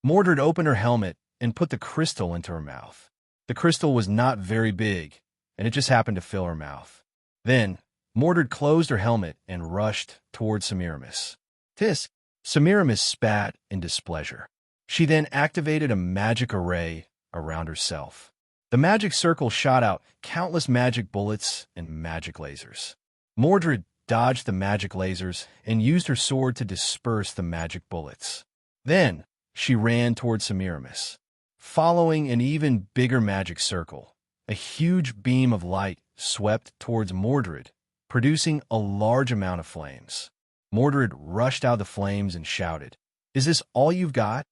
Mordred opened her helmet and put the crystal into her mouth. The crystal was not very big, and it just happened to fill her mouth. Then, Mordred closed her helmet and rushed toward Semiramis. "Tisk!" Semiramis spat in displeasure. She then activated a magic array around herself. The magic circle shot out countless magic bullets and magic lasers. Mordred dodged the magic lasers and used her sword to disperse the magic bullets. Then, she ran toward Semiramis. Following an even bigger magic circle, a huge beam of light swept towards Mordred, producing a large amount of flames. Mordred rushed out of the flames and shouted, "Is this all you've got?"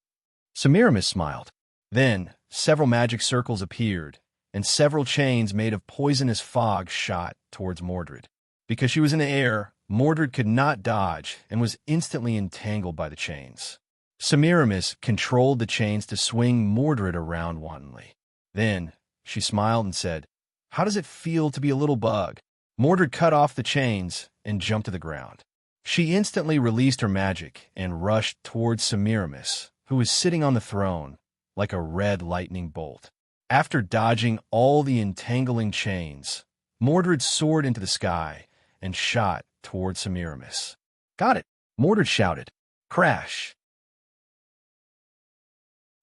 Semiramis smiled. Then, several magic circles appeared, and several chains made of poisonous fog shot towards Mordred. Because she was in the air, Mordred could not dodge and was instantly entangled by the chains. Semiramis controlled the chains to swing Mordred around wantonly. Then, she smiled and said, "How does it feel to be a little bug?" Mordred cut off the chains and jumped to the ground. She instantly released her magic and rushed towards Semiramis, who was sitting on the throne like a red lightning bolt. After dodging all the entangling chains, Mordred soared into the sky and shot towards Semiramis. "Got it!" Mordred shouted. Crash!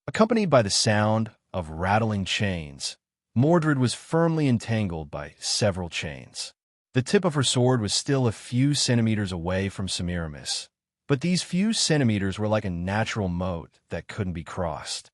Accompanied by the sound of rattling chains, Mordred was firmly entangled by several chains. The tip of her sword was still a few centimeters away from Semiramis, but these few centimeters were like a natural moat that couldn't be crossed.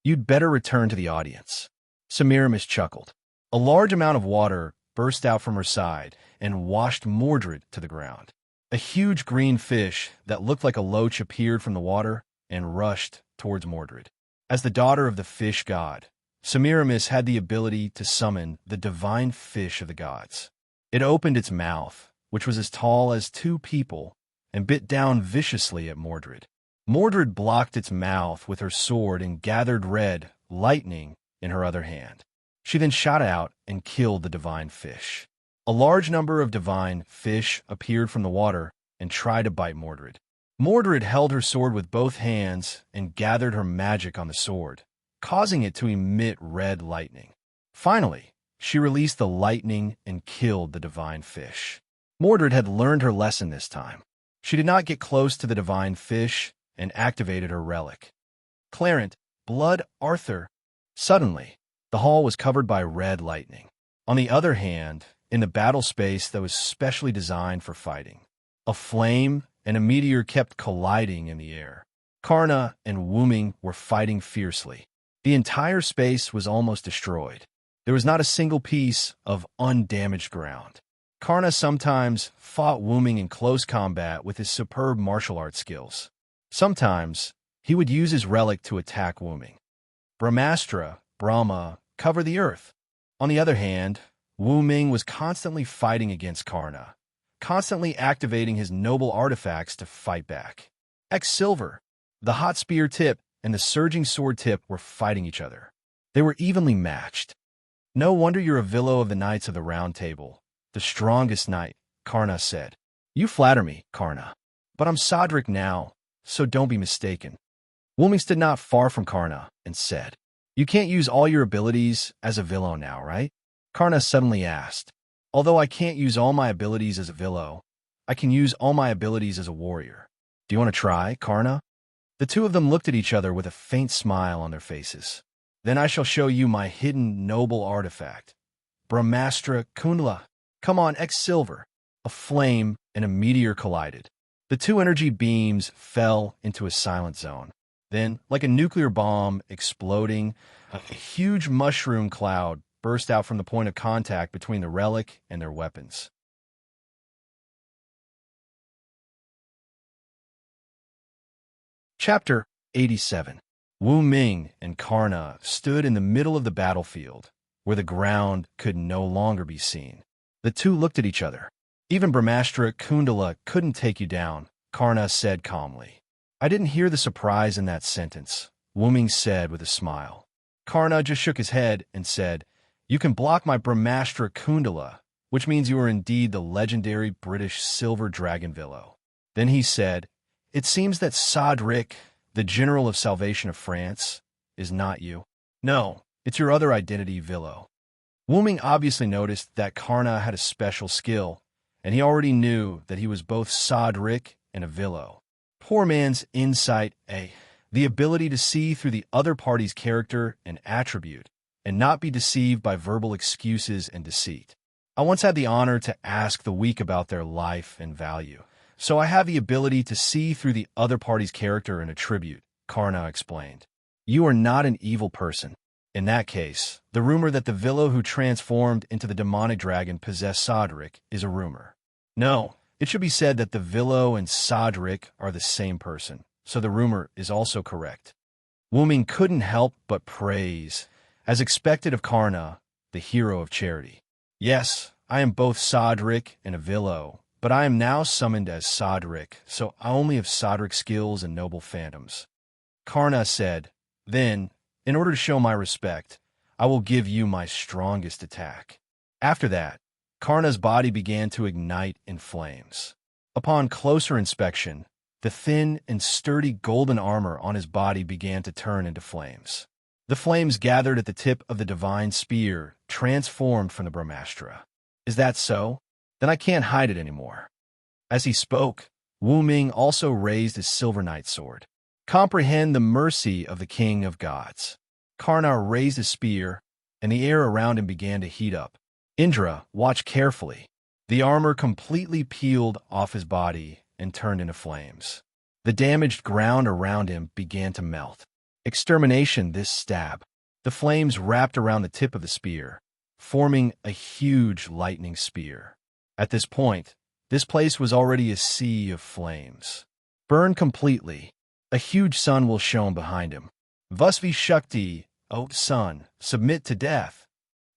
"You'd better return to the audience." Semiramis chuckled. A large amount of water burst out from her side and washed Mordred to the ground. A huge green fish that looked like a loach appeared from the water and rushed towards Mordred. As the daughter of the fish god, Semiramis had the ability to summon the divine fish of the gods. It opened its mouth, which was as tall as two people, and bit down viciously at Mordred. Mordred blocked its mouth with her sword and gathered red lightning in her other hand. She then shot out and killed the divine fish. A large number of divine fish appeared from the water and tried to bite Mordred. Mordred held her sword with both hands and gathered her magic on the sword, causing it to emit red lightning. Finally, she released the lightning and killed the divine fish. Mordred had learned her lesson this time. She did not get close to the divine fish and activated her relic. Clarent, Blood Arthur. Suddenly, the hall was covered by red lightning. On the other hand, in the battle space that was specially designed for fighting, a flame and a meteor kept colliding in the air. Karna and Wuming were fighting fiercely. The entire space was almost destroyed. There was not a single piece of undamaged ground. Karna sometimes fought Wuming in close combat with his superb martial arts skills. Sometimes, he would use his relic to attack Wuming. Brahmastra, Brahma, cover the earth. On the other hand, Wuming was constantly fighting against Karna, constantly activating his noble artifacts to fight back. Silver, the hot spear tip and the surging sword tip were fighting each other. They were evenly matched. "No wonder you're a Villo of the Knights of the Round Table, the strongest knight," Karna said. "You flatter me, Karna, but I'm Sodric now, so don't be mistaken." Wuming stood not far from Karna and said, "You can't use all your abilities as a Villo now, right?" Karna suddenly asked, "Although I can't use all my abilities as a Villo, I can use all my abilities as a warrior. Do you want to try, Karna?" The two of them looked at each other with a faint smile on their faces. "Then I shall show you my hidden noble artifact, Brahmastra Kundla. Come on, Silver." A flame and a meteor collided. The two energy beams fell into a silent zone. Then, like a nuclear bomb exploding, a huge mushroom cloud burst out from the point of contact between the relic and their weapons. Chapter 87. Wu Ming and Karna stood in the middle of the battlefield, where the ground could no longer be seen. The two looked at each other. "Even Brahmastra Kundala couldn't take you down," Karna said calmly. "I didn't hear the surprise in that sentence," Wu Ming said with a smile. Karna just shook his head and said, "You can block my Brahmastra Kundala, which means you are indeed the legendary British Silver Dragon Villo." Then he said, "It seems that Sodric, the General of Salvation of France, is not you." "No, it's your other identity, Villo." Wuming obviously noticed that Karna had a special skill, and he already knew that he was both Sodric and a Villo. Poor man's insight, the ability to see through the other party's character and attribute, and not be deceived by verbal excuses and deceit. I once had the honor to ask the weak about their life and value, so I have the ability to see through the other party's character and attribute, Karna explained. You are not an evil person. In that case, the rumor that the Villo who transformed into the demonic dragon possessed Sodric is a rumor. No, it should be said that the Villo and Sodric are the same person, so the rumor is also correct. Wuming couldn't help but praise, as expected of Karna, the hero of charity. Yes, I am both Sodric and a Villo, but I am now summoned as Sodric, so I only have Sodric skills and noble phantoms. Karna said, then, in order to show my respect, I will give you my strongest attack. After that, Karna's body began to ignite in flames. Upon closer inspection, the thin and sturdy golden armor on his body began to turn into flames. The flames gathered at the tip of the divine spear, transformed from the Brahmastra. Is that so? Then I can't hide it anymore. As he spoke, Wu Ming also raised his silver knight sword. Comprehend the mercy of the King of Gods. Karna raised his spear, and the air around him began to heat up. Indra, watch carefully. The armor completely peeled off his body and turned into flames. The damaged ground around him began to melt. Extermination, this stab. The flames wrapped around the tip of the spear, forming a huge lightning spear. At this point, this place was already a sea of flames. Burn completely. A huge sun will shone behind him. Vasvi Shakti, O sun, submit to death.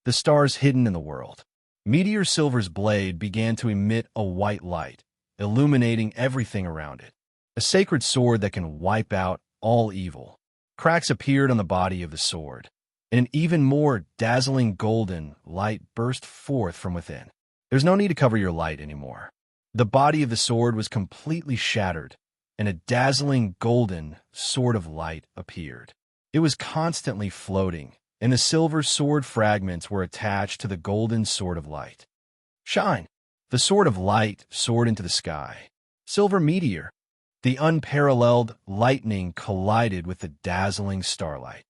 The stars hidden in the world. Meteor Silver's blade began to emit a white light, illuminating everything around it. A sacred sword that can wipe out all evil. Cracks appeared on the body of the sword, and an even more dazzling golden light burst forth from within. There's no need to cover your light anymore. The body of the sword was completely shattered, and a dazzling golden sword of light appeared. It was constantly floating, and the silver sword fragments were attached to the golden sword of light. Shine! The sword of light soared into the sky. Silver meteor. The unparalleled lightning collided with the dazzling starlight.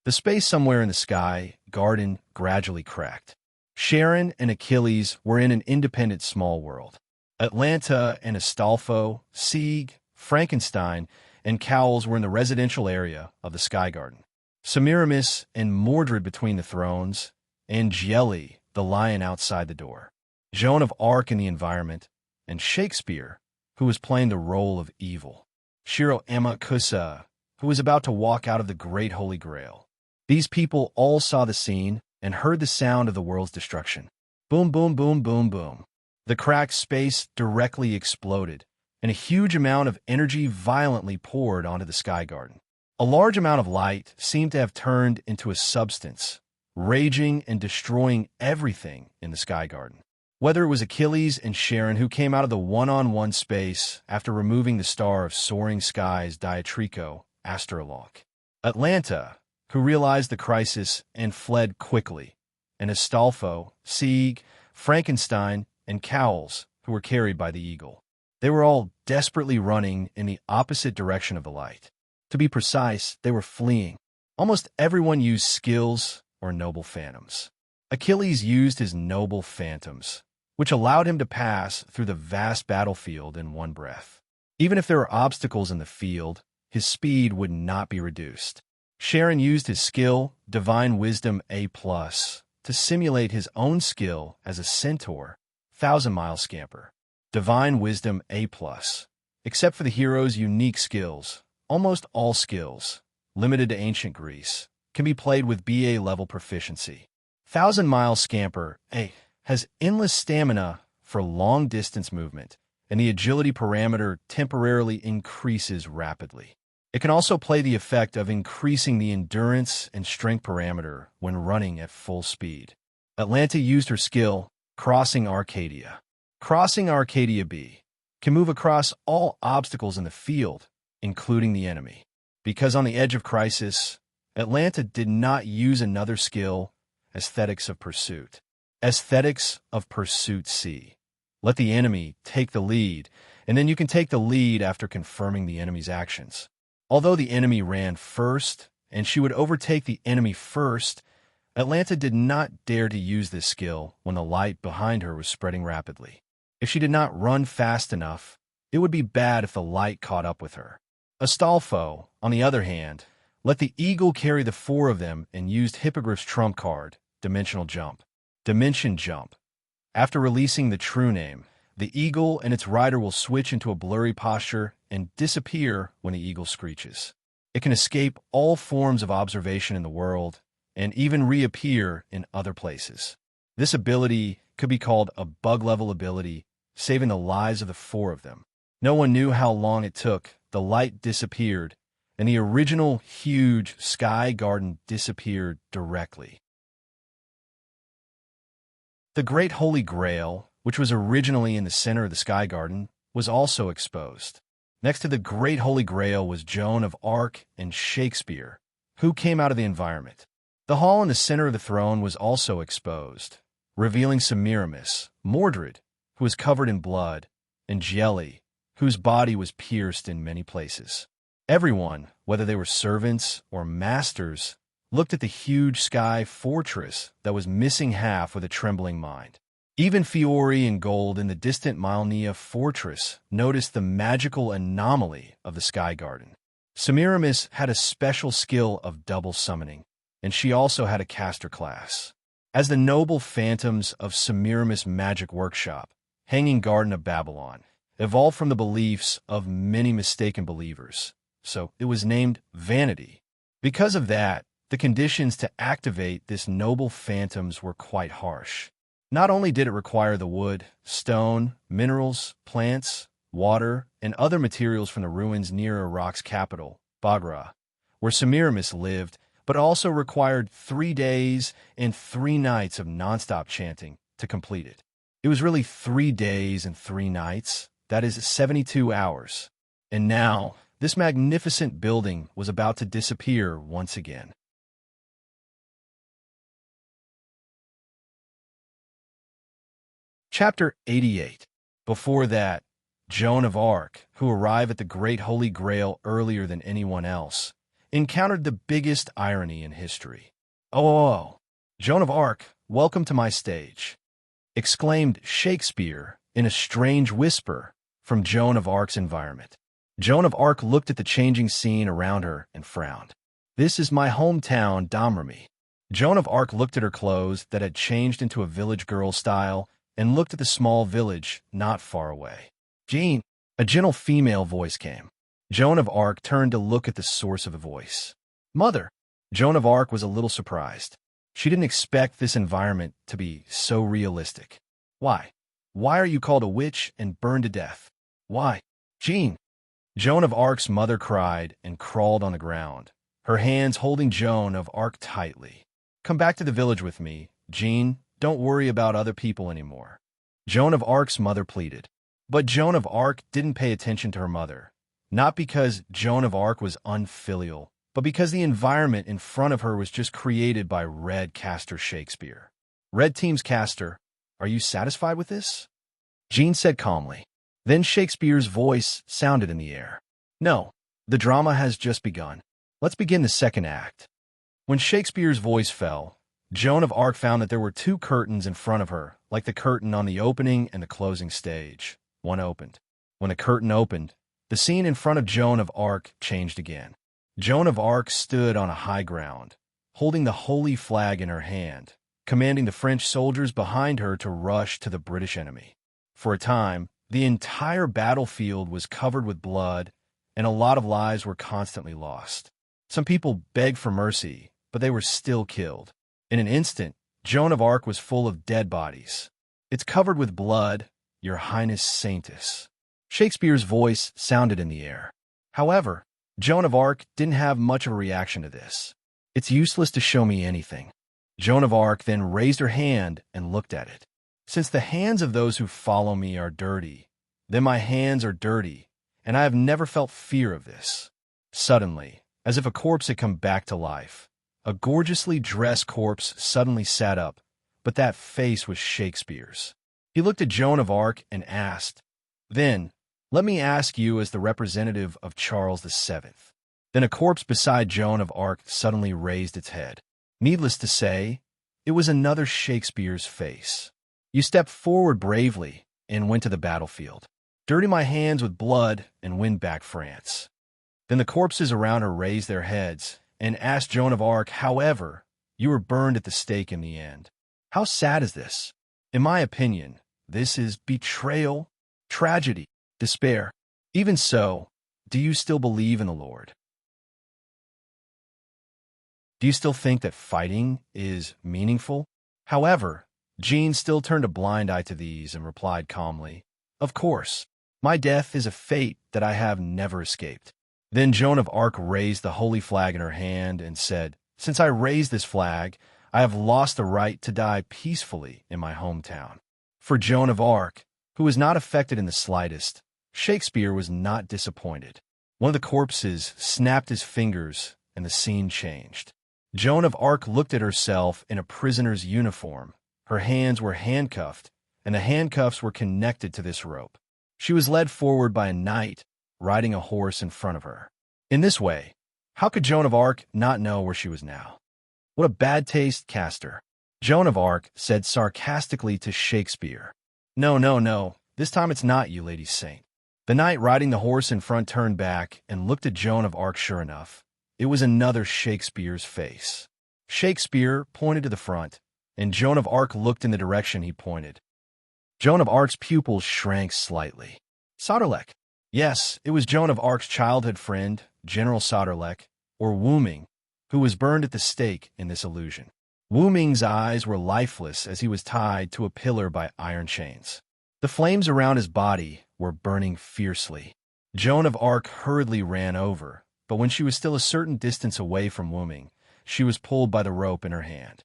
The space somewhere in the sky garden gradually cracked. Sharon and Achilles were in an independent small world. Atlanta and Astolfo, Sieg, Frankenstein, and Cowles were in the residential area of the Sky Garden. Semiramis and Mordred between the thrones, and Gielli, the lion outside the door. Joan of Arc in the environment, and Shakespeare, who was playing the role of evil. Shiro Amakusa, who was about to walk out of the Great Holy Grail. These people all saw the scene and heard the sound of the world's destruction. Boom, boom, boom, boom, boom. The cracked space directly exploded, and a huge amount of energy violently poured onto the Sky Garden. A large amount of light seemed to have turned into a substance, raging and destroying everything in the Sky Garden. Whether it was Achilles and Sharon who came out of the one-on-one space after removing the star of soaring skies Diatrico, Astrolog. Atlanta, who realized the crisis and fled quickly, and Astolfo, Sieg, Frankenstein, and Cowles, who were carried by the eagle. They were all desperately running in the opposite direction of the light. To be precise, they were fleeing. Almost everyone used skills or noble phantoms. Achilles used his noble phantoms, which allowed him to pass through the vast battlefield in one breath. Even if there were obstacles in the field, his speed would not be reduced. Sharon used his skill, Divine Wisdom A+, to simulate his own skill as a centaur, 1,000-mile scamper. Divine Wisdom A+. Except for the hero's unique skills, almost all skills, limited to ancient Greece, can be played with BA-level proficiency. 1,000-mile scamper A has endless stamina for long-distance movement, and the agility parameter temporarily increases rapidly. It can also play the effect of increasing the endurance and strength parameter when running at full speed. Atlanta used her skill, Crossing Arcadia. Crossing Arcadia B can move across all obstacles in the field, including the enemy. Because on the edge of crisis, Atlanta did not use another skill, Aesthetics of Pursuit. Aesthetics of Pursuit C. Let the enemy take the lead, and then you can take the lead after confirming the enemy's actions. Although the enemy ran first, and she would overtake the enemy first, Atlanta did not dare to use this skill when the light behind her was spreading rapidly. If she did not run fast enough, it would be bad if the light caught up with her. Astolfo, on the other hand, let the eagle carry the four of them and used Hippogriff's trump card, Dimensional Jump. Dimension Jump. After releasing the true name, the eagle and its rider will switch into a blurry posture and disappear when the eagle screeches. It can escape all forms of observation in the world and even reappear in other places. This ability could be called a bug-level ability, saving the lives of the four of them. No one knew how long it took. The light disappeared, and the original huge sky garden disappeared directly. The Great Holy Grail, which was originally in the center of the sky garden, was also exposed. Next to the Great Holy Grail was Joan of Arc and Shakespeare, who came out of the environment. The hall in the center of the throne was also exposed, revealing Semiramis, Mordred, who was covered in blood, and Jelly, whose body was pierced in many places. Everyone, whether they were servants or masters, looked at the huge sky fortress that was missing half with a trembling mind. Even Fiore and Gold in the distant Malnia fortress noticed the magical anomaly of the sky garden. Semiramis had a special skill of double summoning, and she also had a caster class. As the noble phantoms of Semiramis' magic workshop, Hanging Garden of Babylon, evolved from the beliefs of many mistaken believers, so it was named Vanity. Because of that, the conditions to activate this noble phantoms were quite harsh. Not only did it require the wood, stone, minerals, plants, water, and other materials from the ruins near Iraq's capital, Baghra, where Semiramis lived, but also required 3 days and 3 nights of nonstop chanting to complete it. It was really 3 days and 3 nights, that is 72 hours. And now, this magnificent building was about to disappear once again. Chapter 88. Before that, Joan of Arc, who arrived at the Great Holy Grail earlier than anyone else, encountered the biggest irony in history. "Oh, Joan of Arc, welcome to my stage," exclaimed Shakespeare in a strange whisper from Joan of Arc's environment. Joan of Arc looked at the changing scene around her and frowned. "This is my hometown, Domremy." Joan of Arc looked at her clothes that had changed into a village girl style and looked at the small village not far away. "Jean," a gentle female voice came. Joan of Arc turned to look at the source of the voice. "Mother." Joan of Arc was a little surprised. She didn't expect this environment to be so realistic. "Why? Why are you called a witch and burned to death? Why?" "Jean." Joan of Arc's mother cried and crawled on the ground, her hands holding Joan of Arc tightly. "Come back to the village with me, Jean. Don't worry about other people anymore." Joan of Arc's mother pleaded. But Joan of Arc didn't pay attention to her mother, not because Joan of Arc was unfilial, but because the environment in front of her was just created by Red Caster Shakespeare. "Red Team's caster, are you satisfied with this?" Jean said calmly. Then Shakespeare's voice sounded in the air. "No, the drama has just begun. Let's begin the second act." When Shakespeare's voice fell, Joan of Arc found that there were 2 curtains in front of her, like the curtain on the opening and the closing stage. One opened. When the curtain opened, the scene in front of Joan of Arc changed again. Joan of Arc stood on a high ground, holding the holy flag in her hand, commanding the French soldiers behind her to rush to the British enemy. For a time, the entire battlefield was covered with blood, and a lot of lives were constantly lost. Some people begged for mercy, but they were still killed. In an instant, Joan of Arc was full of dead bodies. "It's covered with blood, Your Highness Saintess." Shakespeare's voice sounded in the air. However, Joan of Arc didn't have much of a reaction to this. "It's useless to show me anything." Joan of Arc then raised her hand and looked at it. "Since the hands of those who follow me are dirty, then my hands are dirty, and I have never felt fear of this." Suddenly, as if a corpse had come back to life, a gorgeously dressed corpse suddenly sat up, but that face was Shakespeare's. He looked at Joan of Arc and asked, "Then, let me ask you as the representative of Charles VII." Then a corpse beside Joan of Arc suddenly raised its head. Needless to say, It was another Shakespeare's face. You stepped forward bravely and went to the battlefield. Dirty my hands with blood and win back France. Then the corpses around her raised their heads and asked Joan of Arc, however, you were burned at the stake in the end. How sad is this? In my opinion, this is betrayal, tragedy, despair. Even so, do you still believe in the Lord? Do you still think that fighting is meaningful? However, Jean still turned a blind eye to these and replied calmly, of course, my death is a fate that I have never escaped. Then Joan of Arc raised the holy flag in her hand and said, since I raised this flag, I have lost the right to die peacefully in my hometown. For Joan of Arc, who was not affected in the slightest, Shakespeare was not disappointed. One of the corpses snapped his fingers and the scene changed. Joan of Arc looked at herself in a prisoner's uniform. Her hands were handcuffed, and the handcuffs were connected to this rope. She was led forward by a knight riding a horse in front of her. In this way, how could Joan of Arc not know where she was now? What a bad taste, Castor. Joan of Arc said sarcastically to Shakespeare. No, no, no, this time it's not you, lady saint. The knight riding the horse in front turned back and looked at Joan of Arc. Sure enough, it was another Shakespeare's face. Shakespeare pointed to the front, and Joan of Arc looked in the direction he pointed. Joan of Arc's pupils shrank slightly. Sauterlec. Yes, it was Joan of Arc's childhood friend, General Sauterlec, or Wu Ming, who was burned at the stake in this illusion. Wu Ming's eyes were lifeless as he was tied to a pillar by iron chains. The flames around his body were burning fiercely. Joan of Arc hurriedly ran over, but when she was still a certain distance away from Wu Ming, she was pulled by the rope in her hand.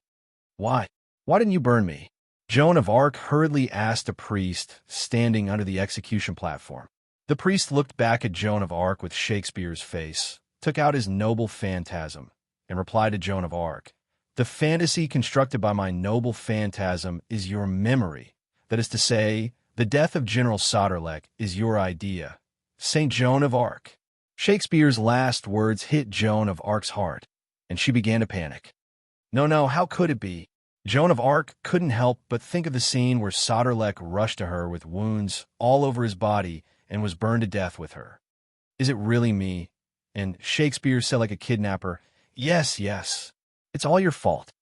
Why? Why didn't you burn me? Joan of Arc hurriedly asked a priest standing under the execution platform. The priest looked back at Joan of Arc with Shakespeare's face, took out his noble phantasm, and replied to Joan of Arc, the fantasy constructed by my noble phantasm is your memory. That is to say, the death of General Sauterlec is your idea. Saint Joan of Arc. Shakespeare's last words hit Joan of Arc's heart, and she began to panic. No, no, how could it be? Joan of Arc couldn't help but think of the scene where Sauterlec rushed to her with wounds all over his body and was burned to death with her. Is it really me? And Shakespeare said like a kidnapper, yes, yes, it's all your fault.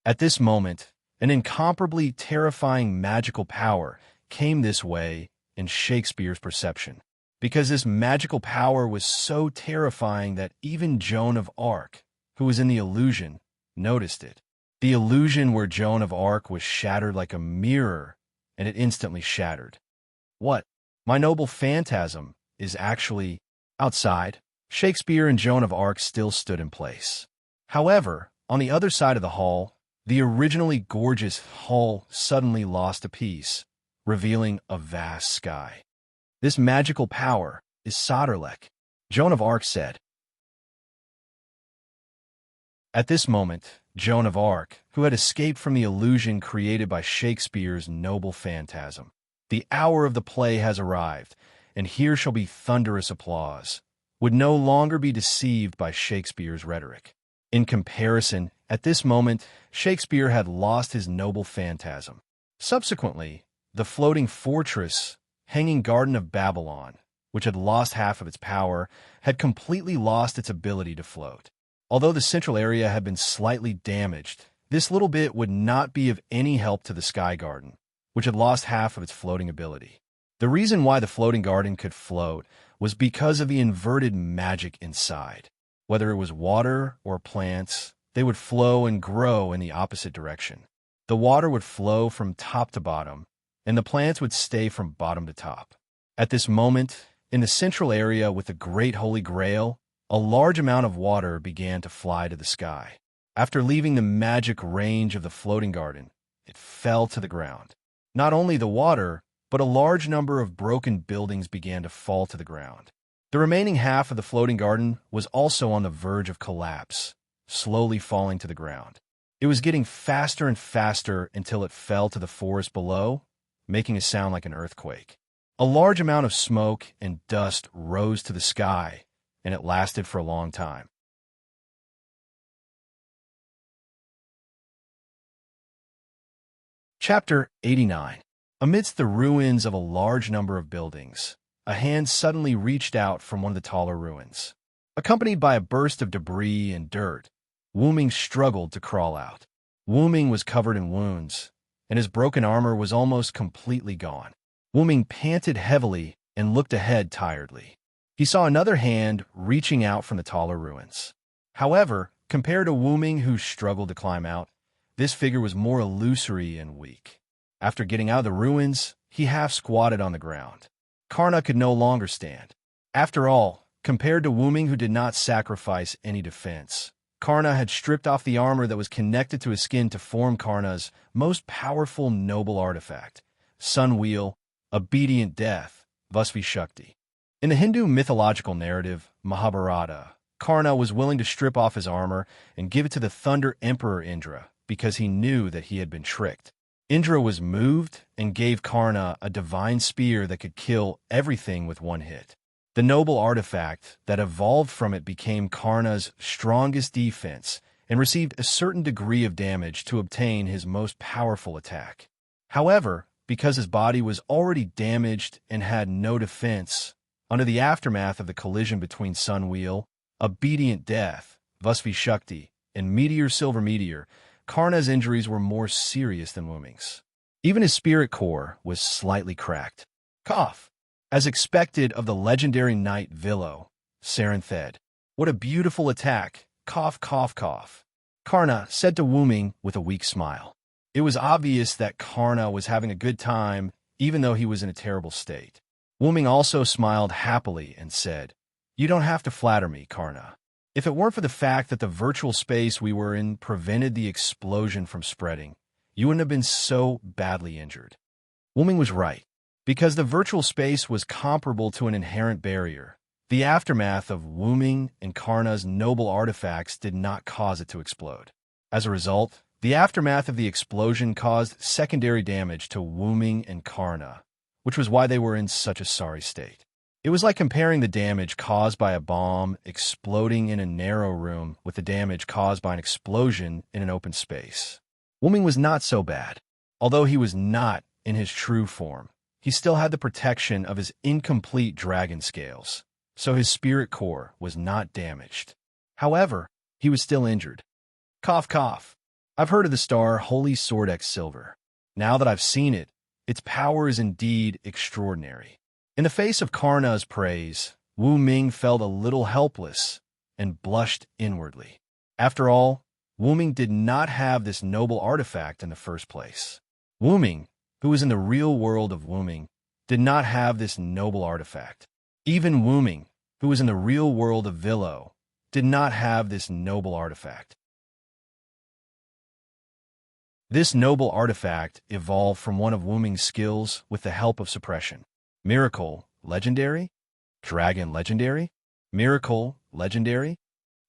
At this moment, an incomparably terrifying magical power came this way in Shakespeare's perception, because this magical power was so terrifying that even Joan of Arc, who was in the illusion, noticed it. The illusion where Joan of Arc was shattered like a mirror, and it instantly shattered. What? My noble phantasm is actually outside. Shakespeare and Joan of Arc still stood in place. However, on the other side of the hall, the originally gorgeous hall suddenly lost a piece, revealing a vast sky. This magical power is Sauterlec, Joan of Arc said. At this moment, Joan of Arc, who had escaped from the illusion created by Shakespeare's noble phantasm. The hour of the play has arrived, and here shall be thunderous applause, would no longer be deceived by Shakespeare's rhetoric. In comparison, at this moment, Shakespeare had lost his noble phantasm. Subsequently, the floating fortress, hanging Garden of Babylon, which had lost half of its power, had completely lost its ability to float. Although the central area had been slightly damaged, this little bit would not be of any help to the Sky Garden, which had lost half of its floating ability. The reason why the floating garden could float was because of the inverted magic inside. Whether it was water or plants, they would flow and grow in the opposite direction. The water would flow from top to bottom, and the plants would stay from bottom to top. At this moment, in the central area with the Great Holy Grail, a large amount of water began to fly to the sky. After leaving the magic range of the floating garden, it fell to the ground. Not only the water, but a large number of broken buildings began to fall to the ground. The remaining half of the floating garden was also on the verge of collapse, slowly falling to the ground. It was getting faster and faster until it fell to the forest below, making a sound like an earthquake. A large amount of smoke and dust rose to the sky, and it lasted for a long time. Chapter 89. Amidst the ruins of a large number of buildings, a hand suddenly reached out from one of the taller ruins. Accompanied by a burst of debris and dirt, Wu Ming struggled to crawl out. Wu Ming was covered in wounds, and his broken armor was almost completely gone. Wu Ming panted heavily and looked ahead tiredly. He saw another hand reaching out from the taller ruins. However, compared to Wu Ming, who struggled to climb out, this figure was more illusory and weak. After getting out of the ruins, he half-squatted on the ground. Karna could no longer stand. After all, compared to Wu Ming, who did not sacrifice any defense, Karna had stripped off the armor that was connected to his skin to form Karna's most powerful noble artifact, Sun Wheel, Obedient Death, Vasvi Shakti. In the Hindu mythological narrative, Mahabharata, Karna was willing to strip off his armor and give it to the Thunder Emperor Indra because he knew that he had been tricked. Indra was moved and gave Karna a divine spear that could kill everything with one hit. The noble artifact that evolved from it became Karna's strongest defense and received a certain degree of damage to obtain his most powerful attack. However, because his body was already damaged and had no defense, under the aftermath of the collision between Sun Wheel, Obedient Death, Vasvi Shakti, and Meteor Silver Meteor, Karna's injuries were more serious than Wu Ming's. Even his spirit core was slightly cracked. Cough. As expected of the legendary knight Vilo, Saranthed. What a beautiful attack. Cough, cough, cough. Karna said to Wu Ming with a weak smile. It was obvious that Karna was having a good time, even though he was in a terrible state. Wu Ming also smiled happily and said, "You don't have to flatter me, Karna. If it weren't for the fact that the virtual space we were in prevented the explosion from spreading, you wouldn't have been so badly injured." Wu Ming was right. Because the virtual space was comparable to an inherent barrier, the aftermath of Wu Ming and Karna's noble artifacts did not cause it to explode. As a result, the aftermath of the explosion caused secondary damage to Wu Ming and Karna, which was why they were in such a sorry state. It was like comparing the damage caused by a bomb exploding in a narrow room with the damage caused by an explosion in an open space. Wu Ming was not so bad. Although he was not in his true form, he still had the protection of his incomplete dragon scales, so his spirit core was not damaged. However, he was still injured. Cough, cough. I've heard of the star Holy Sword X Silver. Now that I've seen it, its power is indeed extraordinary. In the face of Karna's praise, Wu Ming felt a little helpless and blushed inwardly. After all, Wu Ming did not have this noble artifact in the first place. Wu Ming, who was in the real world of Wu Ming, did not have this noble artifact. Even Wu Ming, who was in the real world of Vilo, did not have this noble artifact. This noble artifact evolved from one of Wu Ming's skills with the help of suppression. Miracle, legendary? Dragon, legendary? Miracle, legendary?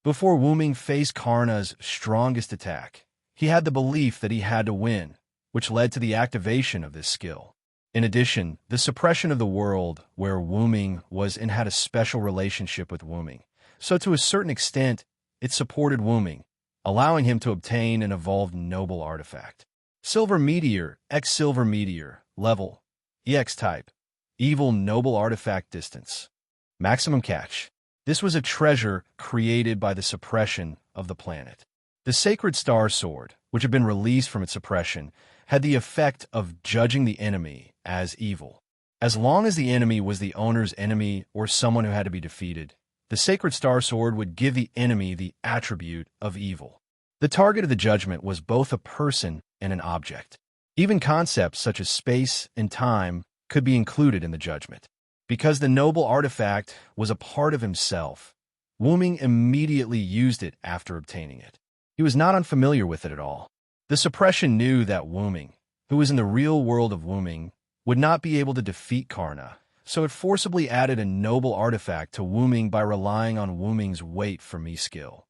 Before Wu Ming faced Karna's strongest attack, he had the belief that he had to win, which led to the activation of this skill. In addition, the suppression of the world where Wu Ming was and had a special relationship with Wu Ming, so to a certain extent, it supported Wu Ming, allowing him to obtain an evolved noble artifact. Silver Meteor, X Silver Meteor, level, EX type, evil noble artifact distance. Maximum catch. This was a treasure created by the suppression of the planet. The Sacred Star Sword, which had been released from its suppression, had the effect of judging the enemy as evil. As long as the enemy was the owner's enemy or someone who had to be defeated, the Sacred Star Sword would give the enemy the attribute of evil. The target of the judgment was both a person and an object. Even concepts such as space and time could be included in the judgment. Because the noble artifact was a part of himself, Wu Ming immediately used it after obtaining it. He was not unfamiliar with it at all. The suppression knew that Wu Ming, who was in the real world of Wu Ming, would not be able to defeat Karna, so it forcibly added a noble artifact to Wu Ming by relying on Wu Ming's wait for me skill.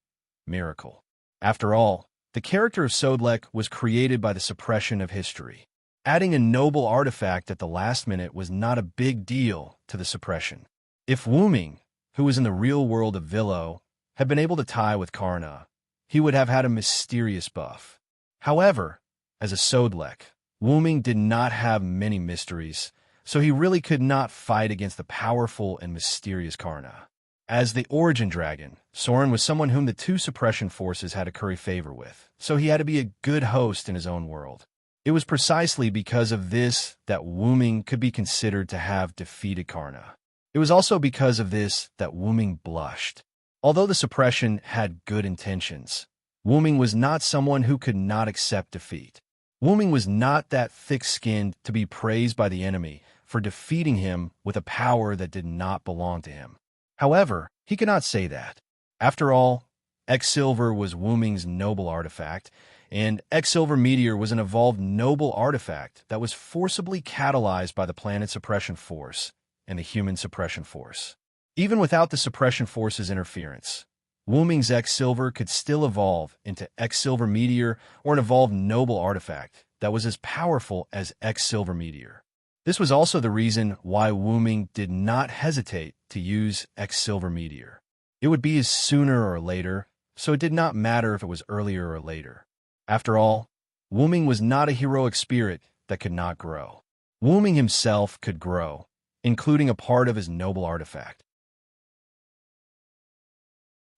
Miracle. After all, the character of Sodlek was created by the suppression of history. Adding a noble artifact at the last minute was not a big deal to the suppression. If Wu Ming, who was in the real world of Vilo, had been able to tie with Karna, he would have had a mysterious buff. However, as a Sodlek, Wuming did not have many mysteries, so he really could not fight against the powerful and mysterious Karna. As the origin dragon, Soren was someone whom the two suppression forces had to curry favor with, so he had to be a good host in his own world. It was precisely because of this that Wuming could be considered to have defeated Karna. It was also because of this that Wuming blushed. Although the suppression had good intentions, Wuming was not someone who could not accept defeat. Wuming was not that thick-skinned to be praised by the enemy for defeating him with a power that did not belong to him. However, he could not say that. After all, X-Silver was Wuming's noble artifact, and X-Silver Meteor was an evolved noble artifact that was forcibly catalyzed by the planet suppression force and the human suppression force. Even without the suppression force's interference, Wuming's X-Silver could still evolve into X-Silver Meteor or an evolved noble artifact that was as powerful as X-Silver Meteor. This was also the reason why Wuming did not hesitate to use X-Silver Meteor. It would be sooner or later, so it did not matter if it was earlier or later. After all, Wuming was not a heroic spirit that could not grow. Wuming himself could grow, including a part of his noble artifact.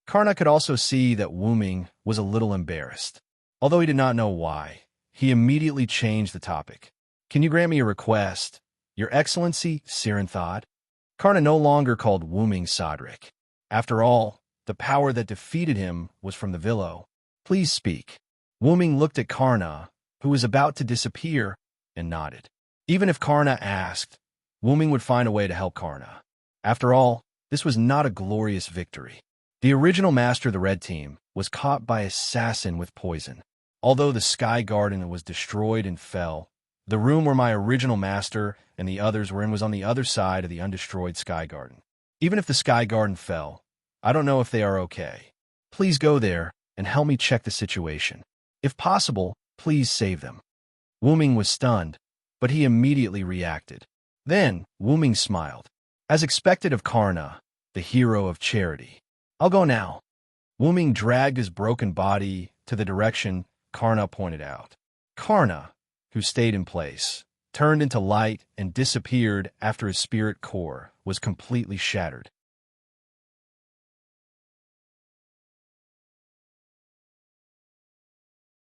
Karna could also see that Wuming was a little embarrassed. Although he did not know why, he immediately changed the topic. "Can you grant me a request? Your Excellency, Siren thought." Karna no longer called Wuming Sodric. After all, the power that defeated him was from the Villo. "Please speak." Wuming looked at Karna, who was about to disappear, and nodded. Even if Karna asked, Wuming would find a way to help Karna. After all, this was not a glorious victory. The original master of the Red Team was caught by an assassin with poison. Although the Sky Garden was destroyed and fell, the room where my original master and the others were in was on the other side of the undestroyed Sky Garden. Even if the Sky Garden fell, I don't know if they are okay. Please go there and help me check the situation. If possible, please save them. Wuming was stunned, but he immediately reacted. Then, Wuming smiled. As expected of Karna, the hero of charity. "I'll go now." Wuming dragged his broken body to the direction Karna pointed out. Karna, who stayed in place, turned into light and disappeared after his spirit core was completely shattered.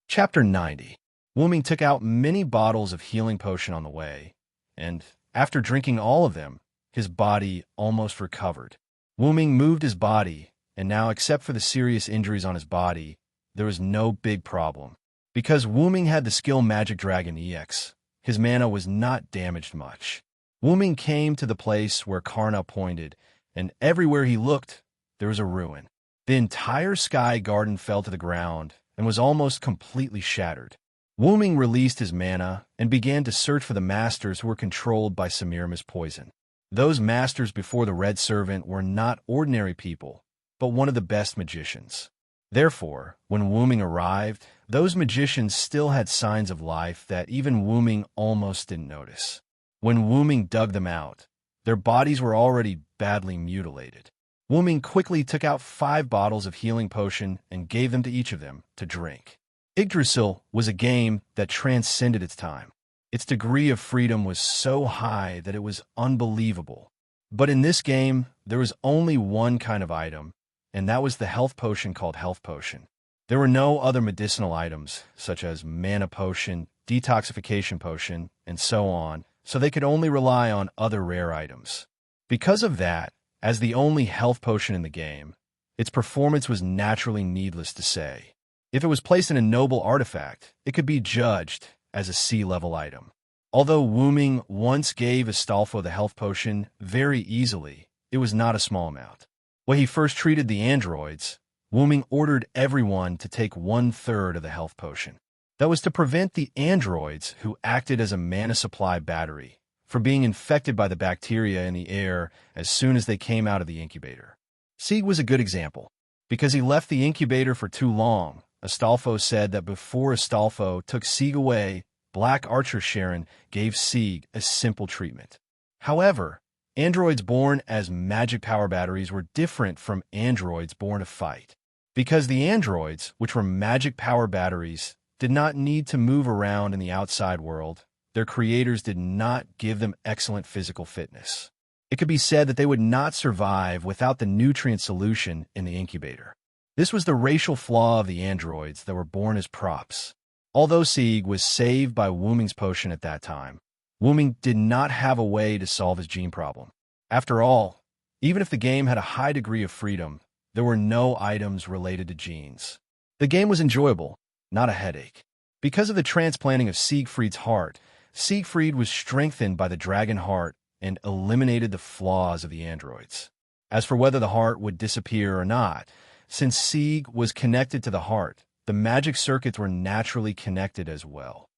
Chapter 90. Wuming took out many bottles of healing potion on the way, and, after drinking all of them, his body almost recovered. Wuming moved his body, and now, except for the serious injuries on his body, there was no big problem. Because Wuming had the skill Magic Dragon EX, his mana was not damaged much. Wuming came to the place where Karna pointed, and everywhere he looked, there was a ruin. The entire Sky Garden fell to the ground and was almost completely shattered. Wuming released his mana and began to search for the masters who were controlled by Semiramis poison. Those masters before the Red Servant were not ordinary people, but one of the best magicians. Therefore, when Wuming arrived, those magicians still had signs of life that even Wuming almost didn't notice. When Wuming dug them out, their bodies were already badly mutilated. Wuming quickly took out 5 bottles of healing potion and gave them to each of them to drink. Yggdrasil was a game that transcended its time. Its degree of freedom was so high that it was unbelievable. But in this game, there was only one kind of item, and that was the health potion called Health Potion. There were no other medicinal items, such as Mana Potion, Detoxification Potion, and so on, so they could only rely on other rare items. Because of that, as the only health potion in the game, its performance was naturally needless to say. If it was placed in a noble artifact, it could be judged as a C-level item. Although Wuming once gave Astolfo the health potion very easily, it was not a small amount. When he first treated the androids, Wuming ordered everyone to take 1/3 of the health potion. That was to prevent the androids, who acted as a mana supply battery, from being infected by the bacteria in the air as soon as they came out of the incubator. Sieg was a good example. Because he left the incubator for too long, Astolfo said that before Astolfo took Sieg away, Black Archer Sharon gave Sieg a simple treatment. However, androids born as magic power batteries were different from androids born to fight. Because the androids, which were magic power batteries, did not need to move around in the outside world. Their creators did not give them excellent physical fitness. It could be said that they would not survive without the nutrient solution in the incubator. This was the racial flaw of the androids that were born as props. Although Sieg was saved by Wuming's potion at that time, Wuming did not have a way to solve his gene problem. After all, even if the game had a high degree of freedom, there were no items related to genes. The game was enjoyable, not a headache. Because of the transplanting of Siegfried's heart, Siegfried was strengthened by the dragon heart and eliminated the flaws of the androids. As for whether the heart would disappear or not, since Sieg was connected to the heart, the magic circuits were naturally connected as well.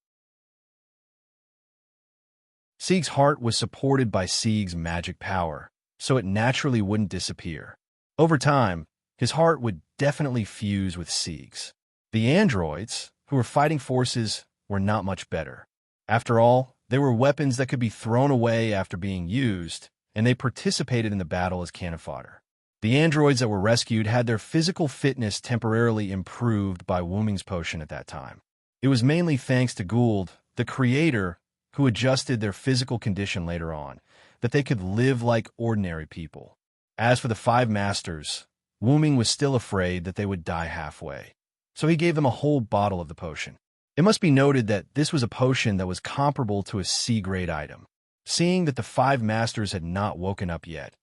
Sieg's heart was supported by Sieg's magic power, so it naturally wouldn't disappear. Over time, his heart would definitely fuse with Sieg's. The androids, who were fighting forces, were not much better. After all, they were weapons that could be thrown away after being used, and they participated in the battle as cannon fodder. The androids that were rescued had their physical fitness temporarily improved by Wuming's potion at that time. It was mainly thanks to Gould, the creator, who adjusted their physical condition later on, that they could live like ordinary people. As for the 5 masters, Wuming was still afraid that they would die halfway, so he gave them a whole bottle of the potion. It must be noted that this was a potion that was comparable to a C-grade item. Seeing that the 5 masters had not woken up yet,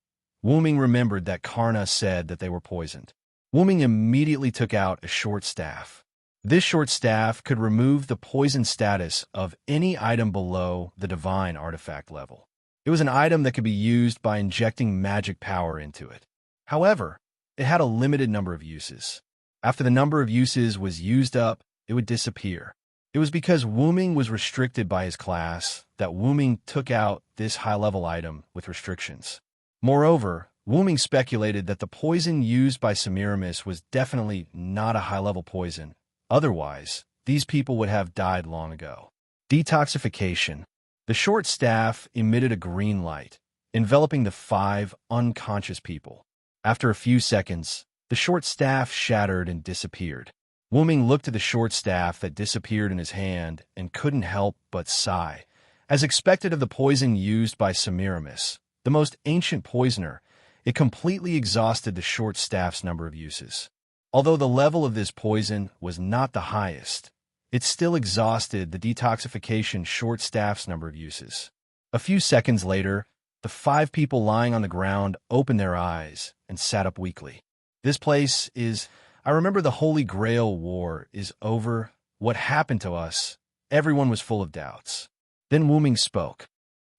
Wuming remembered that Karna said that they were poisoned. Wuming immediately took out a short staff. This short staff could remove the poison status of any item below the divine artifact level. It was an item that could be used by injecting magic power into it. However, it had a limited number of uses. After the number of uses was used up, it would disappear. It was because Wuming was restricted by his class that Wuming took out this high-level item with restrictions. Moreover, Wuming speculated that the poison used by Semiramis was definitely not a high-level poison. Otherwise, these people would have died long ago. Detoxification. The short staff emitted a green light, enveloping the 5 unconscious people. After a few seconds, the short staff shattered and disappeared. Wuming looked at the short staff that disappeared in his hand and couldn't help but sigh. As expected of the poison used by Semiramis, the most ancient poisoner, it completely exhausted the short staff's number of uses. Although the level of this poison was not the highest, it still exhausted the detoxification short staff's number of uses. A few seconds later, the 5 people lying on the ground opened their eyes and sat up weakly. This place is... I remember the Holy Grail War is over. What happened to us? Everyone was full of doubts. Then Wuming spoke.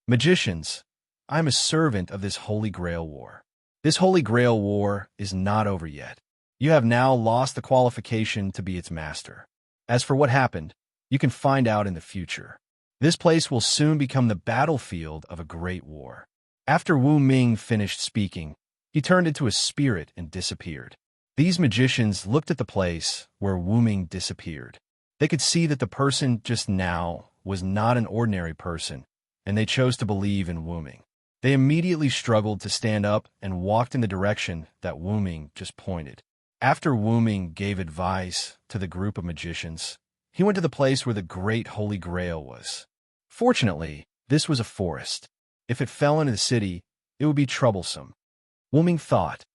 Magicians, I am a servant of this Holy Grail War. This Holy Grail War is not over yet. You have now lost the qualification to be its master. As for what happened, you can find out in the future. This place will soon become the battlefield of a great war. After Wu Ming finished speaking, he turned into a spirit and disappeared. These magicians looked at the place where Wu Ming disappeared. They could see that the person just now was not an ordinary person, and they chose to believe in Wu Ming. They immediately struggled to stand up and walked in the direction that Wu Ming just pointed. After Wu Ming gave advice to the group of magicians, he went to the place where the great Holy Grail was. Fortunately, this was a forest. If it fell into the city, it would be troublesome. Wu Ming thought.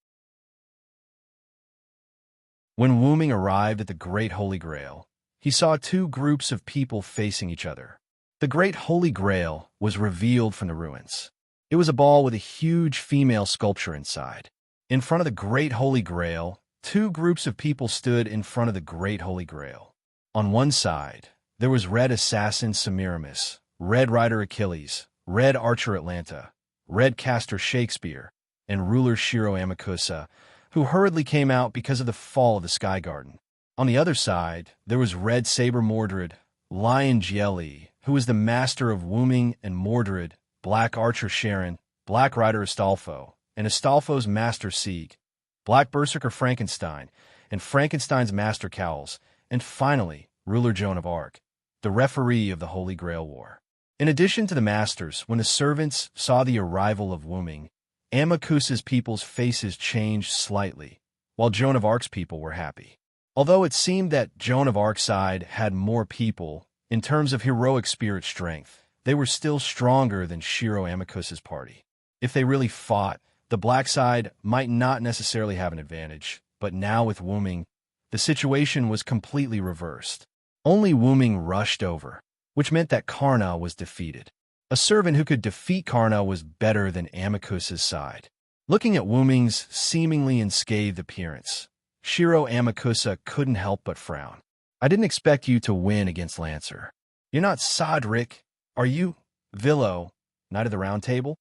When Wu Ming arrived at the Great Holy Grail, he saw 2 groups of people facing each other. The Great Holy Grail was revealed from the ruins. It was a ball with a huge female sculpture inside. In front of the Great Holy Grail, 2 groups of people stood in front of the Great Holy Grail. On one side, there was Red Assassin Semiramis, Red Rider Achilles, Red Archer Atlanta, Red Caster Shakespeare, and Ruler Shiro Amakusa, who hurriedly came out because of the fall of the Sky Garden. On the other side, there was Red Saber Mordred, Lion Jelly, who was the master of Wuming and Mordred, Black Archer Sharon, Black Rider Astolfo, and Astolfo's master Sieg, Black Berserker Frankenstein, and Frankenstein's master Cowles, and finally, Ruler Joan of Arc, the referee of the Holy Grail War. In addition to the masters, when the servants saw the arrival of Wuming, Amakusa's people's faces changed slightly, while Joan of Arc's people were happy. Although it seemed that Joan of Arc's side had more people, in terms of heroic spirit strength, they were still stronger than Shiro Amakusa's party. If they really fought, the black side might not necessarily have an advantage, but now with Wu Ming, the situation was completely reversed. Only Wu Ming rushed over, which meant that Karna was defeated. A servant who could defeat Karna was better than Amakusa's side. Looking at Wu Ming's seemingly unscathed appearance, Shiro Amakusa couldn't help but frown. I didn't expect you to win against Lancer. You're not Sodric, are you, Villo, Knight of the Round Table?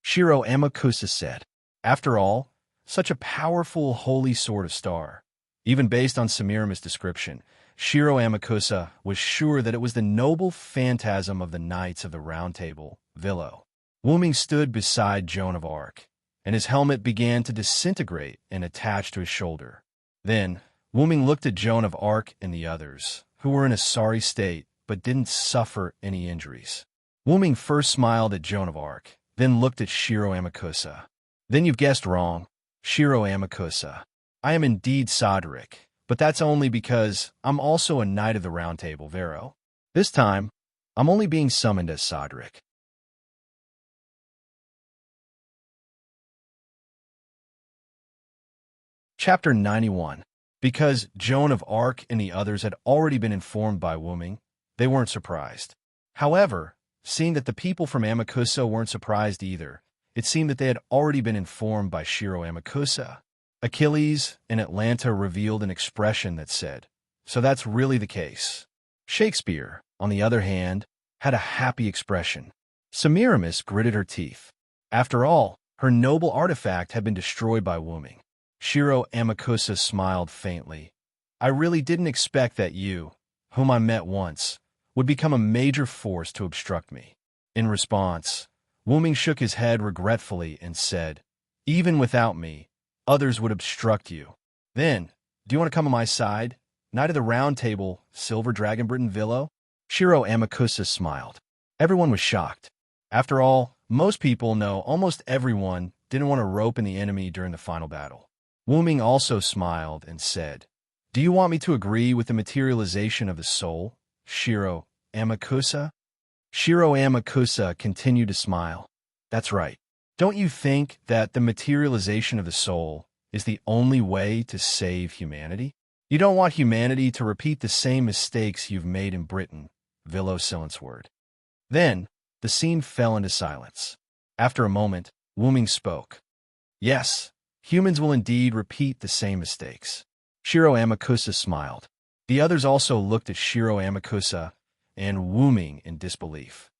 Shiro Amakusa said. After all, such a powerful holy sword of star. Even based on Semiramis' description, Shiro Amakusa was sure that it was the noble phantasm of the Knights of the Round Table, Villo. Wu Ming stood beside Joan of Arc, and his helmet began to disintegrate and attach to his shoulder. Then, Wu Ming looked at Joan of Arc and the others, who were in a sorry state but didn't suffer any injuries. Wu Ming first smiled at Joan of Arc, then looked at Shiro Amakusa. Then you've guessed wrong, Shiro Amakusa. I am indeed Sodric, but that's only because I'm also a Knight of the Round Table, Vero. This time, I'm only being summoned as Sodric. Chapter 91. Because Joan of Arc and the others had already been informed by Wu Ming, they weren't surprised. However, seeing that the people from Amakusa weren't surprised either, it seemed that they had already been informed by Shiro Amakusa. Achilles and Atlanta revealed an expression that said, "So that's really the case." Shakespeare, on the other hand, had a happy expression. Semiramis gritted her teeth. After all, her noble artifact had been destroyed by Wu Ming. Shiro Amakusa smiled faintly. I really didn't expect that you, whom I met once, would become a major force to obstruct me. In response, Wu Ming shook his head regretfully and said, even without me, others would obstruct you. Then, do you want to come on my side? Knight of the Round Table, Silver Dragon Britain Villo? Shiro Amakusa smiled. Everyone was shocked. After all, most people know almost everyone didn't want to rope in the enemy during the final battle. Wu Ming also smiled and said, do you want me to agree with the materialization of the soul, Shiro Amakusa? Shiro Amakusa continued to smile. That's right. Don't you think that the materialization of the soul is the only way to save humanity? You don't want humanity to repeat the same mistakes you've made in Britain, Villo Silenceword. Then, the scene fell into silence. After a moment, Wu Ming spoke. Yes, humans will indeed repeat the same mistakes. Shiro Amakusa smiled. The others also looked at Shiro Amakusa and Wu Ming in disbelief.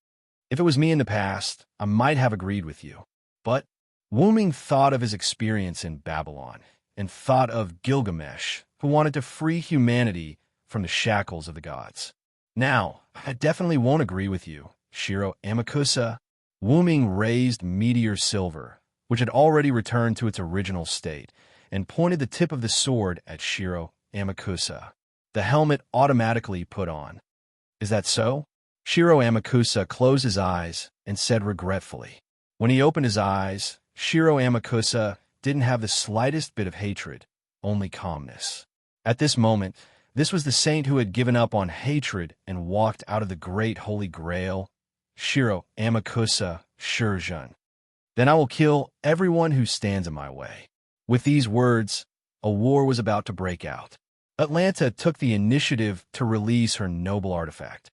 If it was me in the past, I might have agreed with you. But Wu Ming thought of his experience in Babylon and thought of Gilgamesh, who wanted to free humanity from the shackles of the gods. Now, I definitely won't agree with you, Shiro Amakusa. Wu Ming raised Meteor Silver, which had already returned to its original state, and pointed the tip of the sword at Shiro Amakusa. The helmet automatically put on. Is that so? Shiro Amakusa closed his eyes and said regretfully. When he opened his eyes, Shiro Amakusa didn't have the slightest bit of hatred, only calmness. At this moment, this was the saint who had given up on hatred and walked out of the great holy grail, Shiro Amakusa Shurjun. Then I will kill everyone who stands in my way. With these words, a war was about to break out. Atlanta took the initiative to release her noble artifact.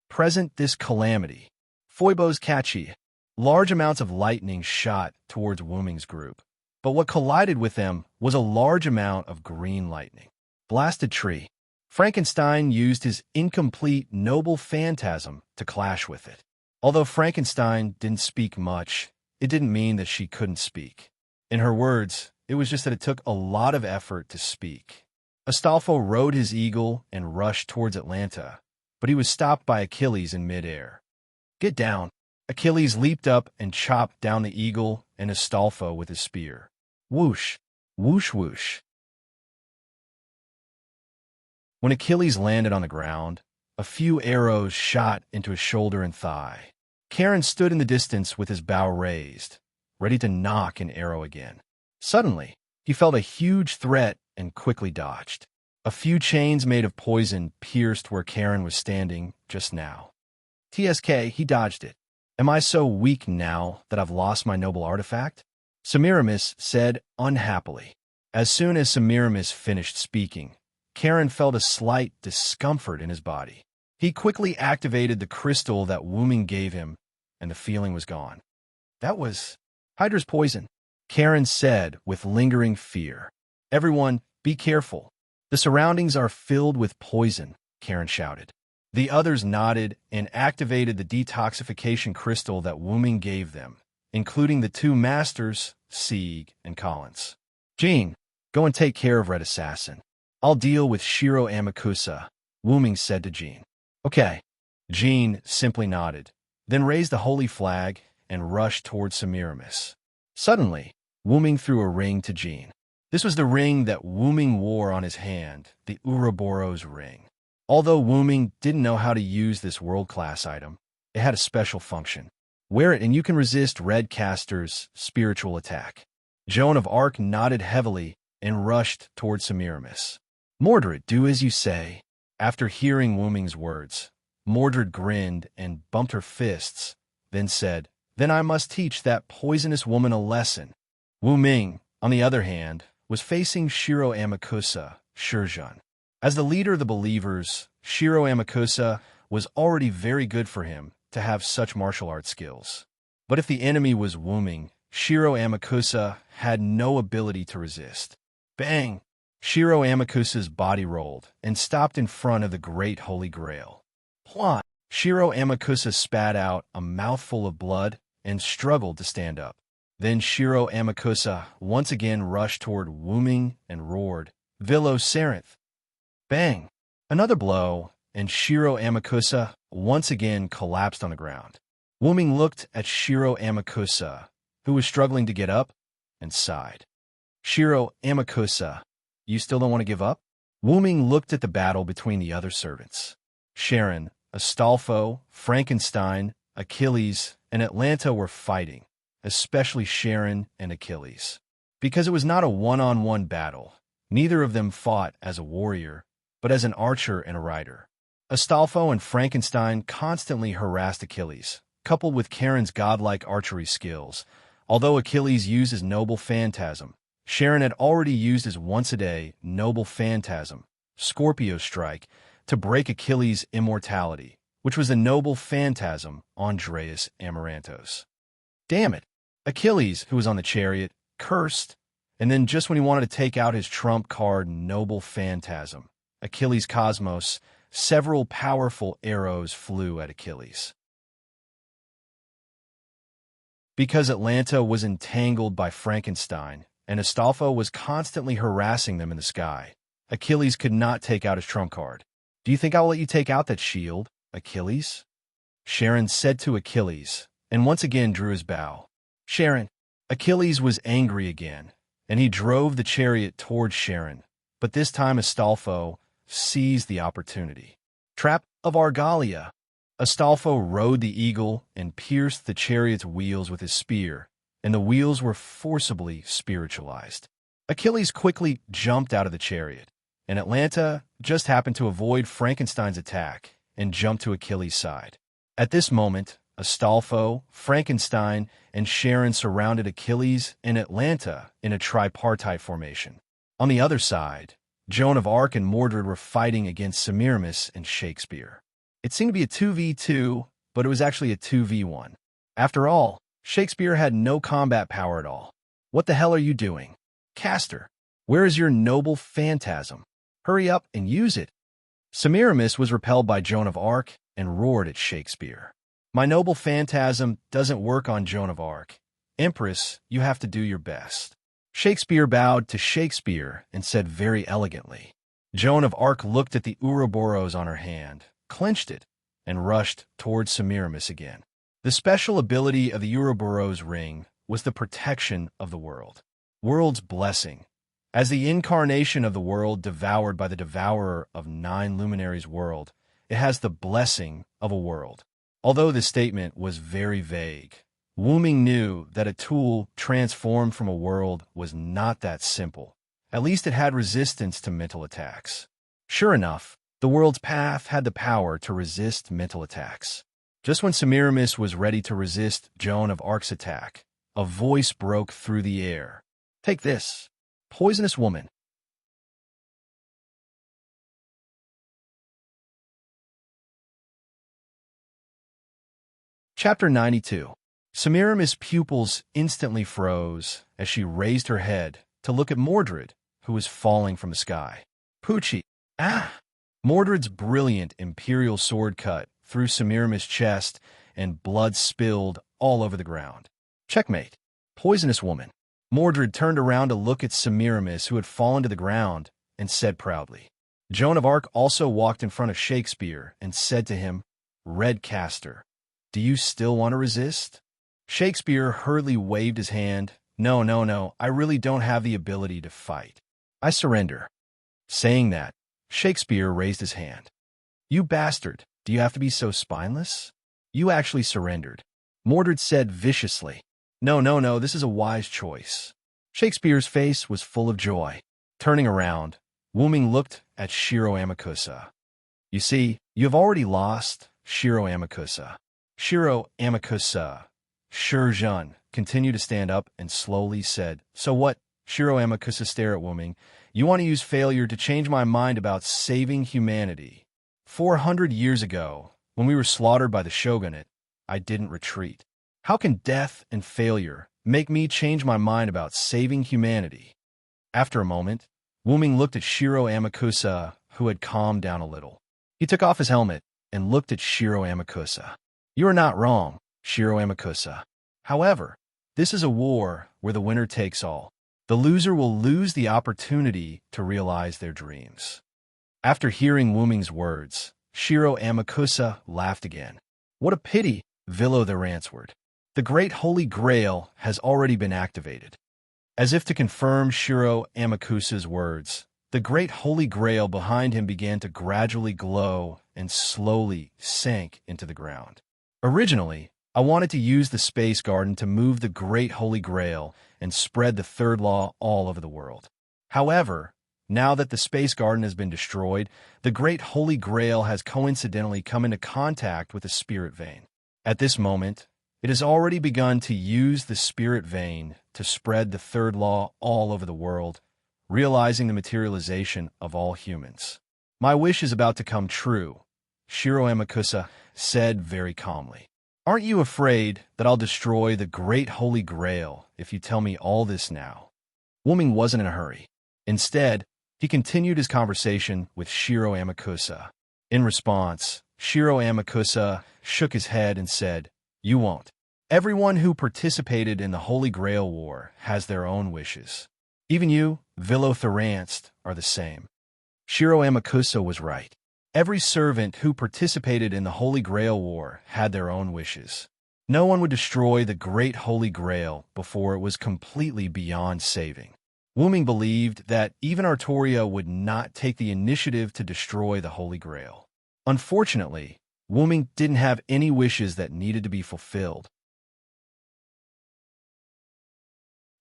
Present this calamity, Foibo's catchy. Large amounts of lightning shot towards Wu Ming's group, but what collided with them was a large amount of green lightning. Blasted tree. Frankenstein used his incomplete noble phantasm to clash with it. Although Frankenstein didn't speak much, it didn't mean that she couldn't speak. In her words, it was just that it took a lot of effort to speak. Astolfo rode his eagle and rushed towards Atlanta, but he was stopped by Achilles in midair. Get down. Achilles leaped up and chopped down the eagle and Astolfo with his spear. Whoosh, whoosh, whoosh. When Achilles landed on the ground, a few arrows shot into his shoulder and thigh. Charon stood in the distance with his bow raised, ready to knock an arrow again. Suddenly, he felt a huge threat and quickly dodged. A few chains made of poison pierced where Karen was standing just now. TSK, he dodged it. Am I so weak now that I've lost my noble artifact? Semiramis said unhappily. As soon as Semiramis finished speaking, Karen felt a slight discomfort in his body. He quickly activated the crystal that Wuming gave him, and the feeling was gone. That was Hydra's poison, Karen said with lingering fear. Everyone, be careful. The surroundings are filled with poison, Karen shouted. The others nodded and activated the detoxification crystal that Wuming gave them, including the two masters, Sieg and Collins. Jean, go and take care of Red Assassin. I'll deal with Shiro Amakusa, Wuming said to Jean. Okay. Jean simply nodded, then raised the holy flag and rushed towards Semiramis. Suddenly, Wuming threw a ring to Jean. This was the ring that Wuming wore on his hand, the Ouroboros ring. Although Wuming didn't know how to use this world-class item, it had a special function. Wear it and you can resist Red Caster's spiritual attack. Joan of Arc nodded heavily and rushed towards Semiramis. Mordred, do as you say. After hearing Wuming's words, Mordred grinned and bumped her fists, then said, Then I must teach that poisonous woman a lesson. Wuming, on the other hand, was facing Shiro Amakusa, Shurjun. As the leader of the believers, Shiro Amakusa was already very good for him to have such martial arts skills. But if the enemy was Wuming, Shiro Amakusa had no ability to resist. Bang! Shiro Amakusa's body rolled and stopped in front of the Great Holy Grail. Plot! Shiro Amakusa spat out a mouthful of blood and struggled to stand up. Then Shiro Amakusa once again rushed toward Wuming and roared, Vilo Sarinth! Bang! Another blow, and Shiro Amakusa once again collapsed on the ground. Wuming looked at Shiro Amakusa, who was struggling to get up, and sighed. Shiro Amakusa, you still don't want to give up? Wuming looked at the battle between the other servants. Sharon, Astolfo, Frankenstein, Achilles, and Atlanta were fighting, especially Sharon and Achilles. Because it was not a one-on-one battle, neither of them fought as a warrior, but as an archer and a rider. Astolfo and Frankenstein constantly harassed Achilles, coupled with Karen's godlike archery skills. Although Achilles used his noble phantasm, Sharon had already used his once-a-day noble phantasm, Scorpio Strike, to break Achilles' immortality, which was the noble phantasm Andreas Amarantos. Damn it! Achilles, who was on the chariot, cursed, and then just when he wanted to take out his trump card Noble Phantasm, Achilles Cosmos, several powerful arrows flew at Achilles. Because Atlanta was entangled by Frankenstein, and Astolfo was constantly harassing them in the sky, Achilles could not take out his trump card. Do you think I'll let you take out that shield, Achilles? Sharon said to Achilles, and once again drew his bow. Sharon. Achilles was angry again, and he drove the chariot towards Sharon, but this time Astolfo seized the opportunity. Trap of Argalia. Astolfo rode the eagle and pierced the chariot's wheels with his spear, and the wheels were forcibly spiritualized. Achilles quickly jumped out of the chariot, and Atlanta just happened to avoid Frankenstein's attack and jumped to Achilles' side. At this moment, Astolfo, Frankenstein, and Sharon surrounded Achilles and Atlanta in a tripartite formation. On the other side, Joan of Arc and Mordred were fighting against Semiramis and Shakespeare. It seemed to be a 2v2, but it was actually a 2v1. After all, Shakespeare had no combat power at all. What the hell are you doing? Caster, where is your noble phantasm? Hurry up and use it. Semiramis was repelled by Joan of Arc and roared at Shakespeare. My noble phantasm doesn't work on Joan of Arc. Empress, you have to do your best. Shakespeare bowed to Shakespeare and said very elegantly. Joan of Arc looked at the Ouroboros on her hand, clenched it, and rushed towards Semiramis again. The special ability of the Ouroboros ring was the protection of the world. World's blessing. As the incarnation of the world devoured by the devourer of 9 luminaries' world, it has the blessing of a world. Although this statement was very vague, Wuming knew that a tool transformed from a world was not that simple. At least it had resistance to mental attacks. Sure enough, the world's path had the power to resist mental attacks. Just when Semiramis was ready to resist Joan of Arc's attack, a voice broke through the air. Take this, poisonous woman. Chapter 92. Semiramis' pupils instantly froze as she raised her head to look at Mordred, who was falling from the sky. Poochie! Ah! Mordred's brilliant imperial sword cut through Semiramis' chest, and blood spilled all over the ground. Checkmate. Poisonous woman. Mordred turned around to look at Semiramis, who had fallen to the ground, and said proudly. Joan of Arc also walked in front of Shakespeare and said to him, Redcaster, do you still want to resist? Shakespeare hurriedly waved his hand. No, I really don't have the ability to fight. I surrender. Saying that, Shakespeare raised his hand. You bastard, do you have to be so spineless? You actually surrendered. Mordred said viciously. No, this is a wise choice. Shakespeare's face was full of joy. Turning around, Wuming looked at Shiro Amakusa. You see, you have already lost, Shiro Amakusa. Shiro Amakusa. Shurjun continued to stand up and slowly said, So what? Shiro Amakusa stared at Wuming. You want to use failure to change my mind about saving humanity. 400 years ago, when we were slaughtered by the shogunate, I didn't retreat. How can death and failure make me change my mind about saving humanity? After a moment, Wuming looked at Shiro Amakusa, who had calmed down a little. He took off his helmet and looked at Shiro Amakusa. You are not wrong, Shiro Amakusa. However, this is a war where the winner takes all. The loser will lose the opportunity to realize their dreams. After hearing Wuming's words, Shiro Amakusa laughed again. What a pity, Vilo the answered. The Great Holy Grail has already been activated. As if to confirm Shiro Amakusa's words, the Great Holy Grail behind him began to gradually glow and slowly sank into the ground. Originally, I wanted to use the Space Garden to move the Great Holy Grail and spread the third law all over the world. However, now that the Space Garden has been destroyed, the Great Holy Grail has coincidentally come into contact with the Spirit Vein. At this moment, it has already begun to use the Spirit Vein to spread the third law all over the world, realizing the materialization of all humans. My wish is about to come true, Shiro Amakusa said very calmly. Aren't you afraid that I'll destroy the Great Holy Grail if you tell me all this now? Wuming wasn't in a hurry. Instead, he continued his conversation with Shiro Amakusa. In response, Shiro Amakusa shook his head and said, You won't. Everyone who participated in the Holy Grail War has their own wishes. Even you, Vilo Thranst, are the same. Shiro Amakusa was right. Every servant who participated in the Holy Grail War had their own wishes. No one would destroy the Great Holy Grail before it was completely beyond saving. Wuming believed that even Artoria would not take the initiative to destroy the Holy Grail. Unfortunately, Wuming didn't have any wishes that needed to be fulfilled.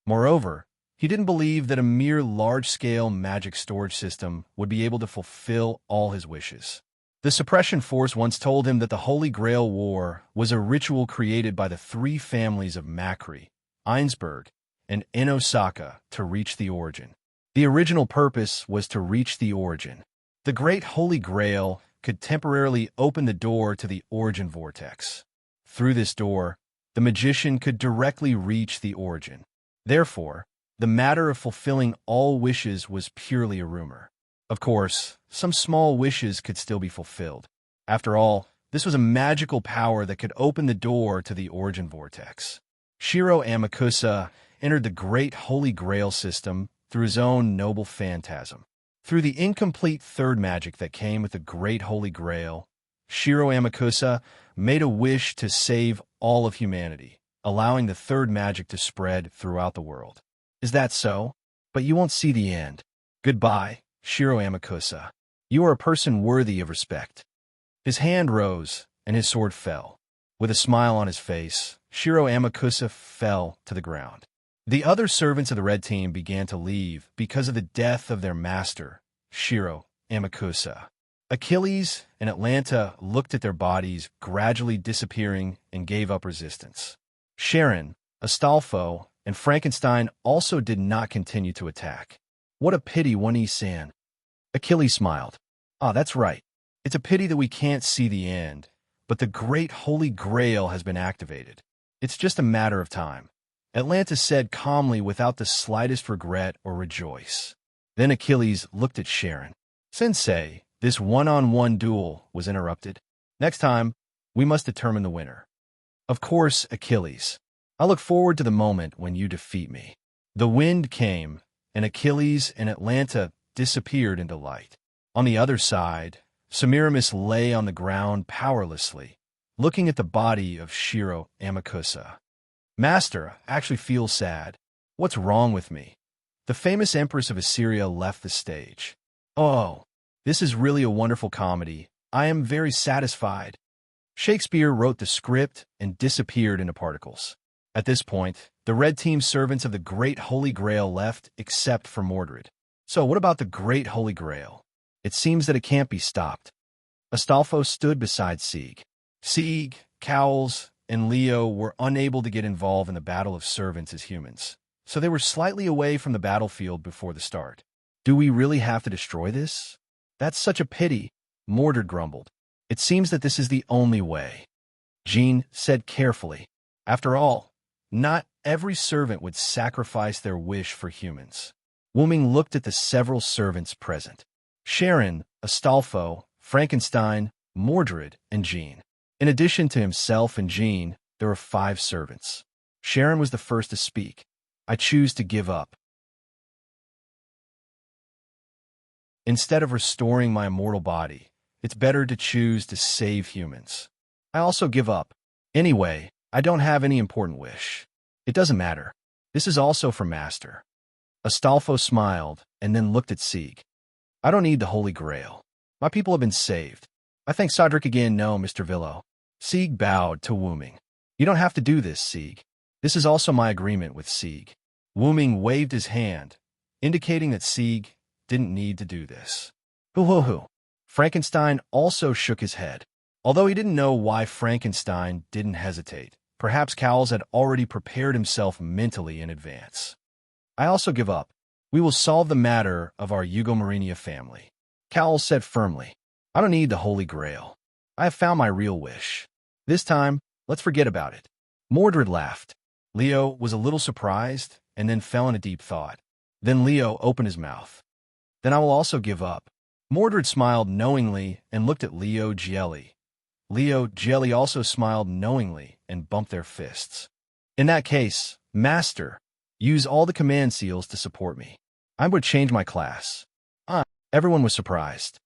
Moreover, he didn't believe that a mere large-scale magic storage system would be able to fulfill all his wishes. The suppression force once told him that the Holy Grail War was a ritual created by the three families of Macri, Einsberg, and Enosaka to reach the origin. The original purpose was to reach the origin. The Great Holy Grail could temporarily open the door to the origin vortex. Through this door, the magician could directly reach the origin. Therefore, the matter of fulfilling all wishes was purely a rumor. Of course, some small wishes could still be fulfilled. After all, this was a magical power that could open the door to the origin vortex. Shiro Amakusa entered the Great Holy Grail system through his own noble phantasm. Through the incomplete third magic that came with the Great Holy Grail, Shiro Amakusa made a wish to save all of humanity, allowing the third magic to spread throughout the world. Is that so? But you won't see the end. Goodbye, Shiro Amakusa. You are a person worthy of respect. His hand rose, and his sword fell. With a smile on his face, Shiro Amakusa fell to the ground. The other servants of the Red Team began to leave because of the death of their master, Shiro Amakusa. Achilles and Atlanta looked at their bodies gradually disappearing and gave up resistance. Sharon, Astolfo, and Frankenstein also did not continue to attack. What a pity, One-E-San. Achilles smiled. Ah, that's right. It's a pity that we can't see the end, but the great Holy Grail has been activated. It's just a matter of time. Atlanta said calmly without the slightest regret or rejoice. Then Achilles looked at Sharon. Sensei, this one-on-one duel was interrupted. Next time, we must determine the winner. Of course, Achilles. I look forward to the moment when you defeat me. The wind came, and Achilles and Atlanta disappeared into light. On the other side, Semiramis lay on the ground powerlessly, looking at the body of Shiro Amakusa. Master, I actually feel sad. What's wrong with me? The famous Empress of Assyria left the stage. Oh, this is really a wonderful comedy. I am very satisfied. Shakespeare wrote the script and disappeared into particles. At this point, the red team's servants of the Great Holy Grail left except for Mordred. So what about the Great Holy Grail? It seems that it can't be stopped. Astolfo stood beside Sieg. Sieg, Cowles, and Leo were unable to get involved in the battle of servants as humans, so they were slightly away from the battlefield before the start. Do we really have to destroy this? That's such a pity, Mordred grumbled. It seems that this is the only way. Jean said carefully. After all, not every servant would sacrifice their wish for humans. Wuming looked at the several servants present. Sharon, Astolfo, Frankenstein, Mordred, and Jean. In addition to himself and Jean, there were 5 servants. Sharon was the first to speak. I choose to give up. Instead of restoring my immortal body, it's better to choose to save humans. I also give up. Anyway, I don't have any important wish. It doesn't matter. This is also for Master. Astolfo smiled and then looked at Sieg. I don't need the Holy Grail. My people have been saved. I thank Sodric again, no, Mr. Villo. Sieg bowed to Wuming. You don't have to do this, Sieg. This is also my agreement with Sieg. Wuming waved his hand, indicating that Sieg didn't need to do this. Hoo-hoo-hoo. Frankenstein also shook his head. Although he didn't know why Frankenstein didn't hesitate, perhaps Cowles had already prepared himself mentally in advance. I also give up. We will solve the matter of our Eugomarinia family. Cowles said firmly. I don't need the Holy Grail. I have found my real wish. This time, let's forget about it. Mordred laughed. Leo was a little surprised and then fell in a deep thought. Then Leo opened his mouth. Then I will also give up. Mordred smiled knowingly and looked at Leo Gielli. Leo Gielli also smiled knowingly and bumped their fists. In that case, Master, use all the command seals to support me. I would change my class. Everyone was surprised.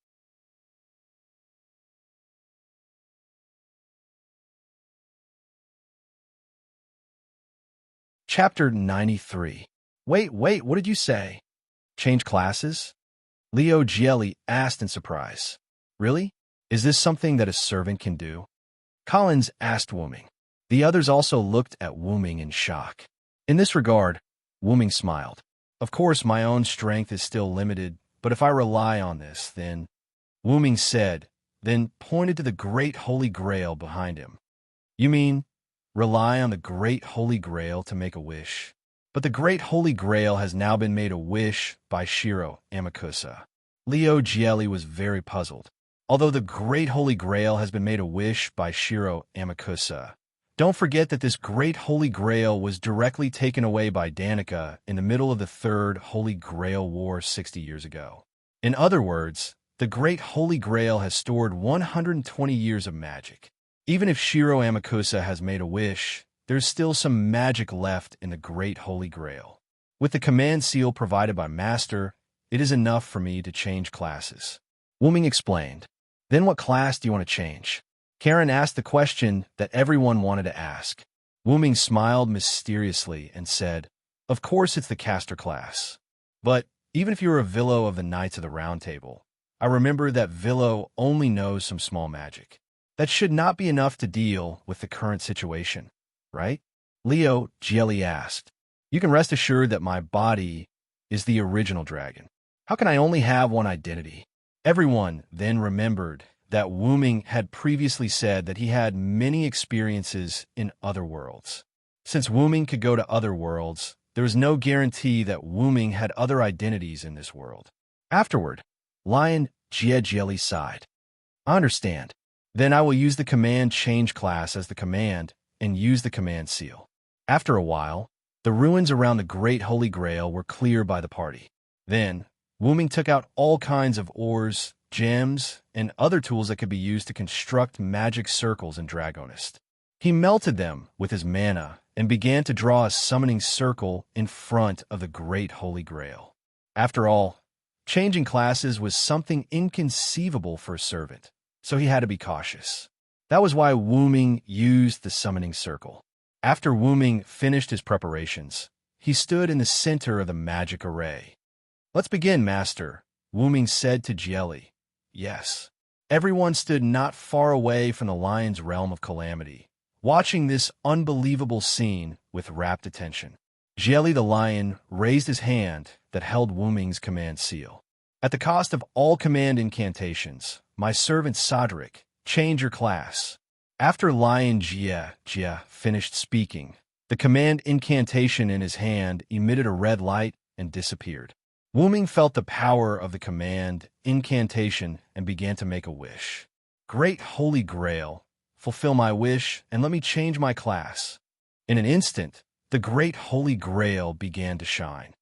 Chapter 93. Wait, what did you say? Change classes? Leo Gielli asked in surprise. Really? Is this something that a servant can do? Collins asked Wuming. The others also looked at Wuming in shock. In this regard, Wuming smiled. Of course, my own strength is still limited, but if I rely on this, then... Wuming said, then pointed to the Great Holy Grail behind him. You mean, rely on the Great Holy Grail to make a wish? But the Great Holy Grail has now been made a wish by Shiro Amakusa. Leo Gielli was very puzzled. Although the Great Holy Grail has been made a wish by Shiro Amakusa, don't forget that this Great Holy Grail was directly taken away by Danica in the middle of the Third Holy Grail War 60 years ago. In other words, the Great Holy Grail has stored 120 years of magic. Even if Shiro Amakusa has made a wish, there's still some magic left in the Great Holy Grail. With the command seal provided by Master, it is enough for me to change classes. Wuming explained. Then what class do you want to change? Karen asked the question that everyone wanted to ask. Wuming smiled mysteriously and said, of course it's the caster class. But even if you're a Villo of the Knights of the Round Table, I remember that Villo only knows some small magic. That should not be enough to deal with the current situation, right? Leo Gielli asked. You can rest assured that my body is the original dragon. How can I only have one identity? Everyone then remembered that Wu Ming had previously said that he had many experiences in other worlds. Since Wu Ming could go to other worlds, there was no guarantee that Wu Ming had other identities in this world. Afterward, Lion Jie sighed. I understand. Then I will use the command change class as the command and use the command seal. After a while, the ruins around the Great Holy Grail were cleared by the party. Then, Wu Ming took out all kinds of ores, gems, and other tools that could be used to construct magic circles in Dragonist. He melted them with his mana and began to draw a summoning circle in front of the Great Holy Grail. After all, changing classes was something inconceivable for a servant, so he had to be cautious. That was why Wu Ming used the summoning circle. After Wu Ming finished his preparations, he stood in the center of the magic array. Let's begin, Master, Wu Ming said to Jieli. Yes. Everyone stood not far away from the lion's realm of calamity, watching this unbelievable scene with rapt attention. Jieli the lion raised his hand that held Wu Ming's command seal. At the cost of all command incantations, my servant Sadrik, change your class. After Lion Jie finished speaking, the command incantation in his hand emitted a red light and disappeared. Wu Ming felt the power of the command incantation and began to make a wish. Great Holy Grail, fulfill my wish and let me change my class. In an instant, the Great Holy Grail began to shine.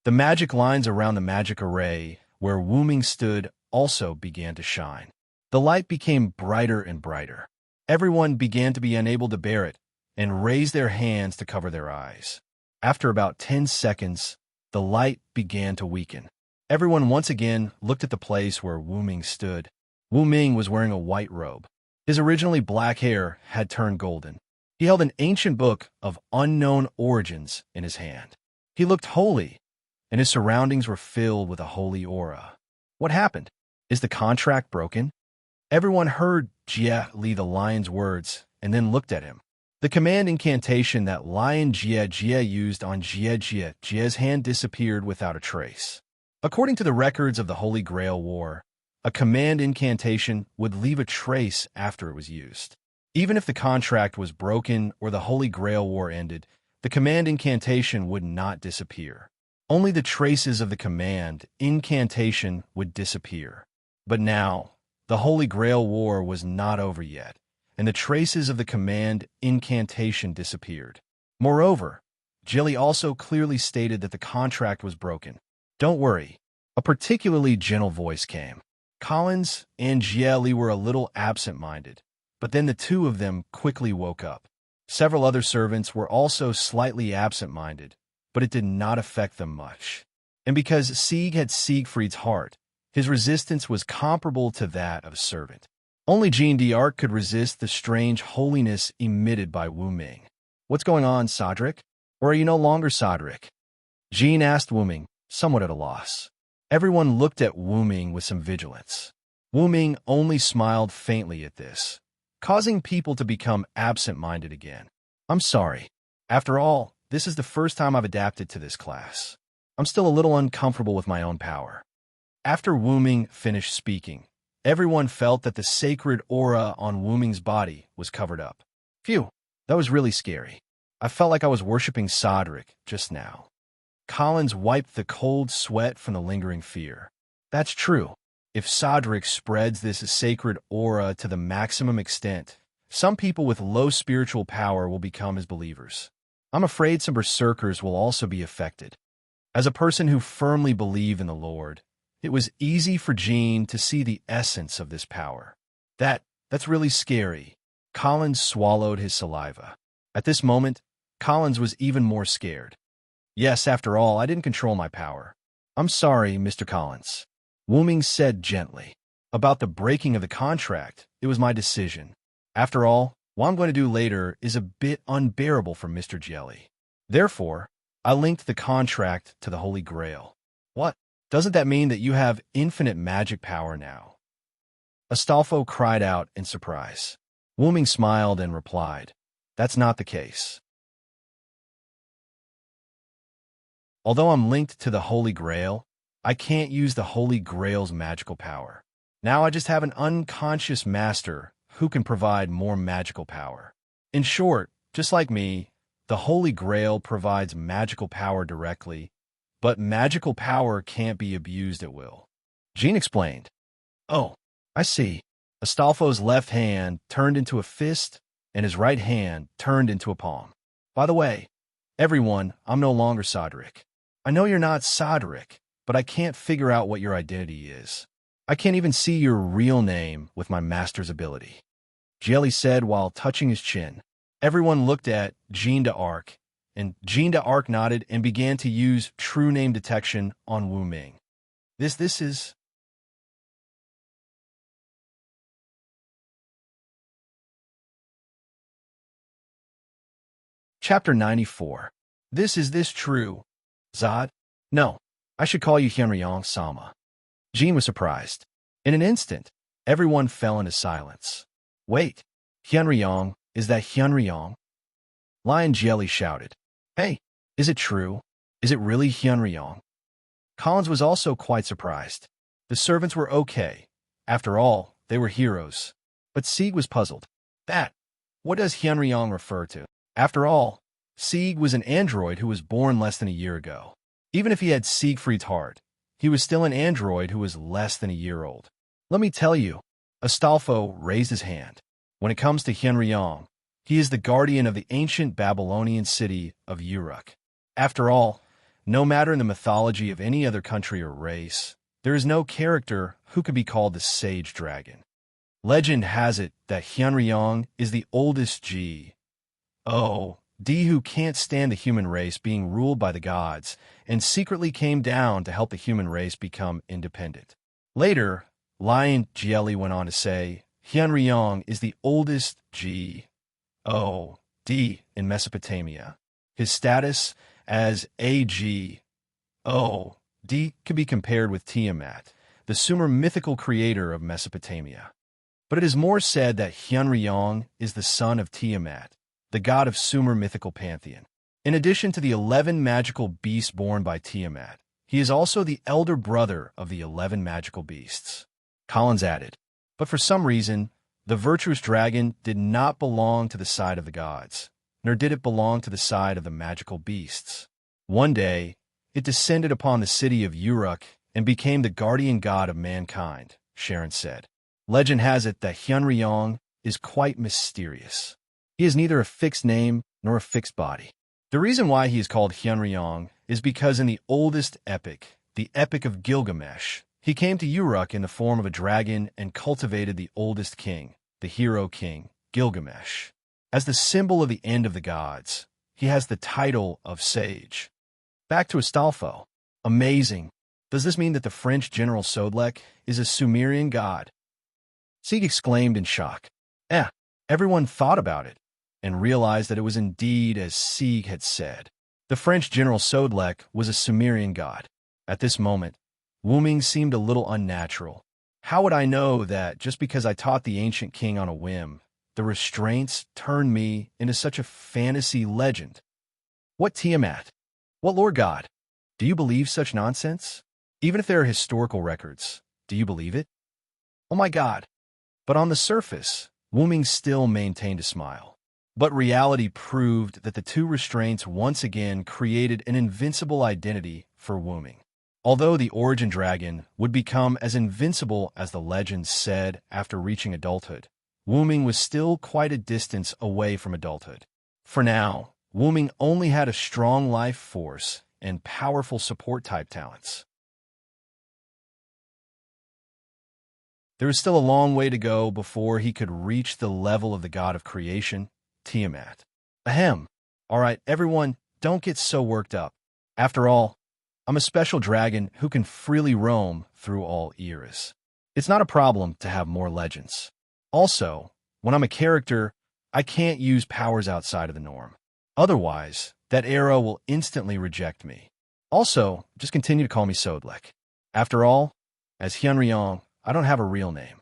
The magic lines around the magic array where Wu Ming stood also began to shine. The light became brighter and brighter. Everyone began to be unable to bear it and raised their hands to cover their eyes. After about 10 seconds, the light began to weaken. Everyone once again looked at the place where Wu Ming stood. Wu Ming was wearing a white robe. His originally black hair had turned golden. He held an ancient book of unknown origins in his hand. He looked holy, and his surroundings were filled with a holy aura. What happened? Is the contract broken? Everyone heard Jieli the lion's words and then looked at him. The command incantation that Lion Jie used on Jie's hand disappeared without a trace. According to the records of the Holy Grail War, a command incantation would leave a trace after it was used. Even if the contract was broken or the Holy Grail War ended, the command incantation would not disappear. Only the traces of the command incantation would disappear. But now, the Holy Grail War was not over yet, and the traces of the command incantation disappeared. Moreover, Jieli also clearly stated that the contract was broken. Don't worry. A particularly gentle voice came. Collins and Jieli were a little absent-minded, but then the two of them quickly woke up. Several other servants were also slightly absent-minded, but it did not affect them much. And because Sieg had Siegfried's heart, his resistance was comparable to that of a servant. Only Jean d'Arc could resist the strange holiness emitted by Wu Ming. What's going on, Sadrik? Or are you no longer Sadrik? Jean asked Wu Ming, somewhat at a loss. Everyone looked at Wu Ming with some vigilance. Wu Ming only smiled faintly at this, causing people to become absent-minded again. I'm sorry. After all, this is the first time I've adapted to this class. I'm still a little uncomfortable with my own power. After Wu Ming finished speaking, everyone felt that the sacred aura on Wu Ming's body was covered up. Phew, that was really scary. I felt like I was worshipping Sadrik just now. Collins wiped the cold sweat from the lingering fear. That's true. If Sadrik spreads this sacred aura to the maximum extent, some people with low spiritual power will become his believers. I'm afraid some berserkers will also be affected. As a person who firmly believed in the Lord, it was easy for Jean to see the essence of this power. That's really scary. Collins swallowed his saliva. At this moment, Collins was even more scared. Yes, after all, I didn't control my power. I'm sorry, Mr. Collins. Wu Ming said gently. About the breaking of the contract, it was my decision. After all, what I'm going to do later is a bit unbearable for Mr. Jieli. Therefore, I linked the contract to the Holy Grail. What? Doesn't that mean that you have infinite magic power now? Astolfo cried out in surprise. Wu Ming smiled and replied, That's not the case. Although I'm linked to the Holy Grail, I can't use the Holy Grail's magical power. Now I just have an unconscious master who can provide more magical power. In short, just like me, the Holy Grail provides magical power directly, but magical power can't be abused at will. Jean explained. Oh, I see. Astolfo's left hand turned into a fist, and his right hand turned into a palm. By the way, everyone, I'm no longer Sodric. I know you're not Sodric, but I can't figure out what your identity is. I can't even see your real name with my master's ability. Jelly said while touching his chin. Everyone looked at Jean d'Arc, and Jean d'Arc nodded and began to use true name detection on Wu Ming. This is... Chapter 94. Is this true? Zod? No, I should call you Hyunryong Sama. Jean was surprised. In an instant, everyone fell into silence. Wait, Hyunryong, is that Hyunryong? Lion Jelly shouted. Hey, is it true? Is it really Hyunryong? Collins was also quite surprised. The servants were okay. After all, they were heroes. But Sieg was puzzled. What does Hyunryong refer to? After all, Sieg was an android who was born less than a year ago. Even if he had Siegfried's heart, he was still an android who was less than a year old. Let me tell you, Astolfo raised his hand. When it comes to Hyunryong, he is the guardian of the ancient Babylonian city of Uruk. After all, no matter in the mythology of any other country or race, there is no character who could be called the Sage Dragon. Legend has it that Hyunryong is the oldest D who can't stand the human race being ruled by the gods and secretly came down to help the human race become independent. Later, Lion Jelly went on to say, Hyunryong is the oldest D in Mesopotamia. His status as D could be compared with Tiamat, the Sumer mythical creator of Mesopotamia. But it is more said that Hyunryong is the son of Tiamat, the god of Sumer mythical pantheon. In addition to the 11 magical beasts born by Tiamat, he is also the elder brother of the 11 magical beasts. Collins added, but for some reason, the virtuous dragon did not belong to the side of the gods, nor did it belong to the side of the magical beasts. One day, it descended upon the city of Uruk and became the guardian god of mankind, Sharon said. Legend has it that Hyunryong is quite mysterious. He is neither a fixed name nor a fixed body. The reason why he is called Hyunryong is because in the oldest epic, the Epic of Gilgamesh, he came to Uruk in the form of a dragon and cultivated the oldest king, the hero king, Gilgamesh. As the symbol of the end of the gods, he has the title of sage. Back to Astolfo. Amazing. Does this mean that the French general Sodlek is a Sumerian god? Sieg exclaimed in shock. Everyone thought about it and realized that it was indeed as Sieg had said. The French general Sodlek was a Sumerian god. At this moment, Wu Ming seemed a little unnatural. How would I know that just because I taught the ancient king on a whim, the restraints turned me into such a fantasy legend? What Tiamat? What Lord God? Do you believe such nonsense? Even if there are historical records, do you believe it? Oh my God. But on the surface, Wu Ming still maintained a smile. But reality proved that the two restraints once again created an invincible identity for Wu Ming. Although the origin dragon would become as invincible as the legends said after reaching adulthood, Wu Ming was still quite a distance away from adulthood. For now, Wu Ming only had a strong life force and powerful support-type talents. There was still a long way to go before he could reach the level of the god of creation, Tiamat. Ahem. All right, everyone, don't get so worked up. After all, I'm a special dragon who can freely roam through all eras. It's not a problem to have more legends. Also, when I'm a character, I can't use powers outside of the norm. Otherwise, that era will instantly reject me. Also, just continue to call me Sodlek. After all, as Hyunryong, I don't have a real name.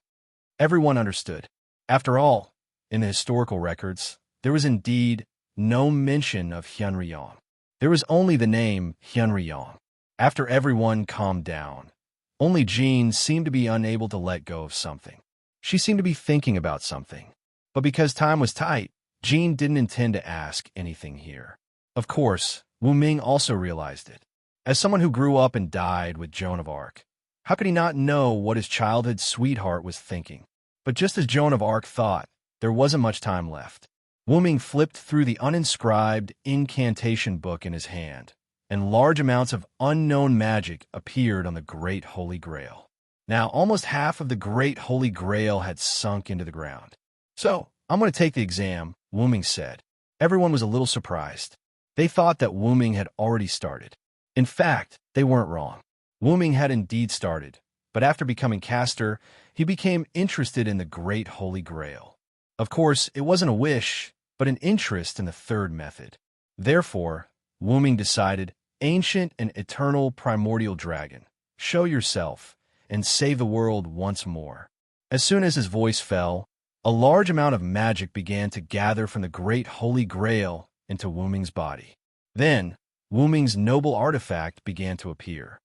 Everyone understood. After all, in the historical records, there was indeed no mention of Hyunryong. There was only the name Hyunryong. After everyone calmed down, only Jean seemed to be unable to let go of something. She seemed to be thinking about something. But because time was tight, Jean didn't intend to ask anything here. Of course, Wu Ming also realized it. As someone who grew up and died with Joan of Arc, how could he not know what his childhood sweetheart was thinking? But just as Joan of Arc thought, there wasn't much time left. Wu Ming flipped through the uninscribed incantation book in his hand, and large amounts of unknown magic appeared on the Great Holy Grail. Now, almost half of the Great Holy Grail had sunk into the ground. "So, I'm going to take the exam," Wu Ming said. Everyone was a little surprised. They thought that Wu Ming had already started. In fact, they weren't wrong. Wu Ming had indeed started, but after becoming caster, he became interested in the Great Holy Grail. Of course, it wasn't a wish, but an interest in the third method. Therefore, Wu Ming decided, "Ancient and eternal primordial dragon, show yourself and save the world once more." As soon as his voice fell, a large amount of magic began to gather from the Great Holy Grail into Wu Ming's body. Then, Wu Ming's noble artifact began to appear.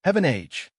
Heaven Age.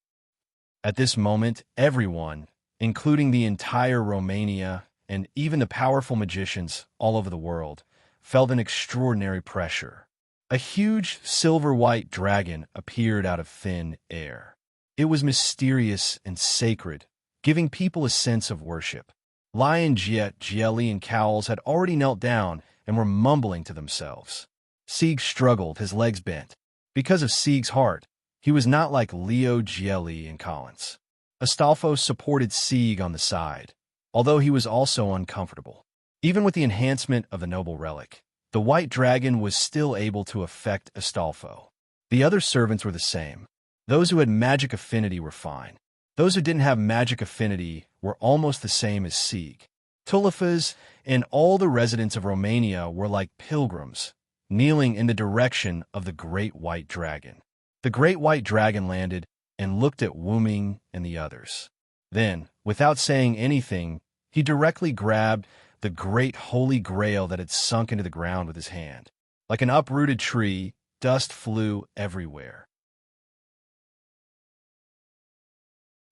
At this moment, everyone, including the entire Romania and even the powerful magicians all over the world, felt an extraordinary pressure. A huge silver-white dragon appeared out of thin air. It was mysterious and sacred, giving people a sense of worship. Lion Jiet, Jieli, and Cowles had already knelt down and were mumbling to themselves. Sieg struggled, his legs bent. Because of Sieg's heart, he was not like Leo, Jieli, and Collins. Astolfo supported Sieg on the side, although he was also uncomfortable. Even with the enhancement of the noble relic, the white dragon was still able to affect Astolfo. The other servants were the same. Those who had magic affinity were fine. Those who didn't have magic affinity were almost the same as Sieg. Tulifas and all the residents of Romania were like pilgrims, kneeling in the direction of the Great White Dragon. The Great White Dragon landed and looked at Wu Ming and the others. Then, without saying anything, he directly grabbed the Great Holy Grail that had sunk into the ground with his hand. Like an uprooted tree, dust flew everywhere.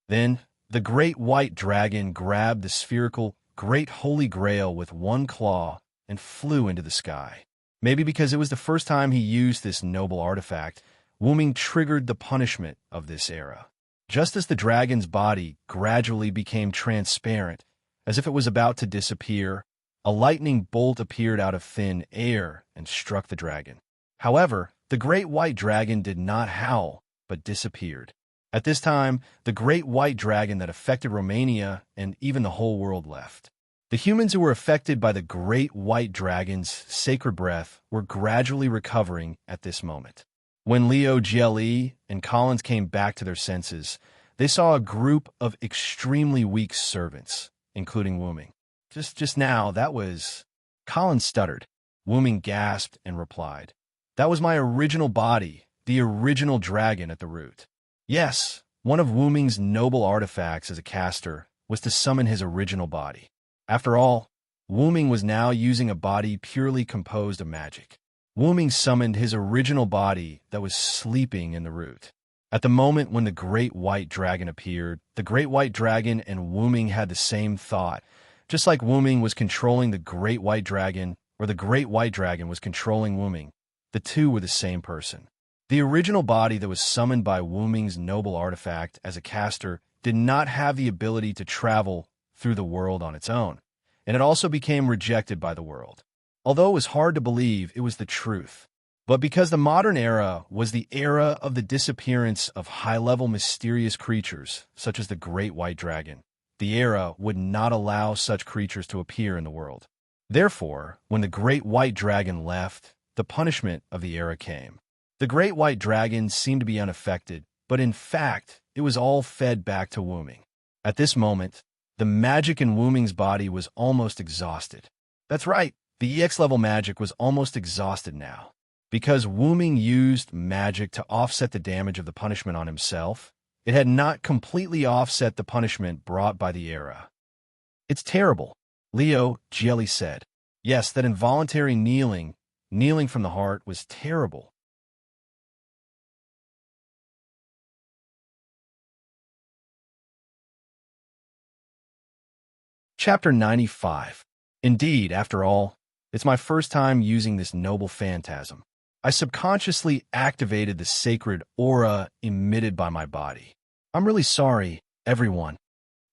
Then, the Great White Dragon grabbed the spherical Great Holy Grail with one claw and flew into the sky. Maybe because it was the first time he used this noble artifact, Wu Ming triggered the punishment of this era. Just as the dragon's body gradually became transparent, as if it was about to disappear, a lightning bolt appeared out of thin air and struck the dragon. However, the Great White Dragon did not howl, but disappeared. At this time, the Great White Dragon that affected Romania and even the whole world left. The humans who were affected by the Great White Dragon's sacred breath were gradually recovering at this moment. When Leo, Jieli, and Collins came back to their senses, they saw a group of extremely weak servants, including Wu Ming. Just now, that was... Collins stuttered. Wu Ming gasped and replied, "That was my original body, the original dragon at the root." Yes, one of Wu Ming's noble artifacts as a caster was to summon his original body. After all, Wu Ming was now using a body purely composed of magic. Wu Ming summoned his original body that was sleeping in the root. At the moment when the Great White Dragon appeared, the Great White Dragon and Wu Ming had the same thought. Just like Wu Ming was controlling the Great White Dragon, or the Great White Dragon was controlling Wu Ming, the two were the same person. The original body that was summoned by Wu Ming's noble artifact as a caster did not have the ability to travel through the world on its own, and it also became rejected by the world. Although it was hard to believe, it was the truth. But because the modern era was the era of the disappearance of high-level mysterious creatures, such as the Great White Dragon, the era would not allow such creatures to appear in the world. Therefore, when the Great White Dragon left, the punishment of the era came. The Great White Dragon seemed to be unaffected, but in fact, it was all fed back to Wu Ming. At this moment, the magic in Wu Ming's body was almost exhausted. That's right, the EX-level magic was almost exhausted now. Because Wu Ming used magic to offset the damage of the punishment on himself, it had not completely offset the punishment brought by the era. "It's terrible," Leo, Jieli said. Yes, that involuntary kneeling from the heart was terrible. Chapter 95. Indeed, after all, it's my first time using this noble phantasm. I subconsciously activated the sacred aura emitted by my body. I'm really sorry, everyone,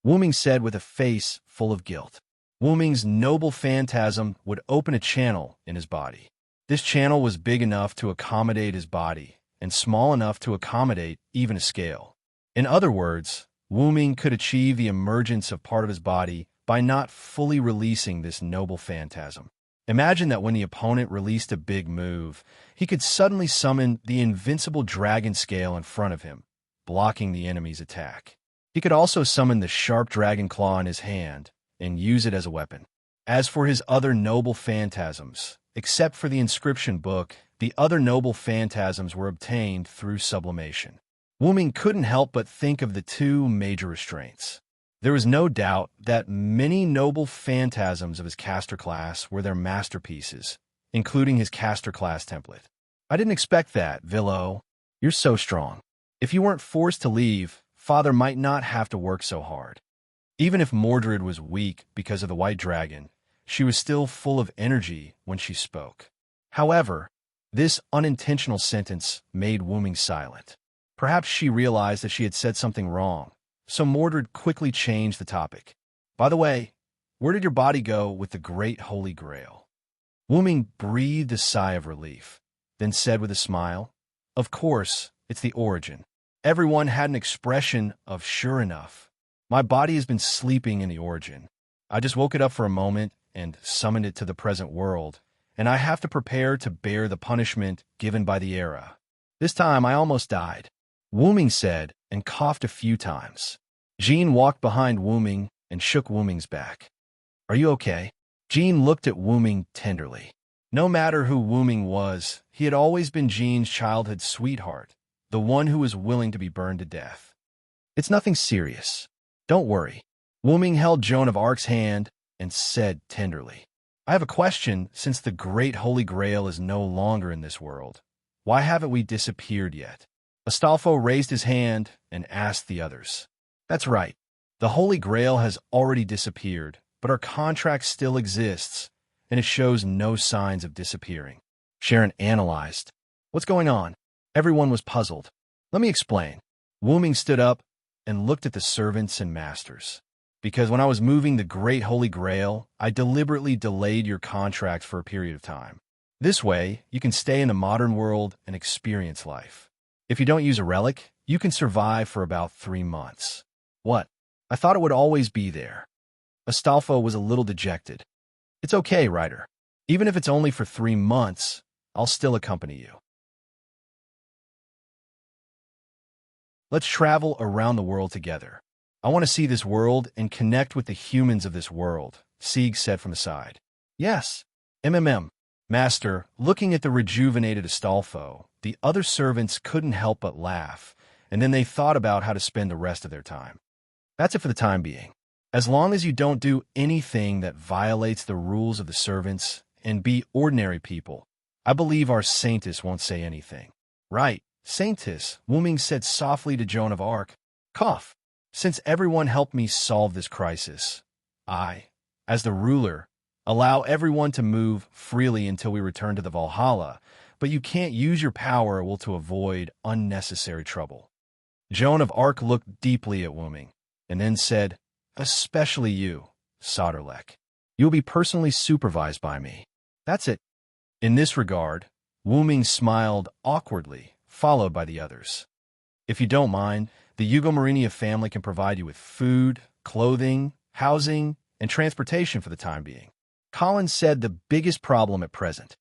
Wu Ming said with a face full of guilt. Wu Ming's noble phantasm would open a channel in his body. This channel was big enough to accommodate his body and small enough to accommodate even a scale. In other words, Wu Ming could achieve the emergence of part of his body by not fully releasing this noble phantasm. Imagine that when the opponent released a big move, he could suddenly summon the invincible dragon scale in front of him, blocking the enemy's attack. He could also summon the sharp dragon claw in his hand and use it as a weapon. As for his other noble phantasms, except for the inscription book, the other noble phantasms were obtained through sublimation. Wu Ming couldn't help but think of the two major restraints. There was no doubt that many noble phantasms of his caster class were their masterpieces, including his caster class template. I didn't expect that, Villo. You're so strong. If you weren't forced to leave, Father might not have to work so hard. Even if Mordred was weak because of the white dragon, she was still full of energy when she spoke. However, this unintentional sentence made Wu Ming silent. Perhaps she realized that she had said something wrong, so Mordred quickly changed the topic. By the way, where did your body go with the Great Holy Grail? Wu Ming breathed a sigh of relief, then said with a smile, Of course, it's the origin. Everyone had an expression of sure enough. My body has been sleeping in the origin. I just woke it up for a moment and summoned it to the present world, and I have to prepare to bear the punishment given by the era. This time I almost died, Wu Ming said, and coughed a few times. Jean walked behind Wu Ming and shook Wu Ming's back. Are you okay? Jean looked at Wu Ming tenderly. No matter who Wu Ming was, he had always been Jean's childhood sweetheart, the one who was willing to be burned to death. It's nothing serious. Don't worry. Wu Ming held Joan of Arc's hand and said tenderly, I have a question. Since the Great Holy Grail is no longer in this world, why haven't we disappeared yet? Astolfo raised his hand and asked the others. That's right. The Holy Grail has already disappeared, but our contract still exists, and it shows no signs of disappearing. Sharon analyzed. What's going on? Everyone was puzzled. Let me explain. Wu Ming stood up and looked at the servants and masters. Because when I was moving the Great Holy Grail, I deliberately delayed your contract for a period of time. This way, you can stay in the modern world and experience life. If you don't use a relic, you can survive for about 3 months. What? I thought it would always be there. Astolfo was a little dejected. It's okay, Ryder. Even if it's only for 3 months, I'll still accompany you. Let's travel around the world together. I want to see this world and connect with the humans of this world, Sieg said from the side. Yes. Master, looking at the rejuvenated Astolfo, the other servants couldn't help but laugh, and then they thought about how to spend the rest of their time. That's it for the time being. As long as you don't do anything that violates the rules of the servants and be ordinary people, I believe our Saintess won't say anything. Right, Saintess, Wu Ming said softly to Joan of Arc. Cough. Since everyone helped me solve this crisis, I, as the ruler, allow everyone to move freely until we return to the Valhalla, but you can't use your power to avoid unnecessary trouble. Joan of Arc looked deeply at Wu Ming, and then said, Especially you, Soderlek. You will be personally supervised by me. That's it. In this regard, Wu Ming smiled awkwardly, followed by the others. If you don't mind, the Yugomarinia family can provide you with food, clothing, housing, and transportation for the time being. Colin said the biggest problem at present.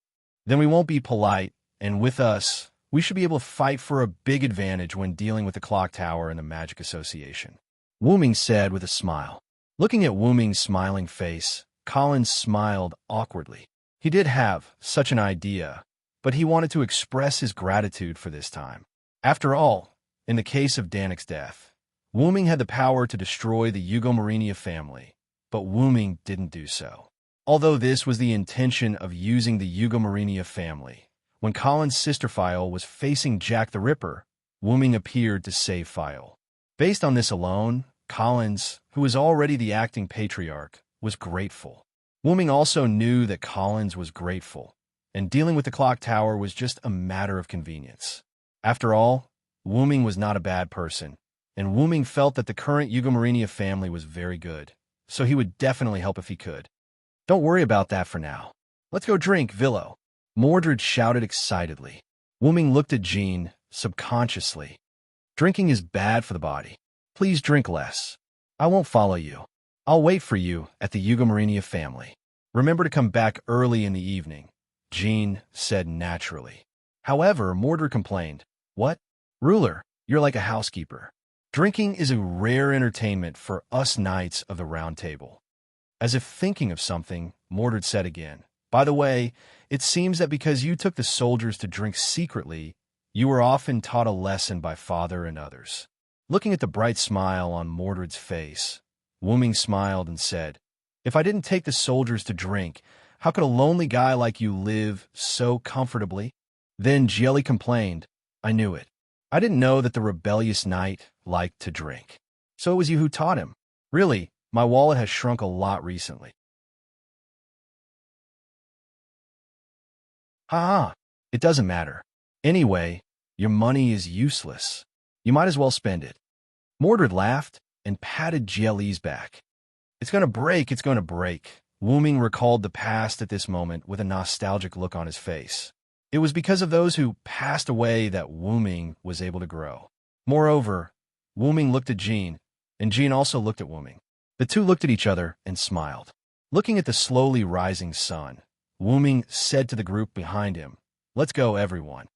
Then we won't be polite, and with us, we should be able to fight for a big advantage when dealing with the Clock Tower and the Magic Association. Wu Ming said with a smile. Looking at Wu Ming's smiling face, Colin smiled awkwardly. He did have such an idea, but he wanted to express his gratitude for this time. After all, in the case of Danik's death, Wu Ming had the power to destroy the Yugomarinia family, but Wu Ming didn't do so. Although this was the intention of using the Yugomarinia family, when Colin's sister File was facing Jack the Ripper, Wu Ming appeared to save File. Based on this alone, Collins, who was already the acting patriarch, was grateful. Wu Ming also knew that Collins was grateful, and dealing with the clock tower was just a matter of convenience. After all, Wu Ming was not a bad person, and Wu Ming felt that the current Yugomarinia family was very good, so he would definitely help if he could. Don't worry about that for now. Let's go drink, Villo. Mordred shouted excitedly. Wu Ming looked at Jean, subconsciously. Drinking is bad for the body. Please drink less. I won't follow you. I'll wait for you at the Yugomarinia family. Remember to come back early in the evening, Jean said naturally. However, Mordred complained. What? Ruler, you're like a housekeeper. Drinking is a rare entertainment for us knights of the Round Table. As if thinking of something, Mordred said again. By the way, it seems that because you took the soldiers to drink secretly, you were often taught a lesson by father and others. Looking at the bright smile on Mordred's face, Wu Ming smiled and said, If I didn't take the soldiers to drink, how could a lonely guy like you live so comfortably? Then Jieli complained, I knew it. I didn't know that the rebellious knight liked to drink. So it was you who taught him. Really, my wallet has shrunk a lot recently. Ha! It doesn't matter. Anyway, your money is useless. You might as well spend it. Mordred laughed and patted Jieli's back. It's going to break. Wu Ming recalled the past at this moment with a nostalgic look on his face. It was because of those who passed away that Wu Ming was able to grow. Moreover, Wu Ming looked at Jean, and Jean also looked at Wu Ming. The two looked at each other and smiled. Looking at the slowly rising sun, Wu Ming said to the group behind him, Let's go, everyone.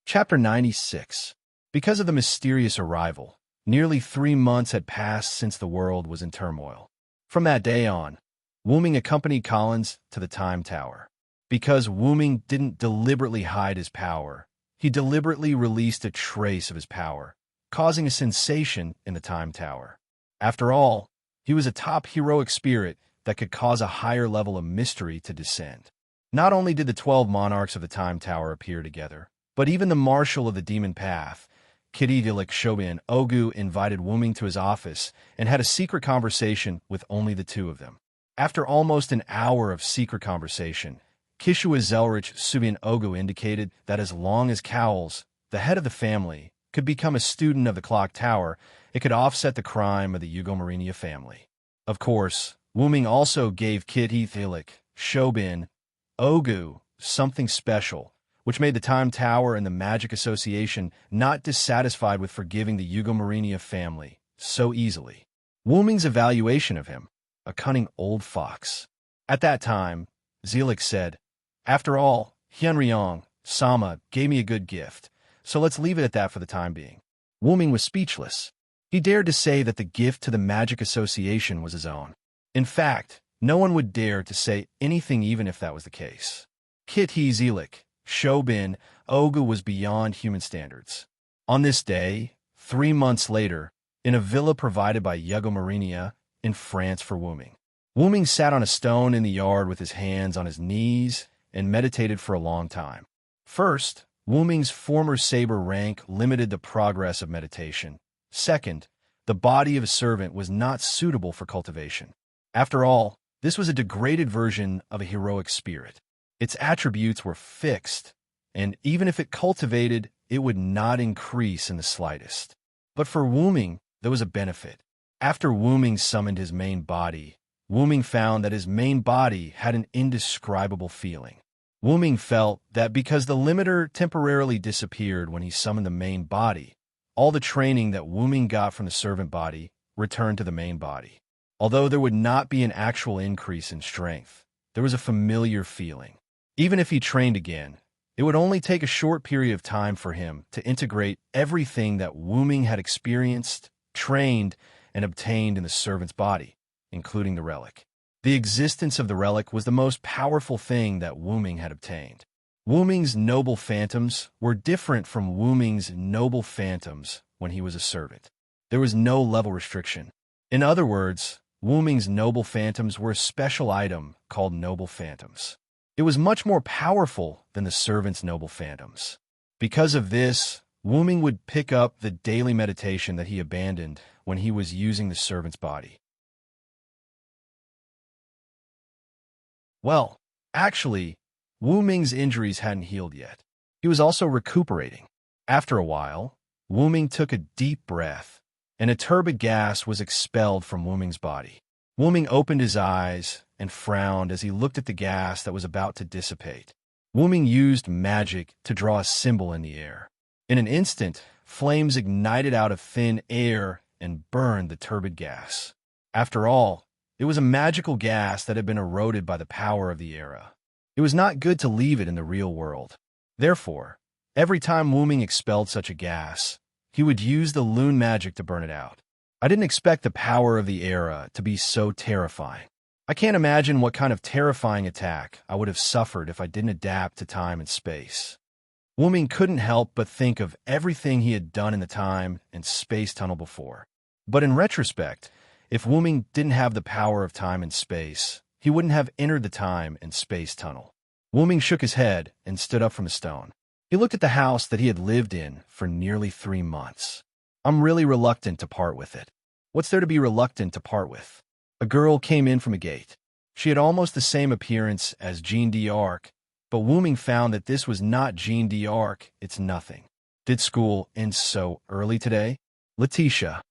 Chapter 96. Because of the mysterious arrival, nearly 3 months had passed since the world was in turmoil. From that day on, Wu Ming accompanied Collins to the Time Tower. Because Wu Ming didn't deliberately hide his power, he deliberately released a trace of his power, causing a sensation in the Time Tower. After all, he was a top heroic spirit that could cause a higher level of mystery to descend. Not only did the 12 monarchs of the Time Tower appear together, but even the Marshal of the Demon Path, Kiridilik Shobin Ogu, invited Wu Ming to his office and had a secret conversation with only the two of them. After almost an hour of secret conversation, Kishua Zelrich Subin Ogu indicated that as long as Cowles, the head of the family, could become a student of the Clock Tower, it could offset the crime of the Yugomarinia family. Of course, Wu Ming also gave Kiridilik Shobin Ogu something special, which made the Time Tower and the Magic Association not dissatisfied with forgiving the Yugomarinia family so easily. Wu Ming's evaluation of him, a cunning old fox. At that time, Zelik said, After all, Hyunryong, Sama, gave me a good gift, so let's leave it at that for the time being. Wu Ming was speechless. He dared to say that the gift to the Magic Association was his own. In fact, no one would dare to say anything even if that was the case. Kit He Zelik, Shobin Ogu was beyond human standards. On this day, 3 months later, in a villa provided by Yugomarinia in France for Wu Ming. Wu Ming sat on a stone in the yard with his hands on his knees and meditated for a long time. First, Wu Ming's former saber rank limited the progress of meditation. Second, the body of a servant was not suitable for cultivation. After all, this was a degraded version of a heroic spirit. Its attributes were fixed, and even if it cultivated, it would not increase in the slightest. But for Wu Ming, there was a benefit. After Wu Ming summoned his main body, Wu Ming found that his main body had an indescribable feeling. Wu Ming felt that because the limiter temporarily disappeared when he summoned the main body, all the training that Wu Ming got from the servant body returned to the main body. Although there would not be an actual increase in strength, there was a familiar feeling. Even if he trained again, it would only take a short period of time for him to integrate everything that Wu Ming had experienced, trained, and obtained in the servant's body, including the relic. The existence of the relic was the most powerful thing that Wu Ming had obtained. Wu Ming's noble phantoms were different from Wu Ming's noble phantoms when he was a servant. There was no level restriction. In other words, Wu Ming's noble phantoms were a special item called noble phantoms. It was much more powerful than the servant's noble phantoms. Because of this, Wuming would pick up the daily meditation that he abandoned when he was using the servant's body. Well, actually, Wu Ming's injuries hadn't healed yet. He was also recuperating. After a while, Wu Ming took a deep breath, and a turbid gas was expelled from Wu Ming's body. Wu Ming opened his eyes and frowned as he looked at the gas that was about to dissipate. Wu Ming used magic to draw a symbol in the air. In an instant, flames ignited out of thin air and burned the turbid gas. After all, it was a magical gas that had been eroded by the power of the era. It was not good to leave it in the real world. Therefore, every time Wu Ming expelled such a gas, he would use the Lune magic to burn it out. I didn't expect the power of the era to be so terrifying. I can't imagine what kind of terrifying attack I would have suffered if I didn't adapt to time and space. Wu Ming couldn't help but think of everything he had done in the time and space tunnel before. But in retrospect, if Wu Ming didn't have the power of time and space, he wouldn't have entered the time and space tunnel. Wu Ming shook his head and stood up from the stone. He looked at the house that he had lived in for nearly 3 months. I'm really reluctant to part with it. What's there to be reluctant to part with? A girl came in from a gate. She had almost the same appearance as Jeanne d'Arc, but Wu Ming found that this was not Jeanne d'Arc, it's nothing. Did school end so early today? Letitia.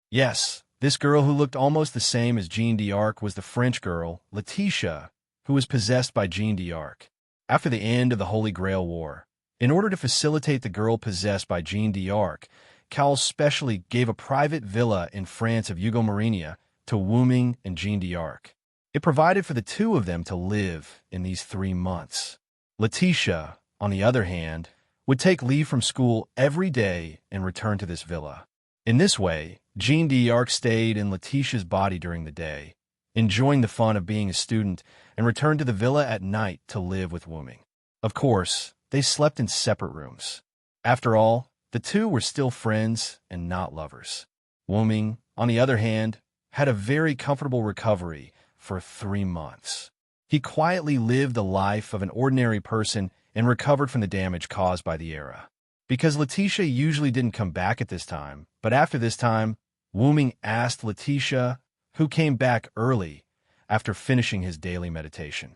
Yes, this girl who looked almost the same as Jeanne d'Arc was the French girl, Letitia, who was possessed by Jeanne d'Arc. After the end of the Holy Grail War, in order to facilitate the girl possessed by Jeanne d'Arc, Cowles specially gave a private villa in France of Hugo Marinia to Wu Ming and Jeanne d'Arc. It provided for the two of them to live in these 3 months. Letitia, on the other hand, would take leave from school every day and return to this villa. In this way, Jeanne d'Arc stayed in Letitia's body during the day, enjoying the fun of being a student, and returned to the villa at night to live with Wu Ming. Of course, they slept in separate rooms. After all, the two were still friends and not lovers. Wu Ming, on the other hand, had a very comfortable recovery for 3 months. He quietly lived the life of an ordinary person and recovered from the damage caused by the era. Because Letitia usually didn't come back at this time, but after this time, Wu Ming asked Letitia, who came back early after finishing his daily meditation.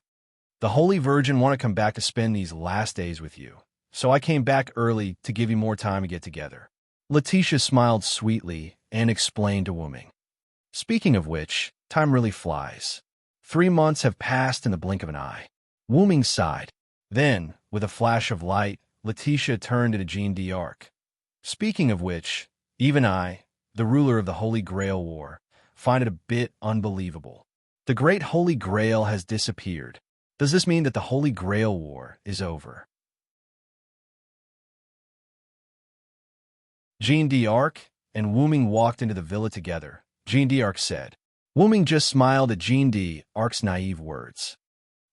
The Holy Virgin wanted to come back to spend these last days with you, so I came back early to give you more time to get together. Letitia smiled sweetly and explained to Wu Ming. Speaking of which, time really flies. 3 months have passed in the blink of an eye. Wu Ming sighed. Then, with a flash of light, Letitia turned to Jeanne d'Arc. Speaking of which, even I, the ruler of the Holy Grail War, find it a bit unbelievable. The Great Holy Grail has disappeared. Does this mean that the Holy Grail War is over? Jeanne d'Arc and Wu Ming walked into the villa together. Jeanne d'Arc said. Wu Ming just smiled at Jeanne d'Arc's naive words.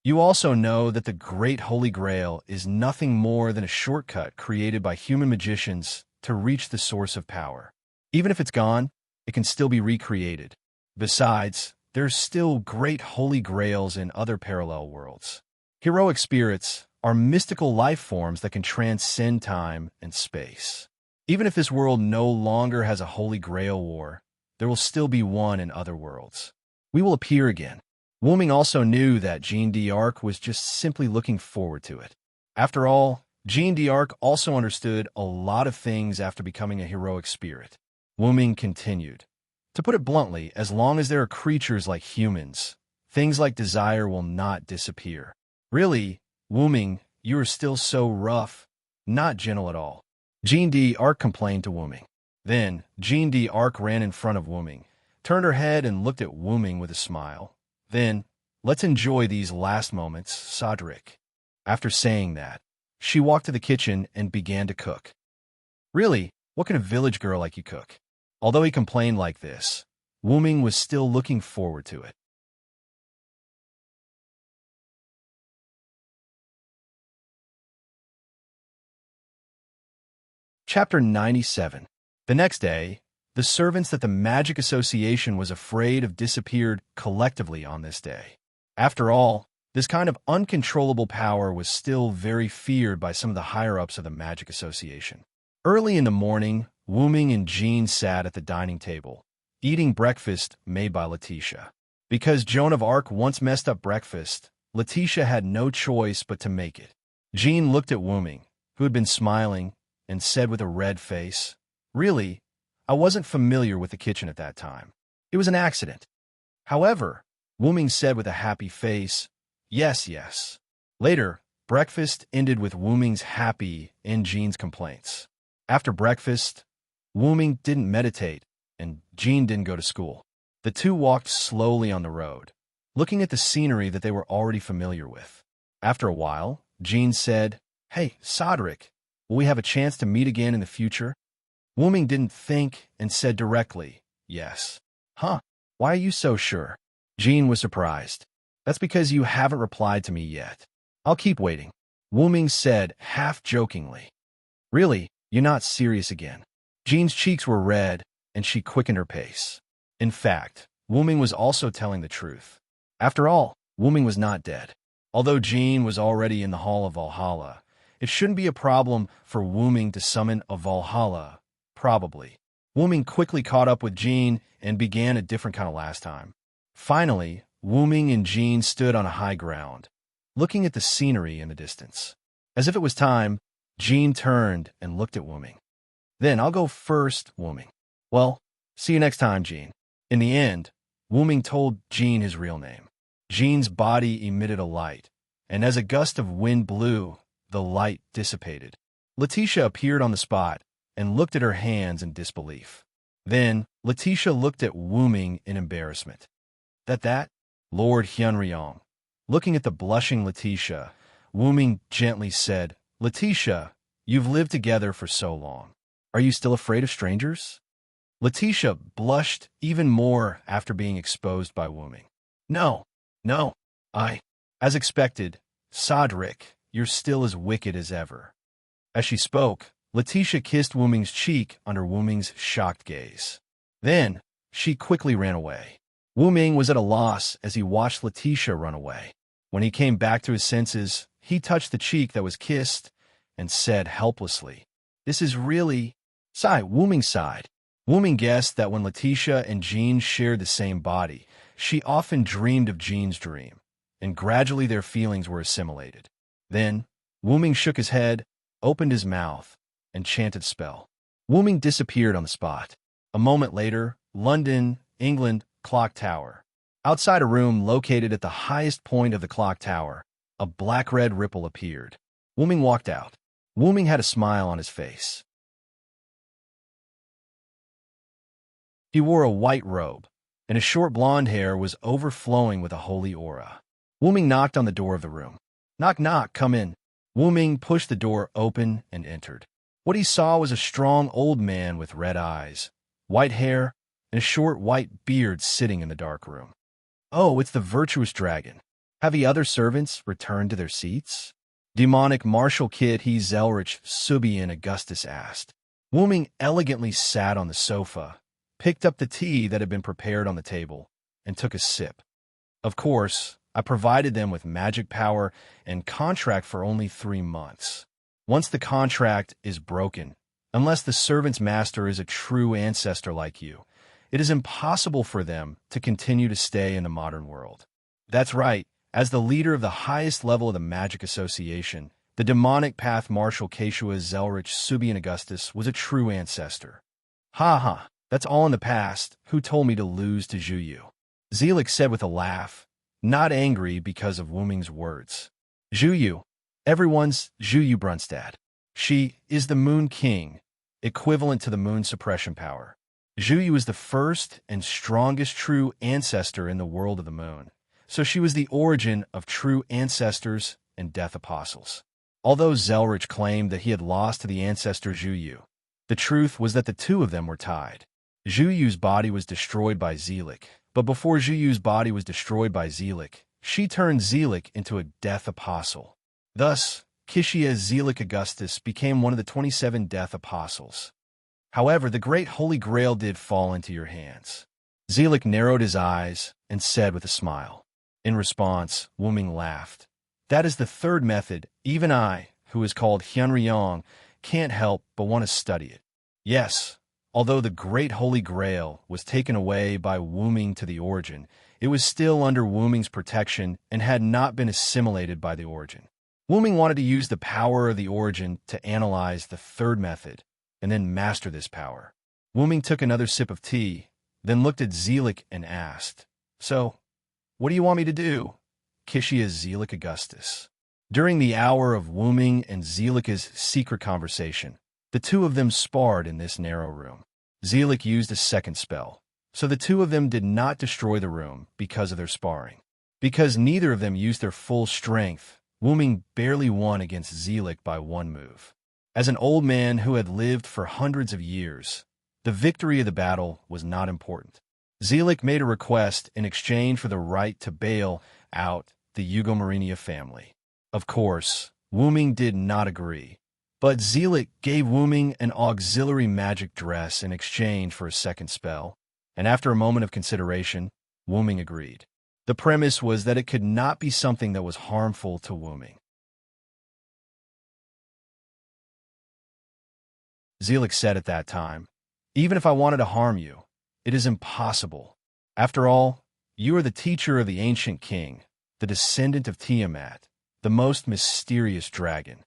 You also know that the Great Holy Grail is nothing more than a shortcut created by human magicians to reach the source of power. Even if it's gone, it can still be recreated. Besides, there's still great holy grails in other parallel worlds. Heroic spirits are mystical life forms that can transcend time and space. Even if this world no longer has a Holy Grail War, there will still be one in other worlds. We will appear again. Wu Ming also knew that Jeanne d'Arc was just simply looking forward to it. After all, Jeanne d'Arc also understood a lot of things after becoming a heroic spirit. Wu Ming continued. To put it bluntly, as long as there are creatures like humans, things like desire will not disappear. Really, Wu Ming, you are still so rough, not gentle at all. Jeanne d'Arc complained to Wu Ming. Then, Jeanne d'Arc ran in front of Wu Ming, turned her head and looked at Wu Ming with a smile. Then, let's enjoy these last moments, Cedric. After saying that, she walked to the kitchen and began to cook. Really, what can a village girl like you cook? Although he complained like this, Wu Ming was still looking forward to it. Chapter 97. The next day, the servants that the Magic Association was afraid of disappeared collectively on this day. After all, this kind of uncontrollable power was still very feared by some of the higher-ups of the Magic Association. Early in the morning, Wuming and Jean sat at the dining table, eating breakfast made by Letitia. Because Joan of Arc once messed up breakfast, Letitia had no choice but to make it. Jean looked at Wuming, who had been smiling, and said with a red face, "Really, I wasn't familiar with the kitchen at that time. It was an accident." However, Wuming said with a happy face, "Yes, yes." Later, breakfast ended with Wuming's happy and Jean's complaints. After breakfast, Wuming didn't meditate, and Jean didn't go to school. The two walked slowly on the road, looking at the scenery that they were already familiar with. After a while, Jean said, "Hey, Sodric, will we have a chance to meet again in the future?" Wuming didn't think and said directly, "Yes." "Huh? Why are you so sure?" Jean was surprised. "That's because you haven't replied to me yet. I'll keep waiting," Wuming said half-jokingly. "Really, you're not serious again?" Jean's cheeks were red, and she quickened her pace. In fact, Wuming was also telling the truth. After all, Wuming was not dead. Although Jean was already in the Hall of Valhalla, it shouldn't be a problem for Wuming to summon a Valhalla, probably. Wuming quickly caught up with Jean and began a different kind of last time. Finally, Wuming and Jean stood on a high ground, looking at the scenery in the distance. As if it was time, Jean turned and looked at Wuming. "Then I'll go first, Wuming." "Well, see you next time, Jean." In the end, Wuming told Jean his real name. Jean's body emitted a light, and as a gust of wind blew, the light dissipated. Letitia appeared on the spot and looked at her hands in disbelief. Then, Letitia looked at Wuming in embarrassment. That? Lord Hyunryong. Looking at the blushing Letitia, Wuming gently said, "Letitia, you've lived together for so long. Are you still afraid of strangers?" Letitia blushed even more after being exposed by Wuming. No, As expected, Sodric, you're still as wicked as ever." As she spoke, Letitia kissed Wuming's cheek under Wuming's shocked gaze. Then, she quickly ran away. Wuming was at a loss as he watched Letitia run away. When he came back to his senses, he touched the cheek that was kissed and said helplessly, "This is really—" Wuming sighed. Wuming guessed that when Letitia and Jean shared the same body, she often dreamed of Jean's dream, and gradually their feelings were assimilated. Then, Wuming shook his head, opened his mouth, and chanted spell. Wuming disappeared on the spot. A moment later, London, England, clock tower. Outside a room located at the highest point of the clock tower, a black-red ripple appeared. Wuming walked out. Wuming had a smile on his face. He wore a white robe, and his short blonde hair was overflowing with a holy aura. Wuming knocked on the door of the room. "Knock, knock, come in." Wuming pushed the door open and entered. What he saw was a strong old man with red eyes, white hair, and a short white beard sitting in the dark room. "Oh, it's the virtuous dragon. Have the other servants returned to their seats?" Demonic martial kid he Zelrich Subian Augustus asked. Wuming elegantly sat on the sofa, picked up the tea that had been prepared on the table, and took a sip. "Of course, I provided them with magic power and contract for only 3 months. Once the contract is broken, unless the servant's master is a true ancestor like you, it is impossible for them to continue to stay in the modern world." That's right. As the leader of the highest level of the Magic Association, the demonic path Marshal Keshua Zelrich Subian Augustus was a true ancestor. "Ha ha. That's all in the past. Who told me to lose to Zhuyu?" Zelik said with a laugh, not angry because of Wuming's words. "Zhuyu, everyone's Zhuyu Brunstad. She is the Moon King, equivalent to the Moon suppression power. Zhuyu is the first and strongest true ancestor in the world of the Moon, so she was the origin of true ancestors and death apostles." Although Zelrich claimed that he had lost to the ancestor Zhuyu, the truth was that the two of them were tied. Zhuyu's body was destroyed by Zelik, but before Zhuyu's body was destroyed by Zelik, she turned Zelik into a death apostle. Thus, Kishia Zelik Augustus became one of the 27 death apostles. However, the great Holy Grail did fall into your hands. Zelik narrowed his eyes and said with a smile. In response, Wuming laughed. "That is the third method even I, who is called Hyunryong, can't help but want to study it. Yes, although the great Holy Grail was taken away by Wu Ming to the Origin, it was still under Wu Ming's protection and had not been assimilated by the Origin. Wu Ming wanted to use the power of the Origin to analyze the third method and then master this power. Wu Ming took another sip of tea, then looked at Zelik and asked, "So, what do you want me to do?" Kishia's Zelik Augustus. During the hour of Wu Ming and Zelika's secret conversation, the two of them sparred in this narrow room. Zelik used a second spell, so the two of them did not destroy the room because of their sparring. Because neither of them used their full strength, Wu Ming barely won against Zelik by one move. As an old man who had lived for hundreds of years, the victory of the battle was not important. Zelik made a request in exchange for the right to bail out the Ugomarinia family. Of course, Wu Ming did not agree, but Zelik gave Wu Ming an auxiliary magic dress in exchange for a second spell, and after a moment of consideration, Wu Ming agreed. The premise was that it could not be something that was harmful to Wu Ming. Zelik said at that time, "Even if I wanted to harm you, it is impossible. After all, you are the teacher of the ancient king, the descendant of Tiamat, the most mysterious dragon."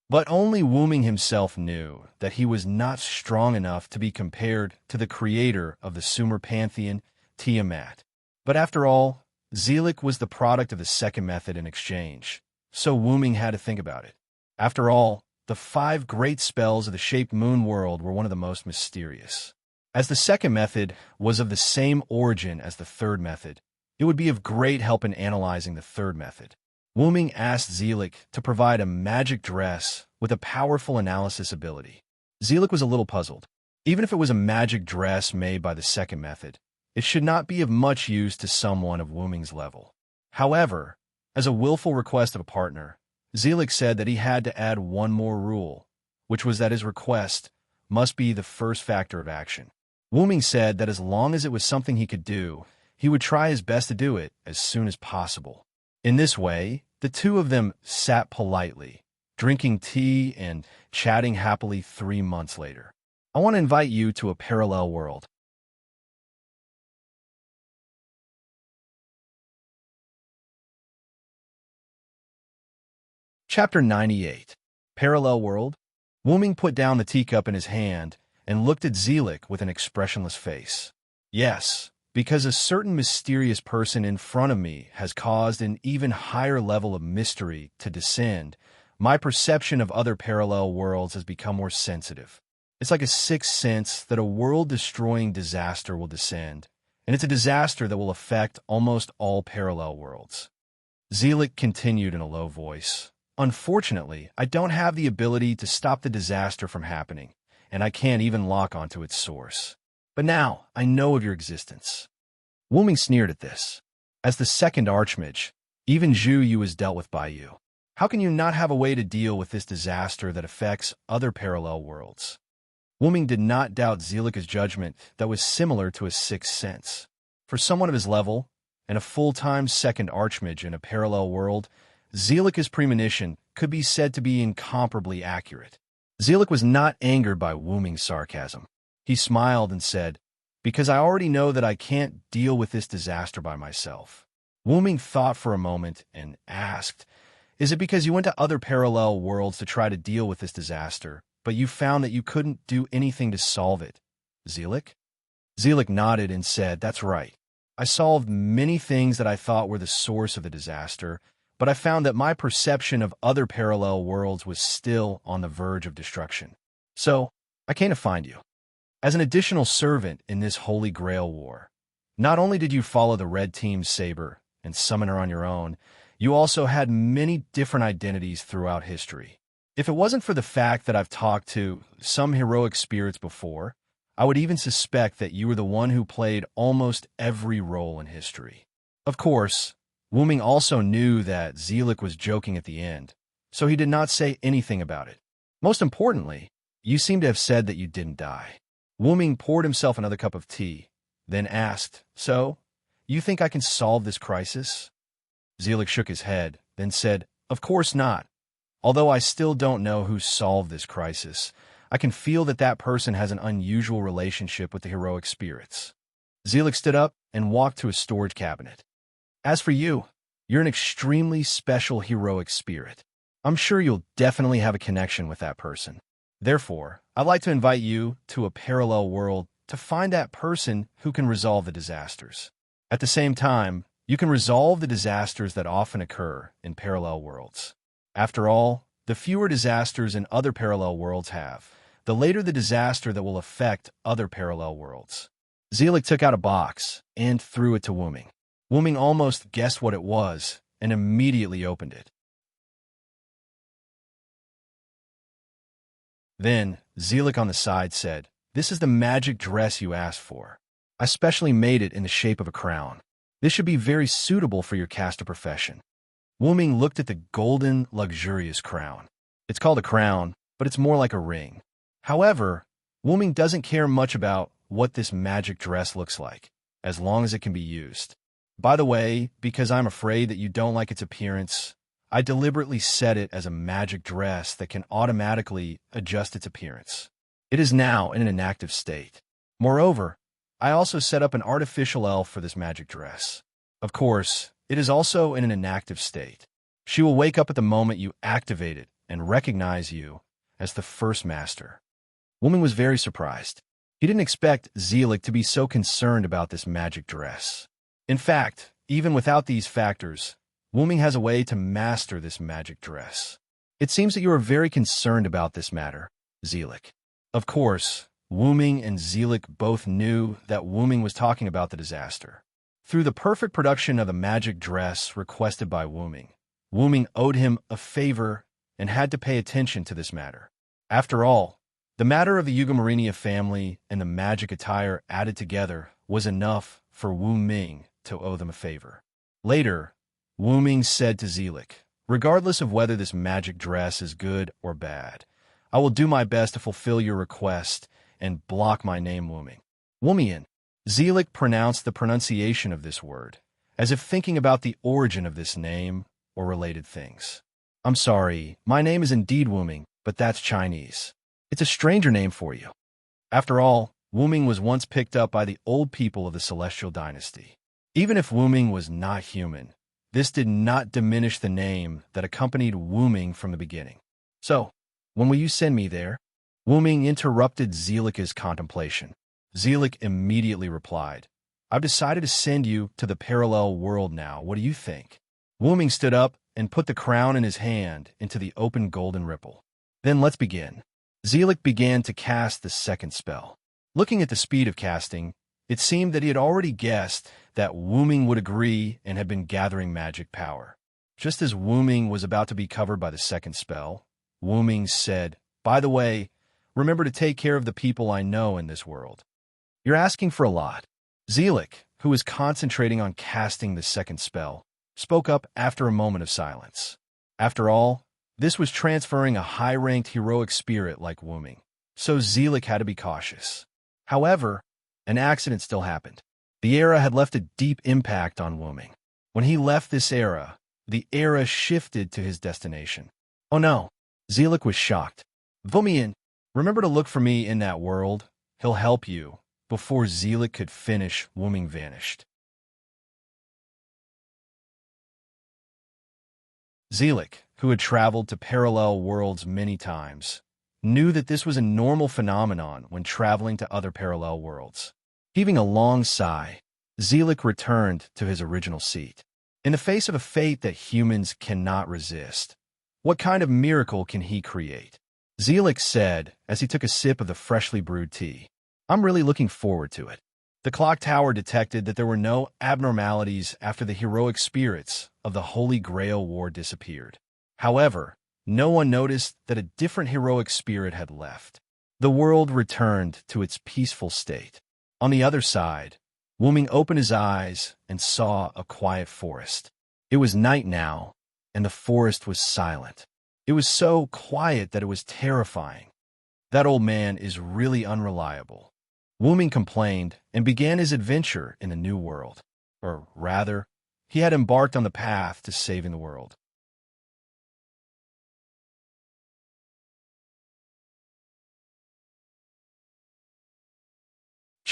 But only Wu Ming himself knew that he was not strong enough to be compared to the creator of the Sumer pantheon, Tiamat. But after all, Zelik was the product of the second method in exchange, so Wu Ming had to think about it. After all, the 5 great spells of the shaped moon world were one of the most mysterious. As the second method was of the same origin as the third method, it would be of great help in analyzing the third method. Wu Ming asked Zelik to provide a magic dress with a powerful analysis ability. Zelik was a little puzzled. Even if it was a magic dress made by the second method, it should not be of much use to someone of Wu Ming's level. However, as a willful request of a partner, Zelik said that he had to add one more rule, which was that his request must be the first factor of action. Wu Ming said that as long as it was something he could do, he would try his best to do it as soon as possible. In this way, the two of them sat politely, drinking tea and chatting happily 3 months later. I want to invite you to a parallel world. Chapter 98. Parallel World. Wu Ming put down the teacup in his hand and looked at Zelik with an expressionless face. Yes, because a certain mysterious person in front of me has caused an even higher level of mystery to descend, my perception of other parallel worlds has become more sensitive. It's like a sixth sense that a world-destroying disaster will descend, and it's a disaster that will affect almost all parallel worlds. Zelik continued in a low voice. Unfortunately, I don't have the ability to stop the disaster from happening, and I can't even lock onto its source. But now, I know of your existence. Wu Ming sneered at this. As the second Archmage, even Zhu Yu is dealt with by you. How can you not have a way to deal with this disaster that affects other parallel worlds? Wu Ming did not doubt Zelika's judgment that was similar to a sixth sense. For someone of his level, and a full-time second Archmage in a parallel world, Zelika's premonition could be said to be incomparably accurate. Zelik was not angered by Wu Ming's sarcasm. He smiled and said, "Because I already know that I can't deal with this disaster by myself." Wu Ming thought for a moment and asked, "Is it because you went to other parallel worlds to try to deal with this disaster, but you found that you couldn't do anything to solve it, Zelik?" Zelik nodded and said, "That's right. I solved many things that I thought were the source of the disaster, but I found that my perception of other parallel worlds was still on the verge of destruction. So, I came to find you. As an additional servant in this Holy Grail war, not only did you follow the Red Team's saber and summon her on your own, you also had many different identities throughout history. If it wasn't for the fact that I've talked to some heroic spirits before, I would even suspect that you were the one who played almost every role in history." Of course, Wu Ming also knew that Zelik was joking at the end, so he did not say anything about it. Most importantly, you seem to have said that you didn't die. Wu Ming poured himself another cup of tea, then asked, "So, you think I can solve this crisis?" Zelik shook his head, then said, "Of course not. Although I still don't know who solved this crisis, I can feel that that person has an unusual relationship with the heroic spirits. Zelik stood up and walked to a storage cabinet. As for you, you're an extremely special heroic spirit. I'm sure you'll definitely have a connection with that person. Therefore, I'd like to invite you to a parallel world to find that person who can resolve the disasters. At the same time, you can resolve the disasters that often occur in parallel worlds. After all, the fewer disasters in other parallel worlds have, the later the disaster that will affect other parallel worlds. Zelik took out a box and threw it to Wuming. Wuming almost guessed what it was and immediately opened it. Then, Zelik on the side said, "This is the magic dress you asked for. I specially made it in the shape of a crown. This should be very suitable for your caster profession." Wuming looked at the golden, luxurious crown. It's called a crown, but it's more like a ring. However, Wuming doesn't care much about what this magic dress looks like, as long as it can be used. By the way, because I'm afraid that you don't like its appearance, I deliberately set it as a magic dress that can automatically adjust its appearance. It is now in an inactive state. Moreover, I also set up an artificial elf for this magic dress. Of course, it is also in an inactive state. She will wake up at the moment you activate it and recognize you as the first master. Wuming was very surprised. He didn't expect Zelik to be so concerned about this magic dress. In fact, even without these factors, Wuming has a way to master this magic dress. It seems that you are very concerned about this matter, Zelik. Of course, Wuming and Zelik both knew that Wuming was talking about the disaster. Through the perfect production of the magic dress requested by Wuming, Wuming owed him a favor and had to pay attention to this matter. After all, the matter of the Yugamarinia family and the magic attire added together was enough for Wuming to owe them a favor. Later, Wuming said to Zelik, "Regardless of whether this magic dress is good or bad, I will do my best to fulfill your request and block my name Wuming." Wuming. Zelik pronounced the pronunciation of this word, as if thinking about the origin of this name or related things. "I'm sorry, my name is indeed Wuming, but that's Chinese. It's a stranger name for you." After all, Wuming was once picked up by the old people of the Celestial Dynasty. Even if Wuming was not human, this did not diminish the name that accompanied Wuming from the beginning. "So, when will you send me there?" Wuming interrupted Zelik's contemplation. Zelik immediately replied, "I've decided to send you to the parallel world now. What do you think?" Wuming stood up and put the crown in his hand into the open golden ripple. "Then let's begin." Zelik began to cast the second spell. Looking at the speed of casting, it seemed that he had already guessed that Wuming would agree and had been gathering magic power. Just as Wuming was about to be covered by the second spell, Wuming said, "By the way, remember to take care of the people I know in this world." "You're asking for a lot." Zelik, who was concentrating on casting the second spell, spoke up after a moment of silence. After all, this was transferring a high-ranked heroic spirit like Wuming, so Zelik had to be cautious. However, an accident still happened. The era had left a deep impact on Wuming. When he left this era, the era shifted to his destination. "Oh no!" Zelik was shocked. "Wuming, remember to look for me in that world. He'll help you." Before Zelik could finish, Wuming vanished. Zelik, who had traveled to parallel worlds many times, knew that this was a normal phenomenon when traveling to other parallel worlds. Heaving a long sigh, Zelik returned to his original seat. In the face of a fate that humans cannot resist, what kind of miracle can he create? Zelik said as he took a sip of the freshly brewed tea. "I'm really looking forward to it." The clock tower detected that there were no abnormalities after the heroic spirits of the Holy Grail War disappeared. However, no one noticed that a different heroic spirit had left. The world returned to its peaceful state. On the other side, Wuming opened his eyes and saw a quiet forest. It was night now, and the forest was silent. It was so quiet that it was terrifying. "That old man is really unreliable," Wuming complained and began his adventure in the new world. Or rather, he had embarked on the path to saving the world.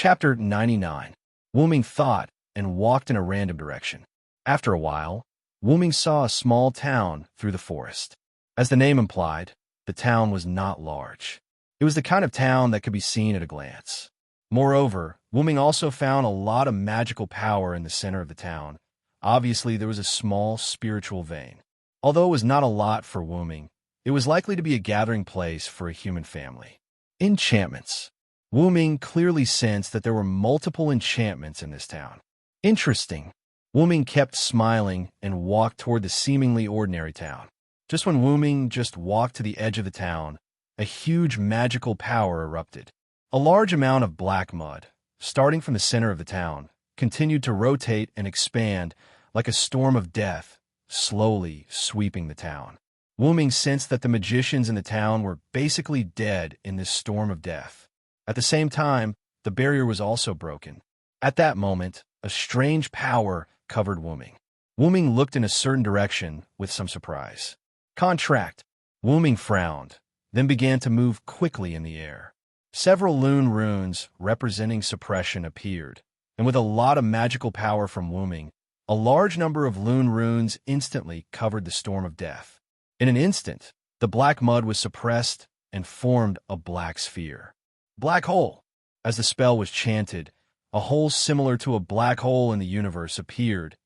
Chapter 99. Wu-ming thought and walked in a random direction. After a while, Wu-ming saw a small town through the forest. As the name implied, the town was not large. It was the kind of town that could be seen at a glance. Moreover, Wu-ming also found a lot of magical power in the center of the town. Obviously, there was a small spiritual vein. Although it was not a lot for Wu-ming, it was likely to be a gathering place for a human family. Enchantments. Wu-ming clearly sensed that there were multiple enchantments in this town. Interesting. Wu-ming kept smiling and walked toward the seemingly ordinary town. Just when Wu-ming just walked to the edge of the town, a huge magical power erupted. A large amount of black mud, starting from the center of the town, continued to rotate and expand like a storm of death, slowly sweeping the town. Wu-ming sensed that the magicians in the town were basically dead in this storm of death. At the same time, the barrier was also broken. At that moment, a strange power covered Wu-ming. Wu-ming looked in a certain direction with some surprise. Contract. Wu-ming frowned, then began to move quickly in the air. Several Lune runes representing suppression appeared, and with a lot of magical power from Wu-ming, a large number of Lune runes instantly covered the storm of death. In an instant, the black mud was suppressed and formed a black sphere. Black hole. As the spell was chanted, a hole similar to a black hole in the universe appeared,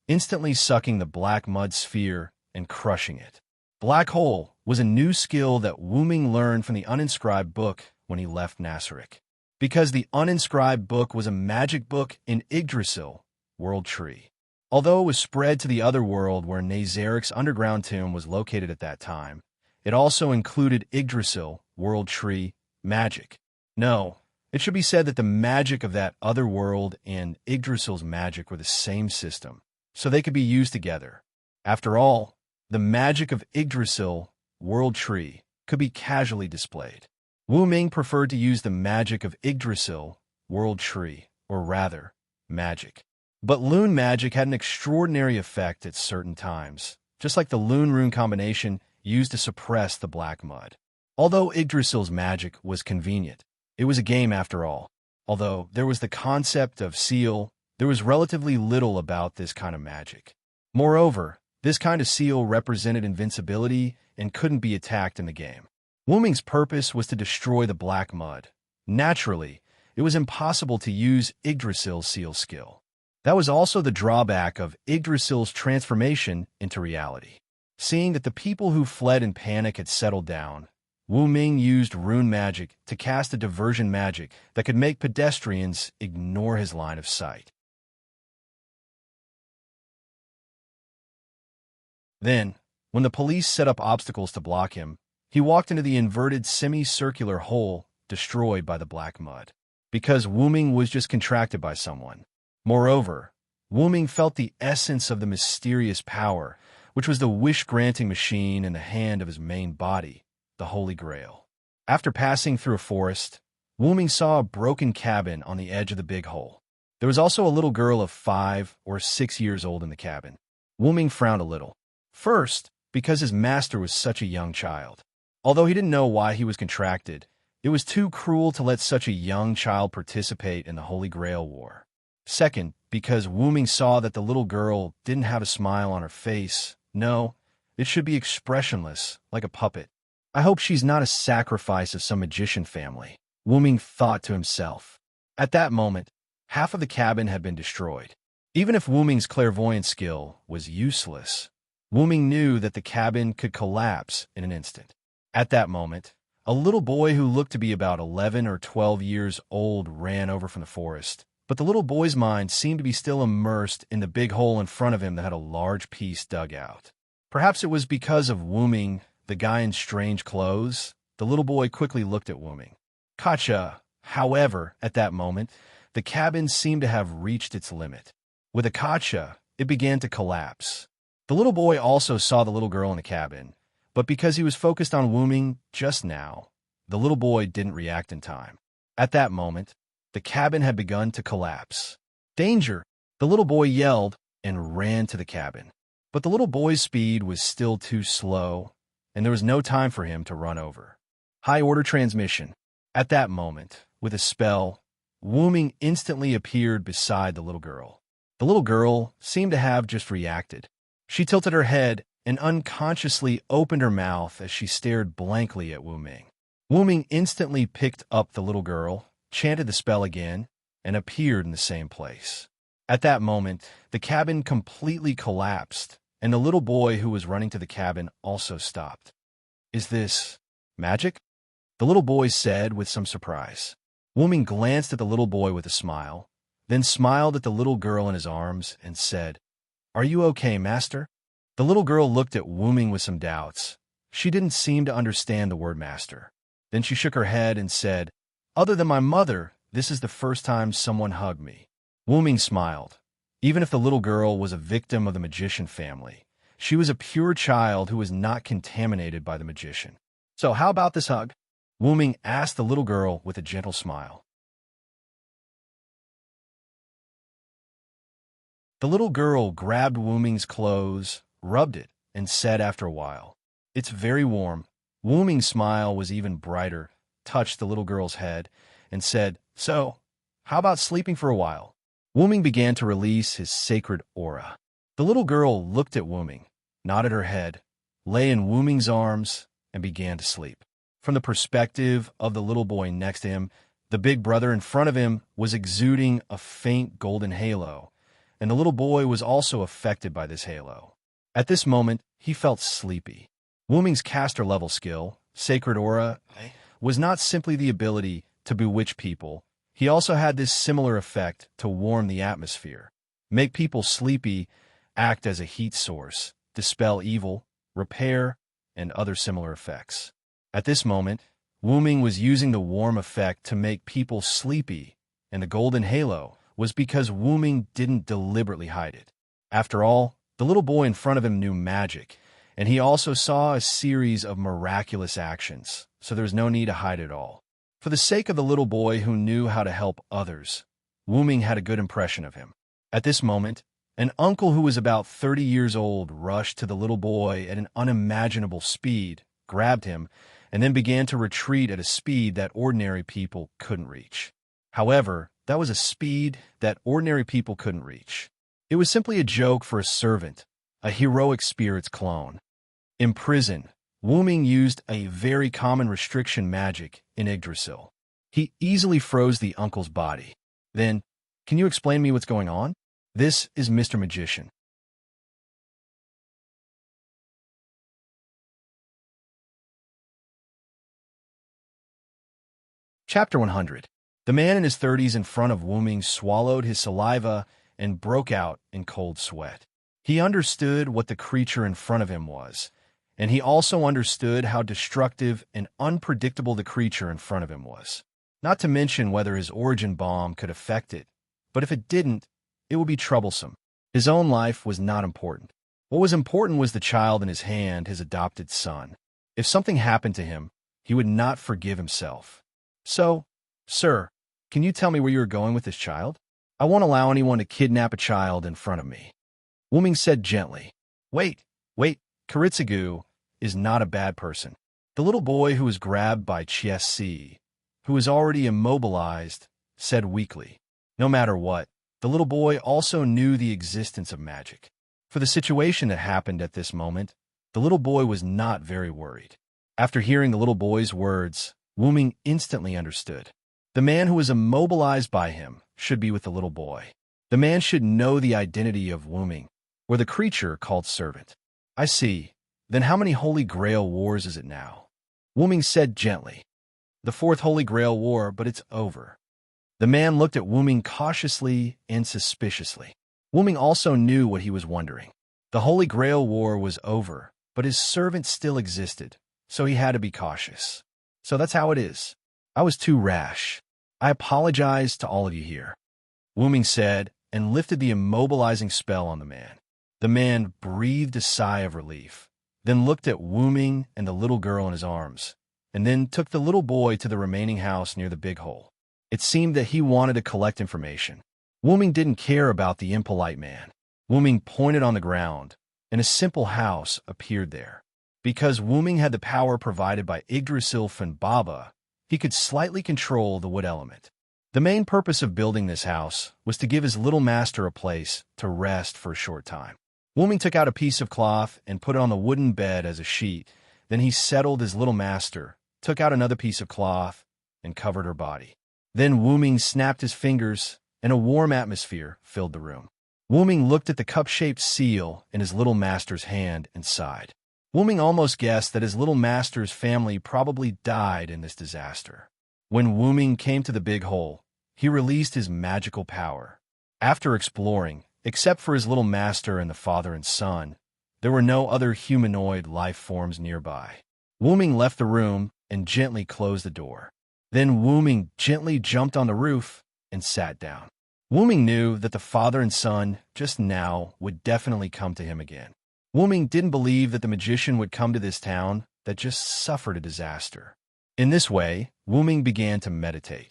instantly sucking the black mud sphere and crushing it. Black hole was a new skill that Wu-ming learned from the uninscribed book when he left Nasaric. Because the uninscribed book was a magic book in Yggdrasil, World Tree. Although it was spread to the other world where Nazaric's underground tomb was located at that time, it also included Yggdrasil, World Tree, magic. No, it should be said that the magic of that other world and Yggdrasil's magic were the same system, so they could be used together. After all, the magic of Yggdrasil, World Tree, could be casually displayed. Wu-ming preferred to use the magic of Yggdrasil, World Tree, or rather, magic. But Lune magic had an extraordinary effect at certain times, just like the Lune rune combination used to suppress the black mud. Although Yggdrasil's magic was convenient, it was a game after all. Although there was the concept of seal, there was relatively little about this kind of magic. Moreover, this kind of seal represented invincibility and couldn't be attacked in the game. Wu-ming's purpose was to destroy the black mud. Naturally, it was impossible to use Yggdrasil's seal skill. That was also the drawback of Yggdrasil's transformation into reality. Seeing that the people who fled in panic had settled down, Wu-ming used rune magic to cast a diversion magic that could make pedestrians ignore his line of sight. Then, when the police set up obstacles to block him, he walked into the inverted semicircular hole destroyed by the black mud. Because Wu-ming was just contracted by someone. Moreover, Wu-ming felt the essence of the mysterious power, which was the wish-granting machine in the hand of his main body, the Holy Grail. After passing through a forest, Wu-ming saw a broken cabin on the edge of the big hole. There was also a little girl of 5 or 6 years old in the cabin. Wu-ming frowned a little. First, because his master was such a young child. Although he didn't know why he was contracted, it was too cruel to let such a young child participate in the Holy Grail War. Second, because Wu-ming saw that the little girl didn't have a smile on her face. No, it should be expressionless, like a puppet. I hope she's not a sacrifice of some magician family, Wu-ming thought to himself. At that moment, half of the cabin had been destroyed. Even if Wu-ming's clairvoyant skill was useless, Wu-ming knew that the cabin could collapse in an instant. At that moment, a little boy who looked to be about 11 or 12 years old ran over from the forest. But the little boy's mind seemed to be still immersed in the big hole in front of him that had a large piece dug out. Perhaps it was because of Wu-ming, the guy in strange clothes. The little boy quickly looked at Wu-ming. Gotcha. However, at that moment, the cabin seemed to have reached its limit. With a gotcha, it began to collapse. The little boy also saw the little girl in the cabin, but because he was focused on Wu-ming just now, the little boy didn't react in time. At that moment, the cabin had begun to collapse. Danger! The little boy yelled and ran to the cabin. But the little boy's speed was still too slow, and there was no time for him to run over. High-order transmission. At that moment, with a spell, Wu-ming instantly appeared beside the little girl. The little girl seemed to have just reacted. She tilted her head and unconsciously opened her mouth as she stared blankly at Wu-ming. Wu-ming instantly picked up the little girl, chanted the spell again, and appeared in the same place. At that moment, the cabin completely collapsed, and the little boy who was running to the cabin also stopped. "Is this magic?" the little boy said with some surprise. Wu-ming glanced at the little boy with a smile, then smiled at the little girl in his arms and said, "Are you okay, master?" The little girl looked at Wu-ming with some doubts. She didn't seem to understand the word master. Then she shook her head and said, "Other than my mother, this is the first time someone hugged me." Wu-ming smiled. Even if the little girl was a victim of the magician family, she was a pure child who was not contaminated by the magician. "So how about this hug?" Wu-ming asked the little girl with a gentle smile. The little girl grabbed Wu-ming's clothes, rubbed it, and said after a while, "It's very warm." Wu-ming's smile was even brighter, touched the little girl's head, and said, "So, how about sleeping for a while?" Wu-ming began to release his sacred aura. The little girl looked at Wu-ming, nodded her head, lay in Wu-ming's arms, and began to sleep. From the perspective of the little boy next to him, the big brother in front of him was exuding a faint golden halo, and the little boy was also affected by this halo. At this moment, he felt sleepy. Wu-ming's caster-level skill, Sacred Aura, was not simply the ability to bewitch people. He also had this similar effect to warm the atmosphere, make people sleepy, act as a heat source, dispel evil, repair, and other similar effects. At this moment, Wu-ming was using the warm effect to make people sleepy, and the golden halo was because Wu-ming didn't deliberately hide it. After all, the little boy in front of him knew magic, and he also saw a series of miraculous actions, so there was no need to hide it all. For the sake of the little boy who knew how to help others, Wu-ming had a good impression of him. At this moment, an uncle who was about 30 years old rushed to the little boy at an unimaginable speed, grabbed him, and then began to retreat at a speed that ordinary people couldn't reach. However, that was a speed that ordinary people couldn't reach. It was simply a joke for a servant, a heroic spirit's clone. In prison, Wu-ming used a very common restriction magic in Yggdrasil. He easily froze the uncle's body. Then, "Can you explain me what's going on? This is Mr. Magician." Chapter 100. The man in his 30s in front of Wu-ming swallowed his saliva and broke out in cold sweat. He understood what the creature in front of him was, and he also understood how destructive and unpredictable the creature in front of him was. Not to mention whether his origin bomb could affect it, but if it didn't, it would be troublesome. His own life was not important. What was important was the child in his hand, his adopted son. If something happened to him, he would not forgive himself. "So, sir, can you tell me where you are going with this child? I won't allow anyone to kidnap a child in front of me." Wu-ming said gently. Wait, Kiritsugu is not a bad person." The little boy who was grabbed by Chiesi, who was already immobilized, said weakly. No matter what, the little boy also knew the existence of magic. For the situation that happened at this moment, the little boy was not very worried. After hearing the little boy's words, Wu-ming instantly understood. The man who was immobilized by him should be with the little boy. The man should know the identity of Wu-ming, or the creature called servant. "I see. Then how many Holy Grail wars is it now?" Wu-ming said gently. "The 4th Holy Grail war, but it's over." The man looked at Wu-ming cautiously and suspiciously. Wu-ming also knew what he was wondering. The Holy Grail war was over, but his servant still existed, so he had to be cautious. "So that's how it is. I was too rash. I apologize to all of you here," Wu-ming said, and lifted the immobilizing spell on the man. The man breathed a sigh of relief, then looked at Wu-ming and the little girl in his arms, and then took the little boy to the remaining house near the big hole. It seemed that he wanted to collect information. Wu-ming didn't care about the impolite man. Wu-ming pointed on the ground, and a simple house appeared there. Because Wu-ming had the power provided by Yggdrasil Baba, he could slightly control the wood element. The main purpose of building this house was to give his little master a place to rest for a short time. Wuming took out a piece of cloth and put it on the wooden bed as a sheet. Then he settled his little master, took out another piece of cloth, and covered her body. Then Wuming snapped his fingers, and a warm atmosphere filled the room. Wuming looked at the cup-shaped seal in his little master's hand and sighed. Wuming almost guessed that his little master's family probably died in this disaster. When Wuming came to the big hole, he released his magical power. After exploring, except for his little master and the father and son, there were no other humanoid life forms nearby. Wuming left the room and gently closed the door. Then Wuming gently jumped on the roof and sat down. Wuming knew that the father and son just now would definitely come to him again. Wuming didn't believe that the magician would come to this town that just suffered a disaster. In this way, Wuming began to meditate.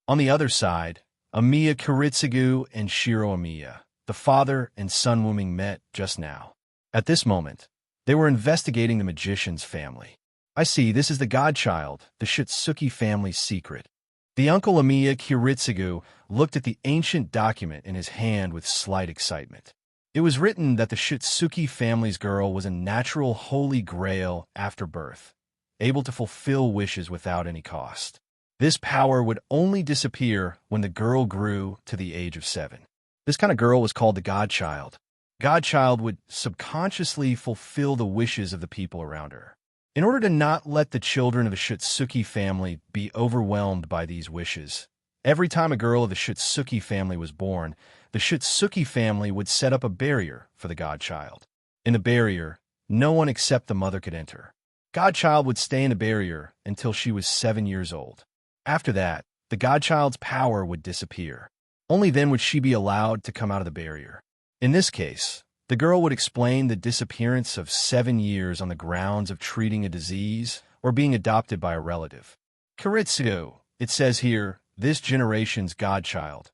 On the other side, Amiya Kiritsugu and Shiro Amiya, the father and son Wuming, met just now. At this moment, they were investigating the magician's family. I see, this is the godchild, the Shitsuki family's secret. The uncle Amiya Kiritsugu looked at the ancient document in his hand with slight excitement. It was written that the Shitsuki family's girl was a natural holy grail after birth, able to fulfill wishes without any cost. This power would only disappear when the girl grew to the age of 7. This kind of girl was called the godchild. Godchild would subconsciously fulfill the wishes of the people around her. In order to not let the children of the Shitsuki family be overwhelmed by these wishes, every time a girl of the Shitsuki family was born, the Shitsuki family would set up a barrier for the godchild. In the barrier, no one except the mother could enter. Godchild would stay in the barrier until she was 7 years old. After that, the godchild's power would disappear. Only then would she be allowed to come out of the barrier. In this case, the girl would explain the disappearance of 7 years on the grounds of treating a disease or being adopted by a relative. Kiritsugu, it says here, this generation's godchild.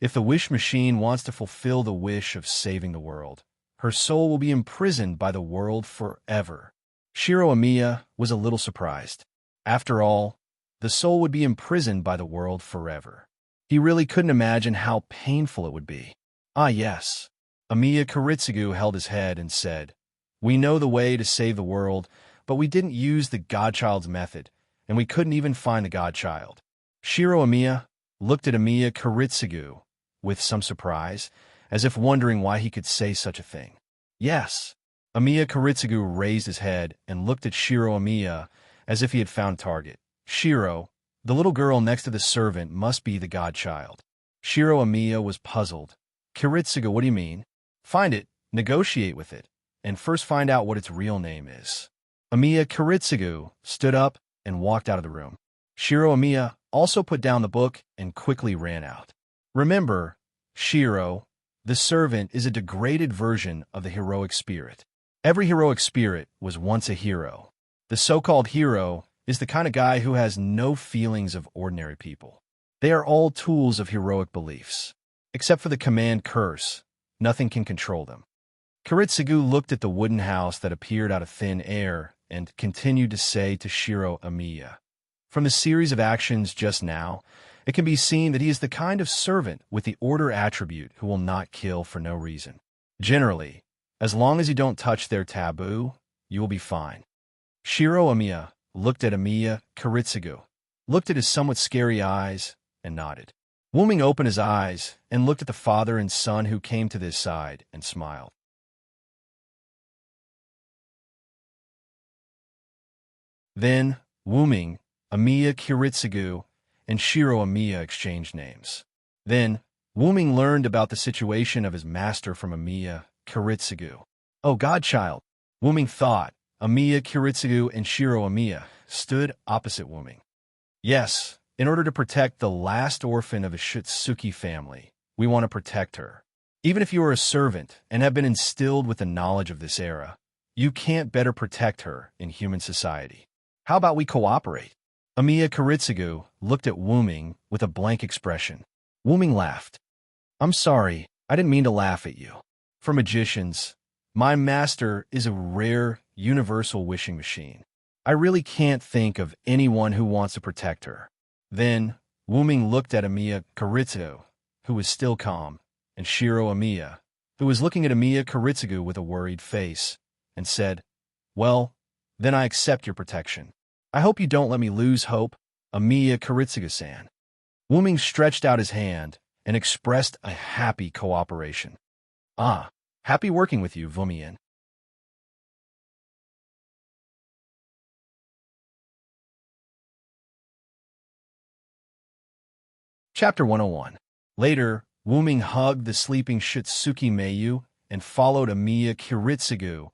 If the wish machine wants to fulfill the wish of saving the world, her soul will be imprisoned by the world forever. Shiro Amiya was a little surprised. After all, the soul would be imprisoned by the world forever. He really couldn't imagine how painful it would be. Ah, yes. Amiya Kiritsugu held his head and said, "We know the way to save the world, but we didn't use the godchild's method, and we couldn't even find the godchild." Shiro Amiya looked at Amiya Kiritsugu with some surprise, as if wondering why he could say such a thing. Yes. Amiya Kiritsugu raised his head and looked at Shiro Amiya as if he had found target. Shiro, the little girl next to the servant, must be the godchild. Shiro Amiya was puzzled. Kiritsugu, what do you mean? Find it, negotiate with it, and first find out what its real name is. Amiya Kiritsugu stood up and walked out of the room. Shiro Amiya also put down the book and quickly ran out. Remember, Shiro, the servant is a degraded version of the heroic spirit. Every heroic spirit was once a hero. The so-called hero is the kind of guy who has no feelings of ordinary people. They are all tools of heroic beliefs. Except for the command curse, nothing can control them. Kiritsugu looked at the wooden house that appeared out of thin air and continued to say to Shiro Amiya, "From the series of actions just now, it can be seen that he is the kind of servant with the order attribute who will not kill for no reason. Generally, as long as you don't touch their taboo, you will be fine." Shiro Amiya looked at Amiya Kiritsugu, looked at his somewhat scary eyes, and nodded. Wuming opened his eyes and looked at the father and son who came to this side and smiled. Then, Wuming, Amiya Kiritsugu, and Shiro Amiya exchanged names. Then, Wuming learned about the situation of his master from Amiya Kiritsugu. "Oh, godchild," Wuming thought. Amiya Kiritsugu and Shiro Amiya stood opposite Wuming. "Yes, in order to protect the last orphan of a Shitsuki family, we want to protect her. Even if you are a servant and have been instilled with the knowledge of this era, you can't better protect her in human society. How about we cooperate?" Amiya Kiritsugu looked at Wuming with a blank expression. Wuming laughed. "I'm sorry, I didn't mean to laugh at you. For magicians, my master is a rare, universal wishing machine. I really can't think of anyone who wants to protect her. Then, Wuming looked at Amiya Kiritsugu, who was still calm, and Shiro Amiya, who was looking at Amiya Kiritsugu with a worried face, and said, "Well, then I accept your protection. I hope you don't let me lose hope, Amiya Kiritsugu-san." Wuming stretched out his hand and expressed a happy cooperation. "Ah, happy working with you, Wumien." Chapter 101. Later, Wuming hugged the sleeping Shitsuki Meiyu and followed Amiya Kiritsugu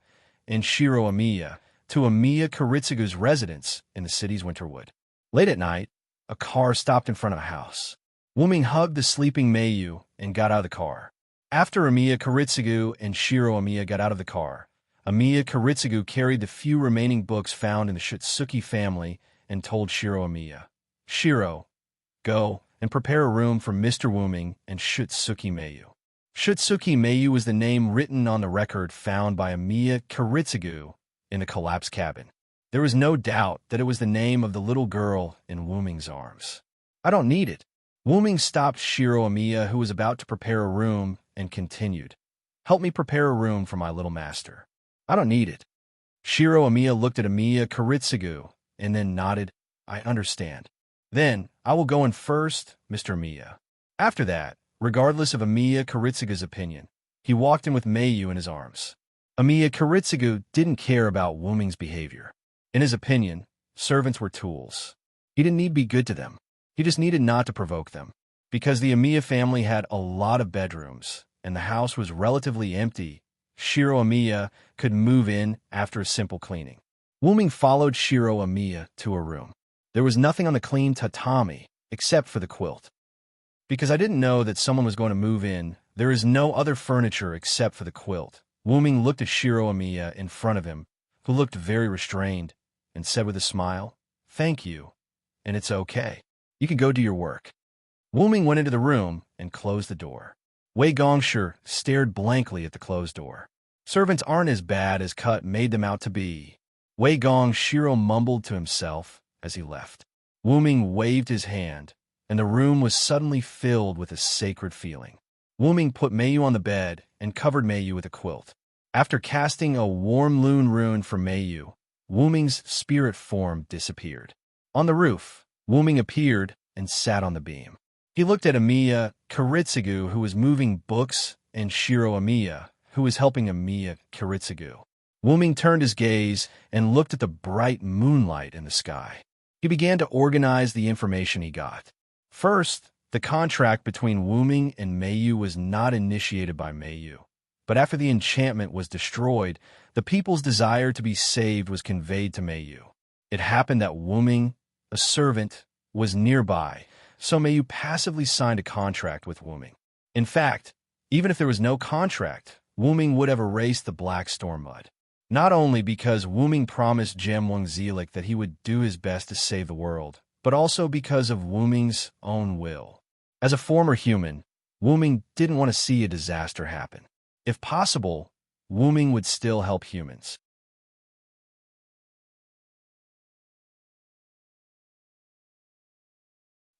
and Shiro Amiya to Amiya Kiritsugu's residence in the city's Winterwood. Late at night, a car stopped in front of a house. Wuming hugged the sleeping Meiyu and got out of the car. After Amiya Kiritsugu and Shiro Amiya got out of the car, Amiya Kiritsugu carried the few remaining books found in the Shitsuki family and told Shiro Amiya, "Shiro, go and prepare a room for Mr. Wuming and Shitsuki Meiyu." Shitsuki Meiyu was the name written on the record found by Amiya Kiritsugu in the collapsed cabin. There was no doubt that it was the name of the little girl in Wuming's arms. "I don't need it." Wuming stopped Shiro Amiya, who was about to prepare a room, and continued, "Help me prepare a room for my little master." "I don't need it." Shiro Amiya looked at Amiya Kiritsugu and then nodded, "I understand. Then, I will go in first, Mr. Amiya." After that, regardless of Amiya Kiritsugu's opinion, he walked in with Meiyu in his arms. Amiya Kiritsugu didn't care about Wuming's behavior. In his opinion, servants were tools. He didn't need to be good to them. He just needed not to provoke them. Because the Amiya family had a lot of bedrooms, and the house was relatively empty, Shiro Amiya could move in after a simple cleaning. Wuming followed Shiro Amiya to a room. There was nothing on the clean tatami, except for the quilt. "Because I didn't know that someone was going to move in, there is no other furniture except for the quilt." Wuming looked at Shiro Amiya in front of him, who looked very restrained, and said with a smile, "Thank you, and it's okay. You can go do your work." Wuming went into the room and closed the door. Wei Gongshi stared blankly at the closed door. Servants aren't as bad as Cut made them out to be. Wei Gongshi mumbled to himself as he left. Wuming waved his hand, and the room was suddenly filled with a sacred feeling. Wuming put Meiyu on the bed and covered Meiyu with a quilt. After casting a warm Lune rune for Meiyu, Wuming's spirit form disappeared. On the roof, Wuming appeared and sat on the beam. He looked at Amiya Kiritsugu, who was moving books, and Shiro Amiya, who was helping Amiya Kiritsugu. Wuming turned his gaze and looked at the bright moonlight in the sky. He began to organize the information he got. First, the contract between Wuming and Meiyu was not initiated by Meiyu. But after the enchantment was destroyed, the people's desire to be saved was conveyed to Meiyu. It happened that Wuming, a servant, was nearby, so Meiyu passively signed a contract with Wuming. In fact, even if there was no contract, Wuming would have erased the Black Storm Mud. Not only because Wuming promised Jem Wangzilik that he would do his best to save the world, but also because of Wuming's own will. As a former human, Wuming didn't want to see a disaster happen. If possible, Wuming would still help humans.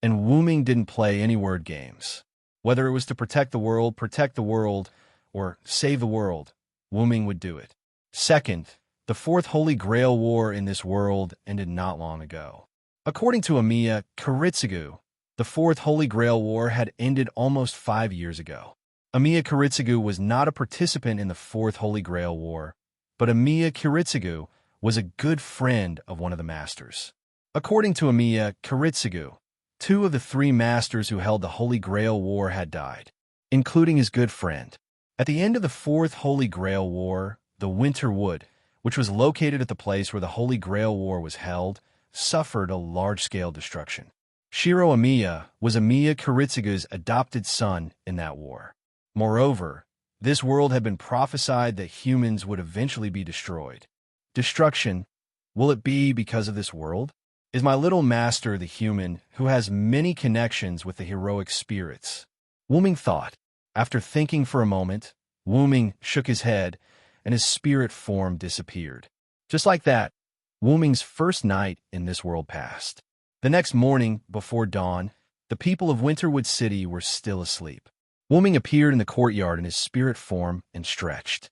And Wuming didn't play any word games. Whether it was to protect the world, or save the world, Wuming would do it. Second, the Fourth Holy Grail War in this world ended not long ago. According to Amiya Kiritsugu, the Fourth Holy Grail War had ended almost 5 years ago. Amiya Kiritsugu was not a participant in the Fourth Holy Grail War, but Amiya Kiritsugu was a good friend of one of the masters. According to Amiya Kiritsugu, 2 of the 3 masters who held the Holy Grail War had died, including his good friend. At the end of the Fourth Holy Grail War, the Winterwood, which was located at the place where the Holy Grail War was held, suffered a large-scale destruction. Shiro Amiya was Amiya Kiritsugu's adopted son in that war. Moreover, this world had been prophesied that humans would eventually be destroyed. Destruction, will it be because of this world? Is my little master the human who has many connections with the heroic spirits? Wuming thought. After thinking for a moment, Wuming shook his head, and his spirit form disappeared. Just like that, Wu Ming's first night in this world passed. The next morning, before dawn, the people of Winterwood City were still asleep. Wu Ming appeared in the courtyard in his spirit form and stretched.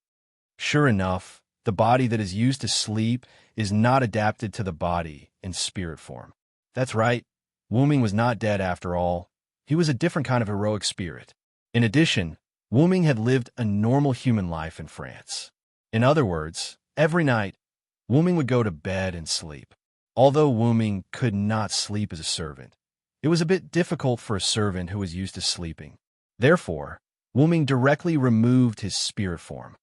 Sure enough, the body that is used to sleep is not adapted to the body in spirit form. That's right, Wu Ming was not dead after all. He was a different kind of heroic spirit. In addition, Wu Ming had lived a normal human life in France. In other words, every night, Wu Ming would go to bed and sleep. Although Wu Ming could not sleep as a servant, it was a bit difficult for a servant who was used to sleeping. Therefore, Wu Ming directly removed his spirit form.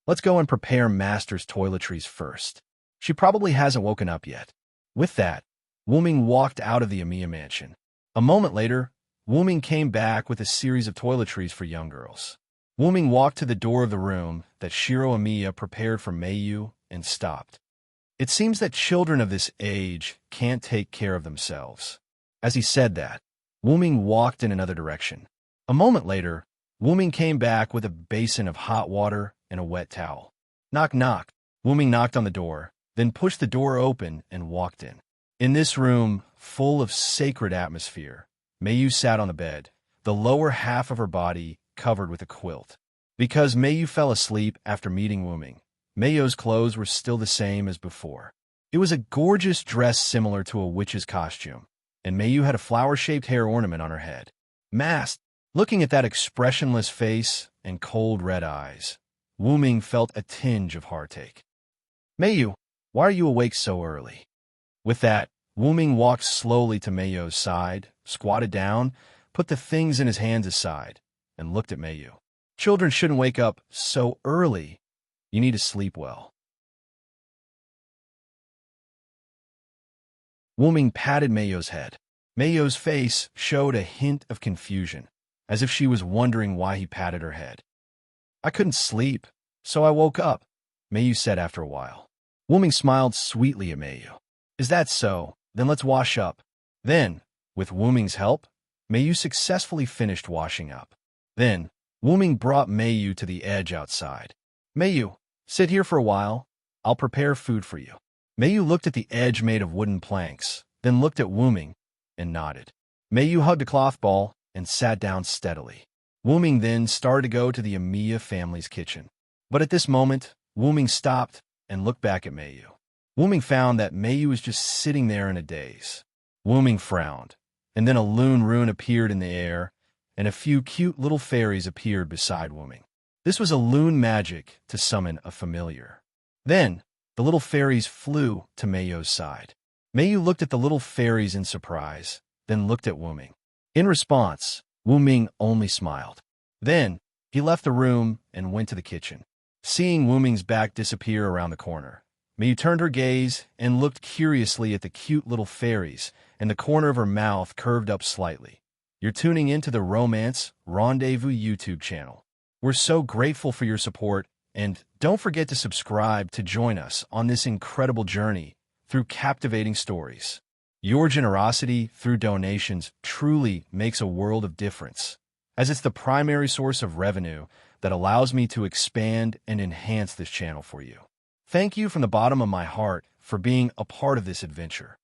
Let's go and prepare Master's toiletries first. She probably hasn't woken up yet. With that, Wu Ming walked out of the Amiya mansion. A moment later, Wu Ming came back with a series of toiletries for young girls. Wu Ming walked to the door of the room that Shiro Amiya prepared for Meiyu and stopped. It seems that children of this age can't take care of themselves. As he said that, Wu Ming walked in another direction. A moment later, Wu Ming came back with a basin of hot water and a wet towel. Knock, knock. Wu Ming knocked on the door, then pushed the door open and walked in. In this room, full of sacred atmosphere, Meiyu sat on the bed, the lower half of her body covered with a quilt. Because Meiyu fell asleep after meeting Wu Ming, Meiyu's clothes were still the same as before. It was a gorgeous dress similar to a witch's costume, and Meiyu had a flower-shaped hair ornament on her head. Masked, looking at that expressionless face and cold red eyes, Wu Ming felt a tinge of heartache. Meiyu, why are you awake so early? With that, Wu Ming walked slowly to Meiyu's side, squatted down, put the things in his hands aside, and looked at Meiyu. Children shouldn't wake up so early. You need to sleep well. Wu Ming patted Meiyu's head. Meiyu's face showed a hint of confusion, as if she was wondering why he patted her head. I couldn't sleep, so I woke up, Meiyu said after a while. Wu Ming smiled sweetly at Meiyu. Is that so? Then let's wash up. Then, with Wu Ming's help, Meiyu successfully finished washing up. Then, Wu Ming brought Meiyu to the edge outside. Meiyu, sit here for a while. I'll prepare food for you. Meiyu looked at the edge made of wooden planks, then looked at Wu Ming and nodded. Meiyu hugged a cloth ball and sat down steadily. Wu Ming then started to go to the Amiya family's kitchen. But at this moment, Wu Ming stopped and looked back at Meiyu. Wu Ming found that Meiyu was just sitting there in a daze. Wu Ming frowned, and then a loon rune appeared in the air, and a few cute little fairies appeared beside Wu Ming. This was a loon magic to summon a familiar. Then, the little fairies flew to Meiyu's side. Meiyu looked at the little fairies in surprise, then looked at Wu Ming. In response, Wu Ming only smiled. Then, he left the room and went to the kitchen. Seeing Wu Ming's back disappear around the corner, Meiyu turned her gaze and looked curiously at the cute little fairies, and the corner of her mouth curved up slightly. You're tuning into the Romance Rendezvous YouTube channel. We're so grateful for your support, and don't forget to subscribe to join us on this incredible journey through captivating stories. Your generosity through donations truly makes a world of difference, as it's the primary source of revenue that allows me to expand and enhance this channel for you. Thank you from the bottom of my heart for being a part of this adventure.